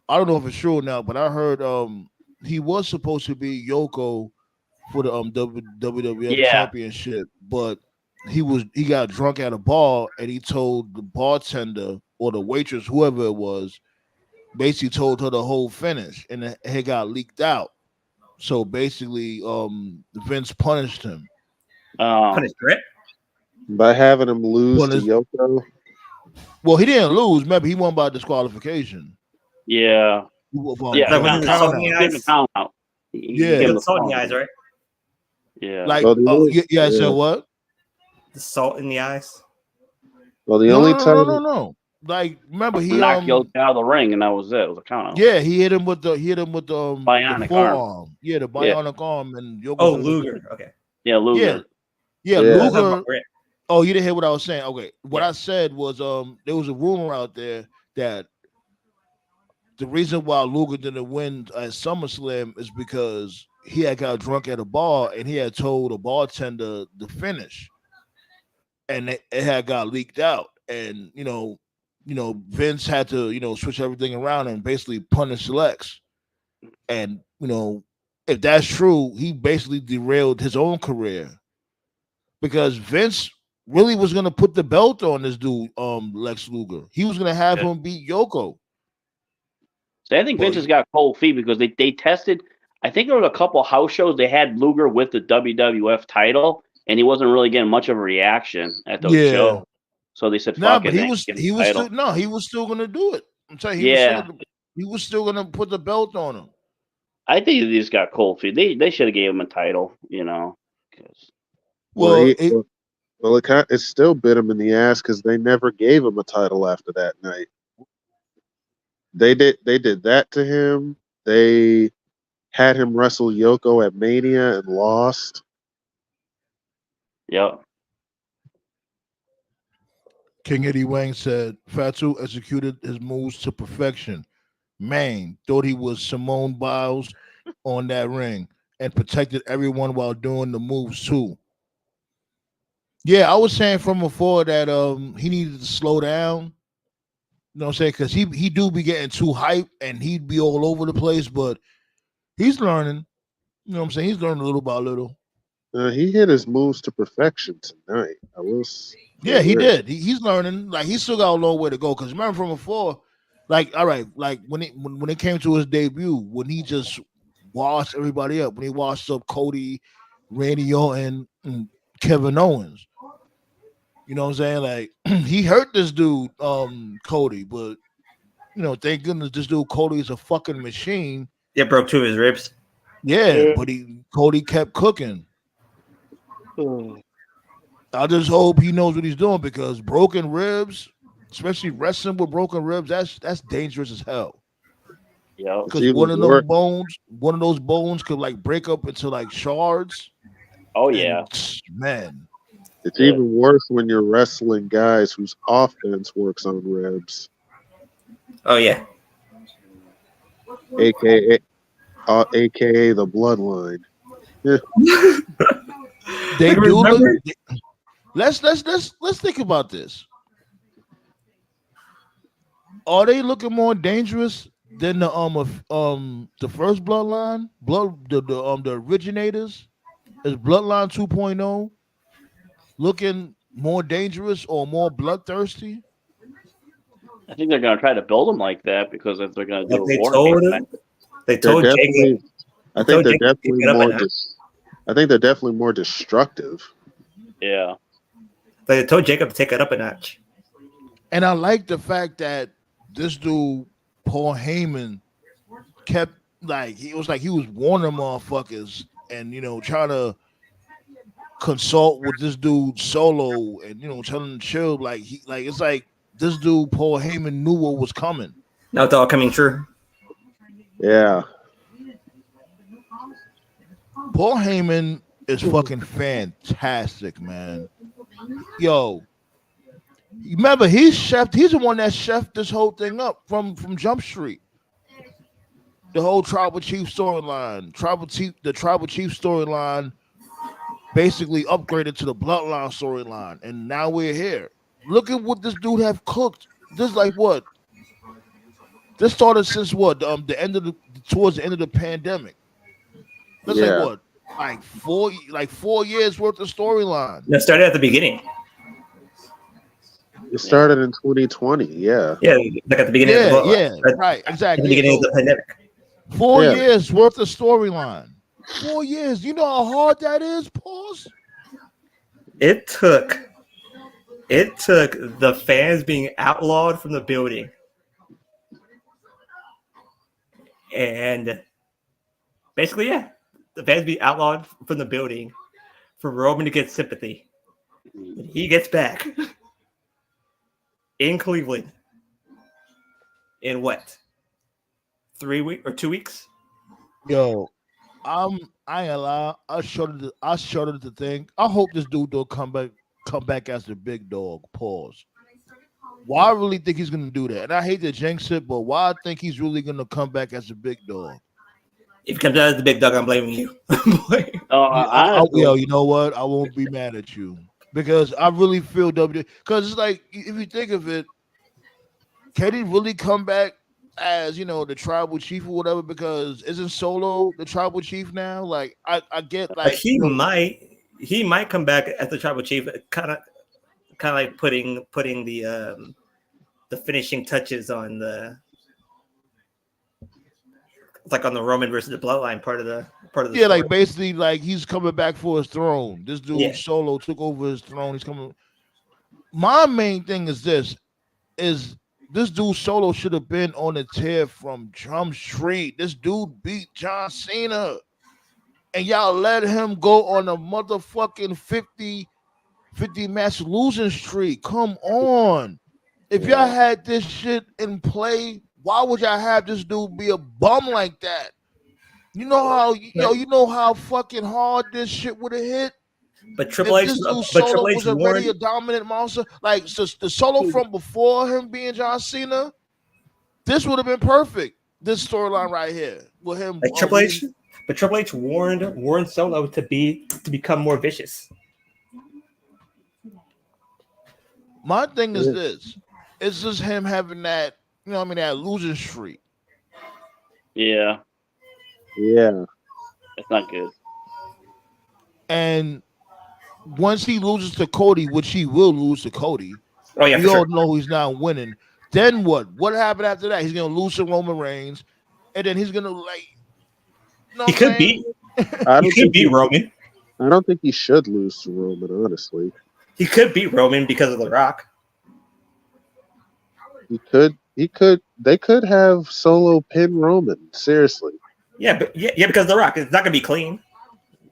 I don't know if it's true now, but I heard he was supposed to be Yoko for the WWF championship, but he got drunk at a bar and he told the bartender or the waitress, whoever it was, basically told her the whole finish, and it got leaked out. So basically, Vince punished him. Punish Brett. By having him lose to Punished. Yoko. Well, he didn't lose. Remember, he won by disqualification. Yeah. Yeah, That count wasn't out. salt in the Give him a eyes. count out. Yeah. Give him The the salt in the count eyes, out. right? Yeah. Like, Well, the only- yeah, I said yeah. what? The salt in the eyes. Well, the No, only no, time. no. Like, remember he Knocked Yoke out of the ring, and that was it. It was a count out. yeah, he hit him with the Bionic forearm. Yeah, the Yeah. bionic arm, and Yoko Oh, said- Luger. Okay. Yeah, Luger. Yeah, Yeah. That's not Luger. about Brett. Oh, you didn't hear what I was saying? Okay. What Yeah. I said was there was a rumor out there that the reason why Luger didn't win at SummerSlam is because he had got drunk at a bar and he had told a bartender the finish. And it had got leaked out. And Vince had to, switch everything around and basically punish Lex. And, if that's true, he basically derailed his own career. Because Vince really was gonna put the belt on this dude, Lex Luger. He was gonna have him beat Yoko. So I think Vince has got cold feet because they tested. I think there was a couple house shows they had Luger with the WWF title, and he wasn't really getting much of a reaction at those shows. So they said, "Fuck but it." he was still gonna do it. I'm telling you, he was still gonna put the belt on him. I think they just got cold feet. They should have gave him a title, 'cause- It still bit him in the ass because they never gave him a title after that night. They did that to him. They had him wrestle Yoko at Mania and lost. Yep. King Eddie Wang said Fatu executed his moves to perfection. Man, thought he was Simone Biles on that ring and protected everyone while doing the moves too. Yeah, I was saying from before that he needed to slow down. You know what I'm saying? Because he do be getting too hype and he'd be all over the place, but he's learning. You know what I'm saying? He's learning little by little. He hit his moves to perfection tonight. Yeah, he did. He's learning. Like, he's still got a long way to go. Because remember from before, like, all right, like when it came to his debut, when he just washed everybody up, when he washed up Cody, Randy Orton, and Kevin Owens. You know what I'm saying? Like, he hurt this dude, Cody, but thank goodness this dude Cody is a fucking machine. Yeah, broke 2 of his ribs. Yeah, but Cody kept cooking. I just hope he knows what he's doing, because broken ribs, especially wrestling with broken ribs, that's dangerous as hell. Yeah, because one of those bones could like break up into like shards. Oh yeah, man. It's even worse when you're wrestling guys whose offense works on ribs. Oh yeah. AKA the bloodline. Yeah. They do look. Let's think about this. Are they looking more dangerous than the first bloodline? The originators? Is Bloodline 2.0 looking more dangerous or more bloodthirsty? I think they're going to try to build them like that, because if they're going to do they told Jacob. I think they're definitely more. I think they're definitely more destructive. Yeah. They told Jacob to take it up a notch. And I like the fact that this dude Paul Heyman kept he was warning motherfuckers and trying to consult with this dude Solo and telling him to chill. It's like this dude Paul Heyman knew what was coming. Now it's all coming true. Yeah. Paul Heyman is fucking fantastic, man. Yo, remember he's the one that chefed this whole thing up from Jump Street. The whole Tribal Chief storyline. The Tribal Chief storyline basically upgraded to the Bloodline storyline. And now we're here. Look at what this dude have cooked. This what? This started since what? Towards the end of the pandemic. That's what? like 4 years worth of storyline. No, it started at the beginning. It started in 2020. Yeah. Yeah, like at the beginning of the Right, at exactly. the beginning of So the pandemic. 4 Yeah. years worth of storyline. 4 years. You know how hard that is? Pause. It took the fans being outlawed from the building and basically, yeah, the fans being outlawed from the building for Roman to get sympathy. When he gets back in Cleveland in what? 3 weeks or 2 weeks? Yo, I ain't gonna lie. I shudder to think. I hope this dude don't come back as the big dog. Pause. Why I really think he's gonna do that? And I hate to jinx it, but why I think he's really gonna come back as a big dog? If he comes out as the big dog, I'm blaming you. Honestly, Yo, you know what? I won't be mad at you because I really feel because it's like if you think of it, can he really come back as the tribal chief or whatever? Because isn't Solo the tribal chief now? Like I get like he might come back as the tribal chief, kind of like putting the finishing touches on the on the Roman versus the Bloodline part of the yeah, story. like basically like he's coming back for his throne. This dude Solo took over his throne. He's coming. My main thing is this dude Solo should have been on the tier from Drum Street. This dude beat John Cena. And y'all let him go on a motherfucking 50 match losing streak. Come on. If y'all had this shit in play, why would y'all have this dude be a bum like that? You know how fucking hard this shit would have hit? But Triple H was already a dominant monster. Like so the Solo from before him being John Cena, this would have been perfect. This storyline right here with him. Triple H, but Triple H warned Solo to become more vicious. My thing is this: it's just him having that, that losing streak. Yeah, it's not good. And once he loses to Cody, which he will lose to Cody, we all know he's not winning. Then what? What happened after that? He's gonna lose to Roman Reigns, and then he's gonna he could beat. He could beat Roman. I don't think he should lose to Roman. Honestly, he could beat Roman because of The Rock. He could. They could have Solo pin Roman. Seriously. Yeah, but because The Rock, it's not gonna be clean.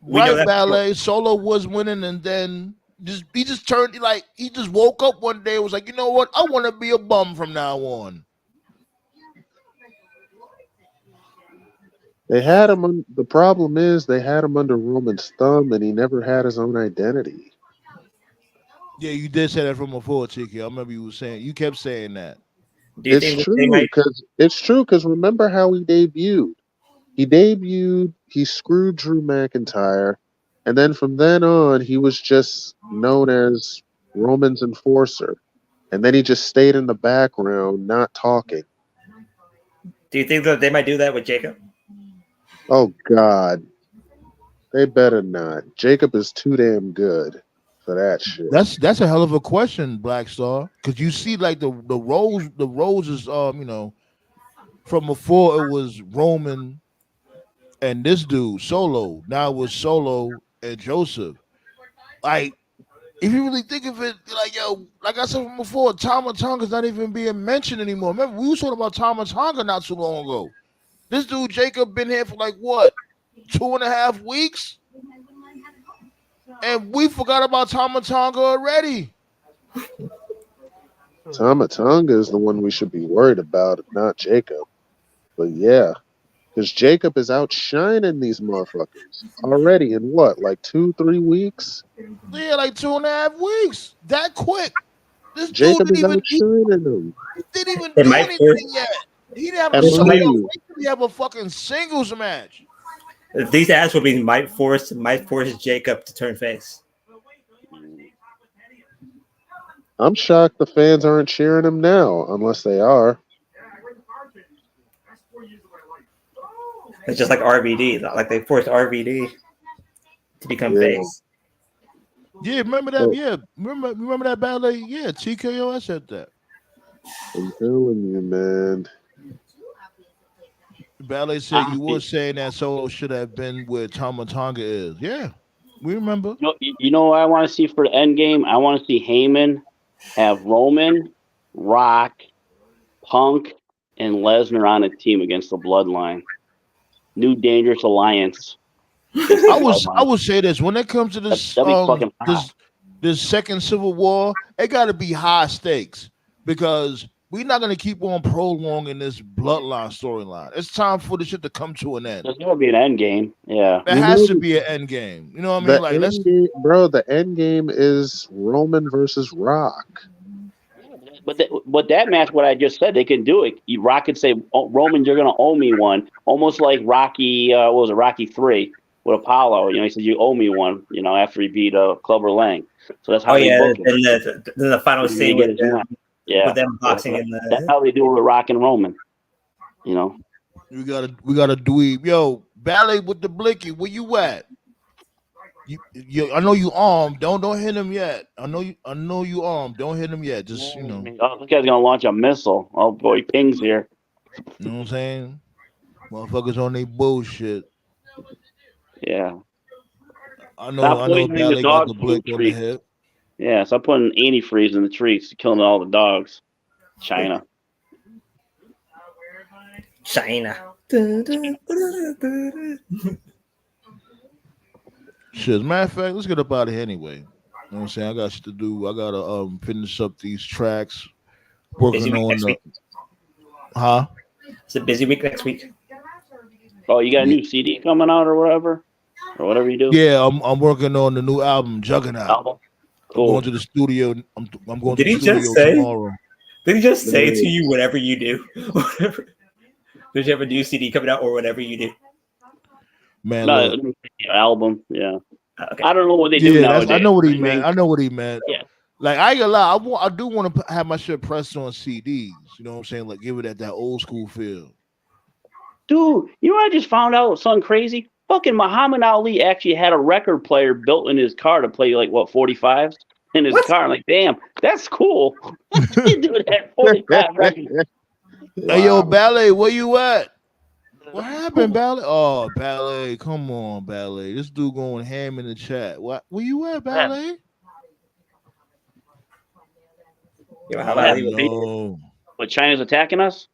Right, Ballet. Solo was winning, and then he just turned he just woke up one day and was like, you know what? I want to be a bum from now on. They had him. The problem is they had him under Roman's thumb, and he never had his own identity. Yeah, you did say that from before, Tiki. I remember you kept saying that. It's true because remember how he debuted. He screwed Drew McIntyre, and then from then on, he was just known as Roman's enforcer. And then he just stayed in the background, not talking. Do you think that they might do that with Jacob? Oh, God. They better not. Jacob is too damn good for that shit. That's a hell of a question, Black Star. Because you see, like, the roles is, from before it was Roman and this dude Solo. Now it was Solo and Joseph. Like, if you really think of it, like I said from before, Tama Tonga's not even being mentioned anymore. Remember, we were talking about Tama Tonga not too long ago. This dude Jacob been here for 2.5 weeks, and we forgot about Tama Tonga already. Tama Tonga is the one we should be worried about, not Jacob. But yeah. Because Jacob is outshining these motherfuckers already in 2-3 weeks? Yeah, 2.5 weeks. That quick. This Jacob dude is outshining them. He didn't even do anything yet. He didn't have a fucking singles match. These ads will be might force Jacob to turn face. I'm shocked the fans aren't cheering him now, unless they are. It's just like RVD, like they forced RVD to become Yeah. face. Yeah, remember that? Yeah, remember that ballet? Yeah, TKO. I said that. I'm telling you, man. Ballet said you were saying that Solo should have been where Tama Tonga is. Yeah, we remember. You know what I want to see for the end game? I want to see Heyman have Roman, Rock, Punk, and Lesnar on a team against the Bloodline. New dangerous alliance. I would say this when it comes to this That'd be fucking hot. this second Civil War, it got to be high stakes because we're not gonna keep on prolonging this bloodline storyline. It's time for this shit to come to an end. There's gonna be an end game. Yeah, there has to be an end game. You know what I mean? Like, let's game, bro. The end game is Roman versus Rock. But that match, what I just said, they can do it. Rock could say, oh, Roman, you're going to owe me one. Almost like Rocky, what was it, Rocky 3 with Apollo. He said, you owe me one, after he beat Clubber Lang. So that's how they book it. Then the final scene with them boxing in the... That's how they do it with Rock and Roman. We got a dweeb. Yo, Ballet with the blicky, where you at? I know you armed. Don't hit him yet. I know you armed. Don't hit him yet. Just Oh, this guy's gonna launch a missile. Oh boy, pings here. You know what I'm saying? Motherfuckers on their bullshit. Yeah. I know Ballet got the blick on the hip. Yeah, so I'm putting antifreeze in the trees, killing all the dogs. China. Shit, as a matter of fact, let's get up out of here anyway. You know what I'm saying? I got shit to do. I gotta finish up these tracks. Working on the It's a busy week next week. Oh, you got a new CD coming out or whatever you do? Yeah, I'm working on the new album, Juggernaut. Cool. I'm going to the studio. I'm going Did to he the studio just say? tomorrow. Did he just say to you whatever you do? Whatever. Did you have a new CD coming out or whatever you do? Man, no, album. Yeah. Okay. I don't know what they do nowadays. I know what he meant. Yeah. Like, I ain't gonna lie, I do want to have my shit pressed on CDs. You know what I'm saying? Like, give it that old school feel. Dude, you know what I just found out? Something crazy. Fucking Muhammad Ali actually had a record player built in his car to play 45s in his car. I'm like, damn, that's cool. You do that 45 records. Wow. Hey, yo, Ballet, where you at? What happened, Ballet? Oh, Ballet, come on, Ballet. This dude going ham in the chat. Where you at, Ballet? But China's attacking us?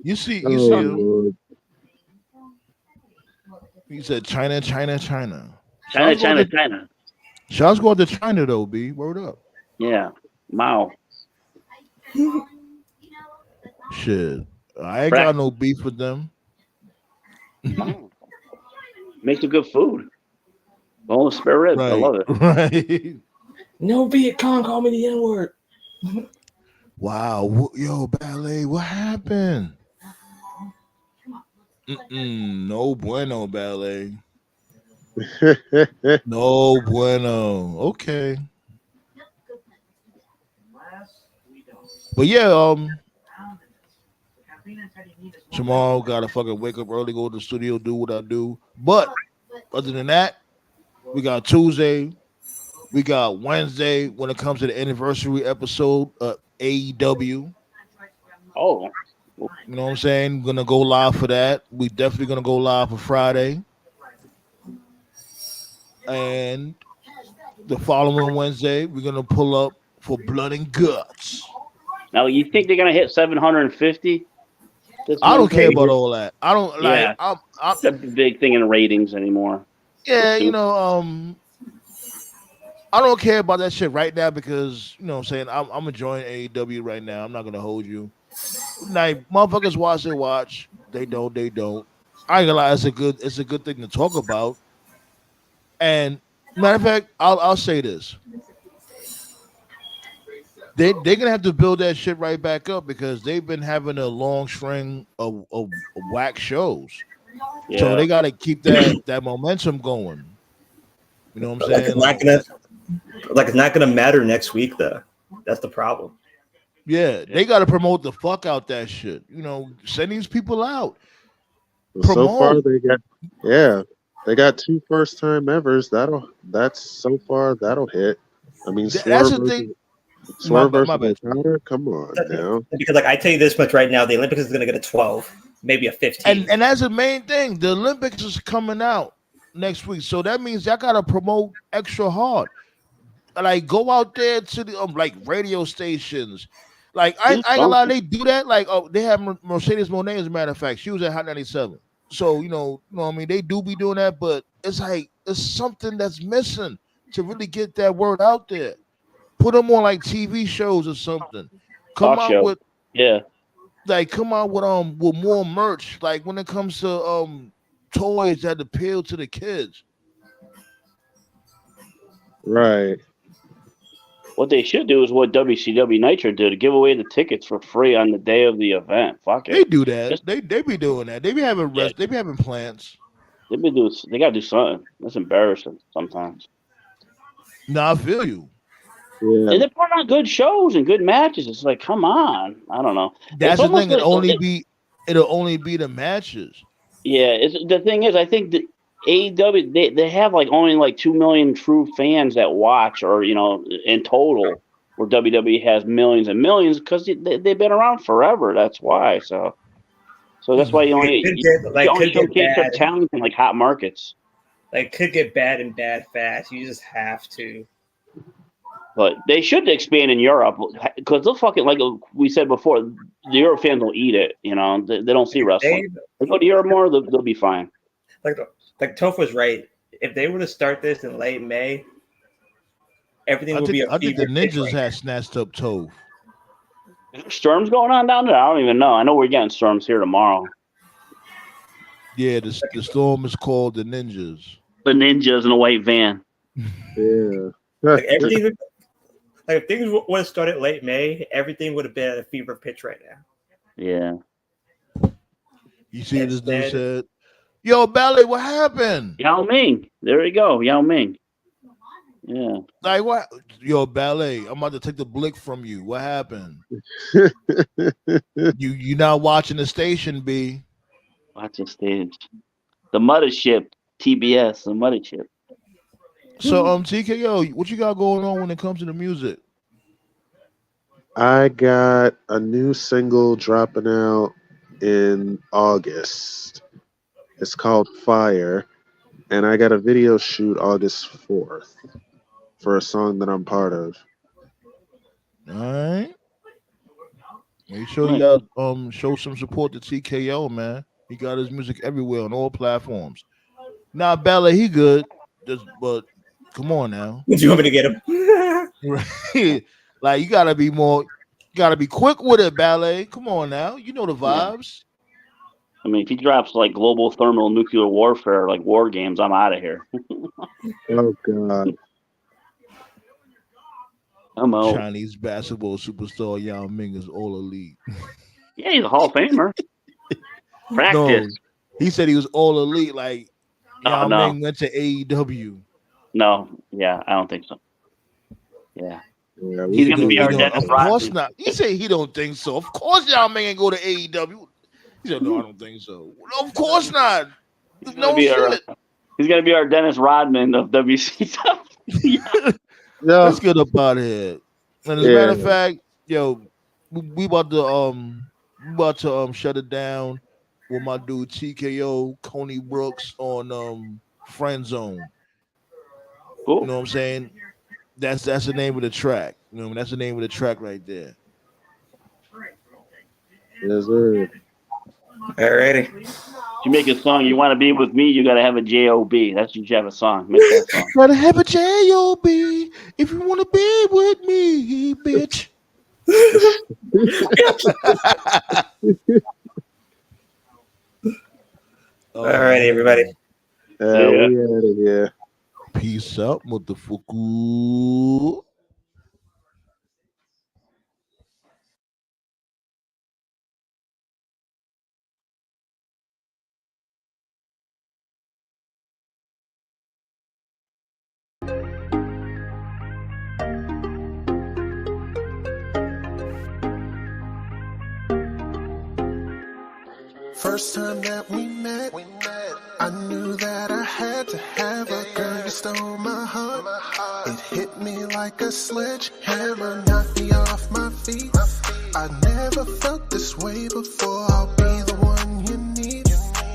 You see him. He said China. China. Shots going to China though, B. Word up. Yeah. Mao. Shit. I ain't got no beef with them. Makes some good food. Boneless spare ribs. Right. I love it. Right. No Viet Cong, call me the N-word. Wow. Yo, Ballet, what happened? No bueno, Ballet. No bueno. Okay. But yeah, tomorrow gotta fucking wake up early, go to the studio, do what I do. But other than that, we got Tuesday, we got Wednesday when it comes to the anniversary episode of AEW. Oh. You know what I'm saying? Gonna go live for that. We definitely gonna go live for Friday. And the following Wednesday, we're gonna pull up for Blood and Guts. Now, you think they're gonna hit 750? I don't care about all that. I don't like. Yeah, that's a big thing in ratings anymore. Yeah, I don't care about that shit right now because you know what I'm saying I'm enjoying AEW right now. I'm not gonna hold you. Like motherfuckers watch, they watch. They don't. I ain't gonna lie. It's a good thing to talk about. And matter of fact, I'll say this. They're gonna have to build that shit right back up because they've been having a long string of whack shows. Yeah. So they gotta keep that momentum going. You know what I'm saying? It's not gonna matter next week though. That's the problem. Yeah, they gotta promote the fuck out that shit. Send these people out. So far they got They got 2 first-time evers. That's so far that'll hit. I mean, That's the thing. Swerve My versus bad. Okada. Come on now. Because like I tell you this much right now, the Olympics is going to get a 12, maybe a 15. And that's the main thing. The Olympics is coming out next week, so that means y'all gotta promote extra hard. Like go out there to the like radio stations. Like I ain't gonna lie, they do that. Like they have Mercedes Monet, as a matter of fact. She was at Hot 97. So you know what I mean, they do be doing that, but it's like it's something that's missing to really get that word out there. Put them on like TV shows or something. Come Talk out show. with Yeah. like come out with more merch. Like when it comes to toys that appeal to the kids. Right. What they should do is what WCW Nitro did: give away the tickets for free on the day of the event. Fuck it. They do that. Just- They be doing that. They be having Yeah. They be having plans. They gotta do something. That's embarrassing sometimes. No, I feel you. Yeah. And they're putting on good shows and good matches. It's like, come on. I don't know. That's It's the almost thing. like- It'll only be the matches. Yeah, the thing is, I think that AEW they have like only like 2 million true fans that watch, or in total, where WWE has millions and millions because they've been around forever. That's why. So that's why you only showcase their talent in like hot markets. Like could get bad and bad fast. You just have to. But they should expand in Europe because they'll fucking, like we said before, the Europe fans will eat it. They don't see wrestling. They go to Europe more, they'll be fine. Like Toph was right. If they were to start this in late May, everything would be. I think the Ninjas had snatched up Toph. Is there storms going on down there? I don't even know. I know we're getting storms here tomorrow. Yeah, the storm is called the Ninjas. The Ninjas in a white van. Yeah. Like everything. Like if things would have started late May, everything would have been at a fever pitch right now. Yeah. You see this dude said, "Yo, Ballet, what happened?" Yao Ming. There you go, Yao Ming. Yeah. Like what? Yo, Ballet, I'm about to take the blick from you. What happened? you not watching the station, B? Watch the stage. The Mothership, TBS, the Mothership. So TKO, what you got going on when it comes to the music? I got a new single dropping out in August. It's called Fire, and I got a video shoot August 4th for a song that I'm part of. All right. Make sure you show some support to TKO, man. He got his music everywhere on all platforms. Now, Ballet, he good, but come on now. Do you want me to get him? Right. Like you gotta be quick with it, Ballet. Come on now. You know the vibes. I mean, if he drops like global thermal nuclear warfare, like war games, I'm out of here. Oh God. I'm out. Chinese basketball superstar Yao Ming is all elite. Yeah, he's a Hall of Famer. Practice. No, he said he was all elite. Like Yao no. Ming went to AEW. No, yeah, I don't think so. Yeah. Yeah, He's gonna be our Dennis Of course Rodman. not. He said he don't think so. Of course Yao Ming ain't go to AEW. He said, no, I don't think so. Of course not. No shit. He's gonna be our Dennis Rodman of WCW. Let's get up out of here. And as a matter of fact, yo, we about to shut it down with my dude TKO Coney Brooks on Friend Zone. Cool. You know what I'm saying? That's the name of the track. You know, that's the name of the track right there. Yes, sir. Alrighty. If you make a song, you want to be with me, you gotta have a J-O-B. That's what you have a song. Make that song. Gotta have a J-O-B if you want to be with me, bitch. Alrighty, everybody. We out of here. Peace out, motherfucker. First time that we met, I knew that I had to have a girl. You stole my heart. It hit me like a sledgehammer, knocked me off my feet. I never felt this way before. I'll be the one you need.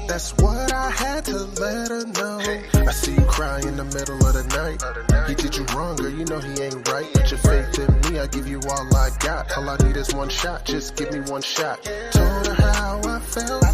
That's what I had to let her know. I see you cry in the middle of the night. He did you wrong, girl, you know he ain't right. Put your faith in me, I give you all I got. All I need is one shot, just give me one shot. Told her how I felt.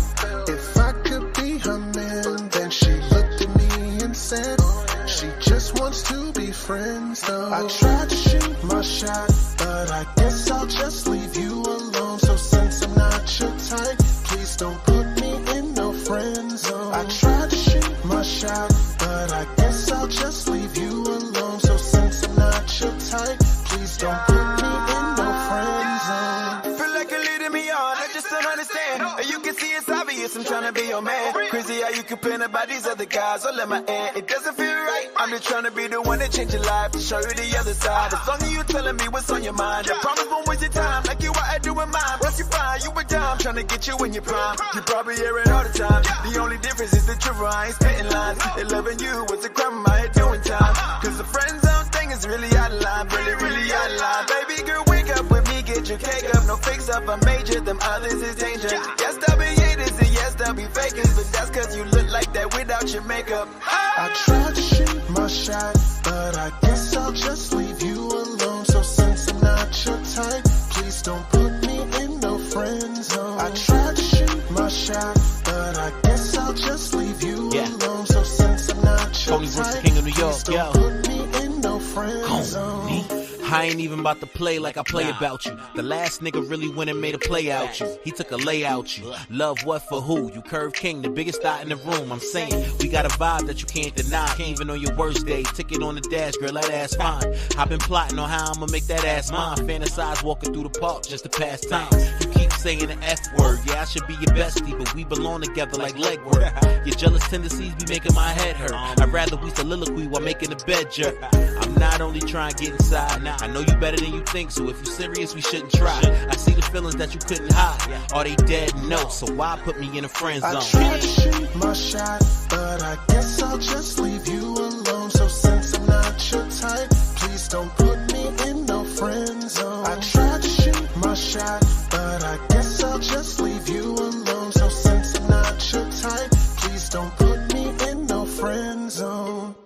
If I could be her man, then she looked at me and said she just wants to be friends though. I tried to shoot my shot, but I guess I'll just leave you alone. So since I'm not your type, please don't put me in no friend zone. I tried to shoot my shot, but I guess I'll just leave you alone. So since I'm not your type, please don't put me in no friend zone. Feel like you're leading me on, I just don't understand. You can see it's obvious, I'm trying to be your man. Crazy how you complain about these other guys all in my end. It doesn't feel right, I'm just trying to be the one that change your life, to show you the other side. As long as you telling me what's on your mind, I promise won't waste your time, like you out doing mine. Once you find you a dime, trying to get you in your prime. You probably hear it all the time. The only difference is the truth, I ain't spitting lines. They loving you, what's the crime in my head doing time? Cause the friend zone thing is really out of line, really out of line. Baby girl, wake up with me, get your cake up. No fix up, I major, them others is danger. Yes, there'll be haters and yes, there'll be fakers, but that's cause you look like that without your makeup. I tried to shoot my shot, but I guess I'll just leave you alone. So since I'm not your type, please don't put me in no friend zone. I tried to shoot my shot, but I guess I'll just leave you alone. So since I'm not your type, King of New York, please don't put me in no friend zone. I ain't even about to play like I play about you. The last nigga really went and made a play out you. He took a lay out you. Love what for who? You Curve King, the biggest thought in the room. I'm saying, we got a vibe that you can't deny. Even on your worst day, ticket on the dash, girl, that ass fine. I've been plotting on how I'ma make that ass mine. Fantasize walking through the park just to pass time. You keep saying the F word, yeah, I should be your bestie, but we belong together like leg work. Your jealous tendencies be making my head hurt. I'd rather we soliloquy while making the bed jerk. I'm not only trying to get inside, I know you better than you think, so if you serious, we shouldn't try. I see the feelings that you couldn't hide. Are they dead? No, so why put me in a friend zone? I tried to shoot my shot, but I guess I'll just leave you alone. So since I'm not your type, please don't put me in no friend zone. I tried to shoot my shot, but I guess I'll just leave you alone. So since I'm not your type, please don't put me in no friend zone.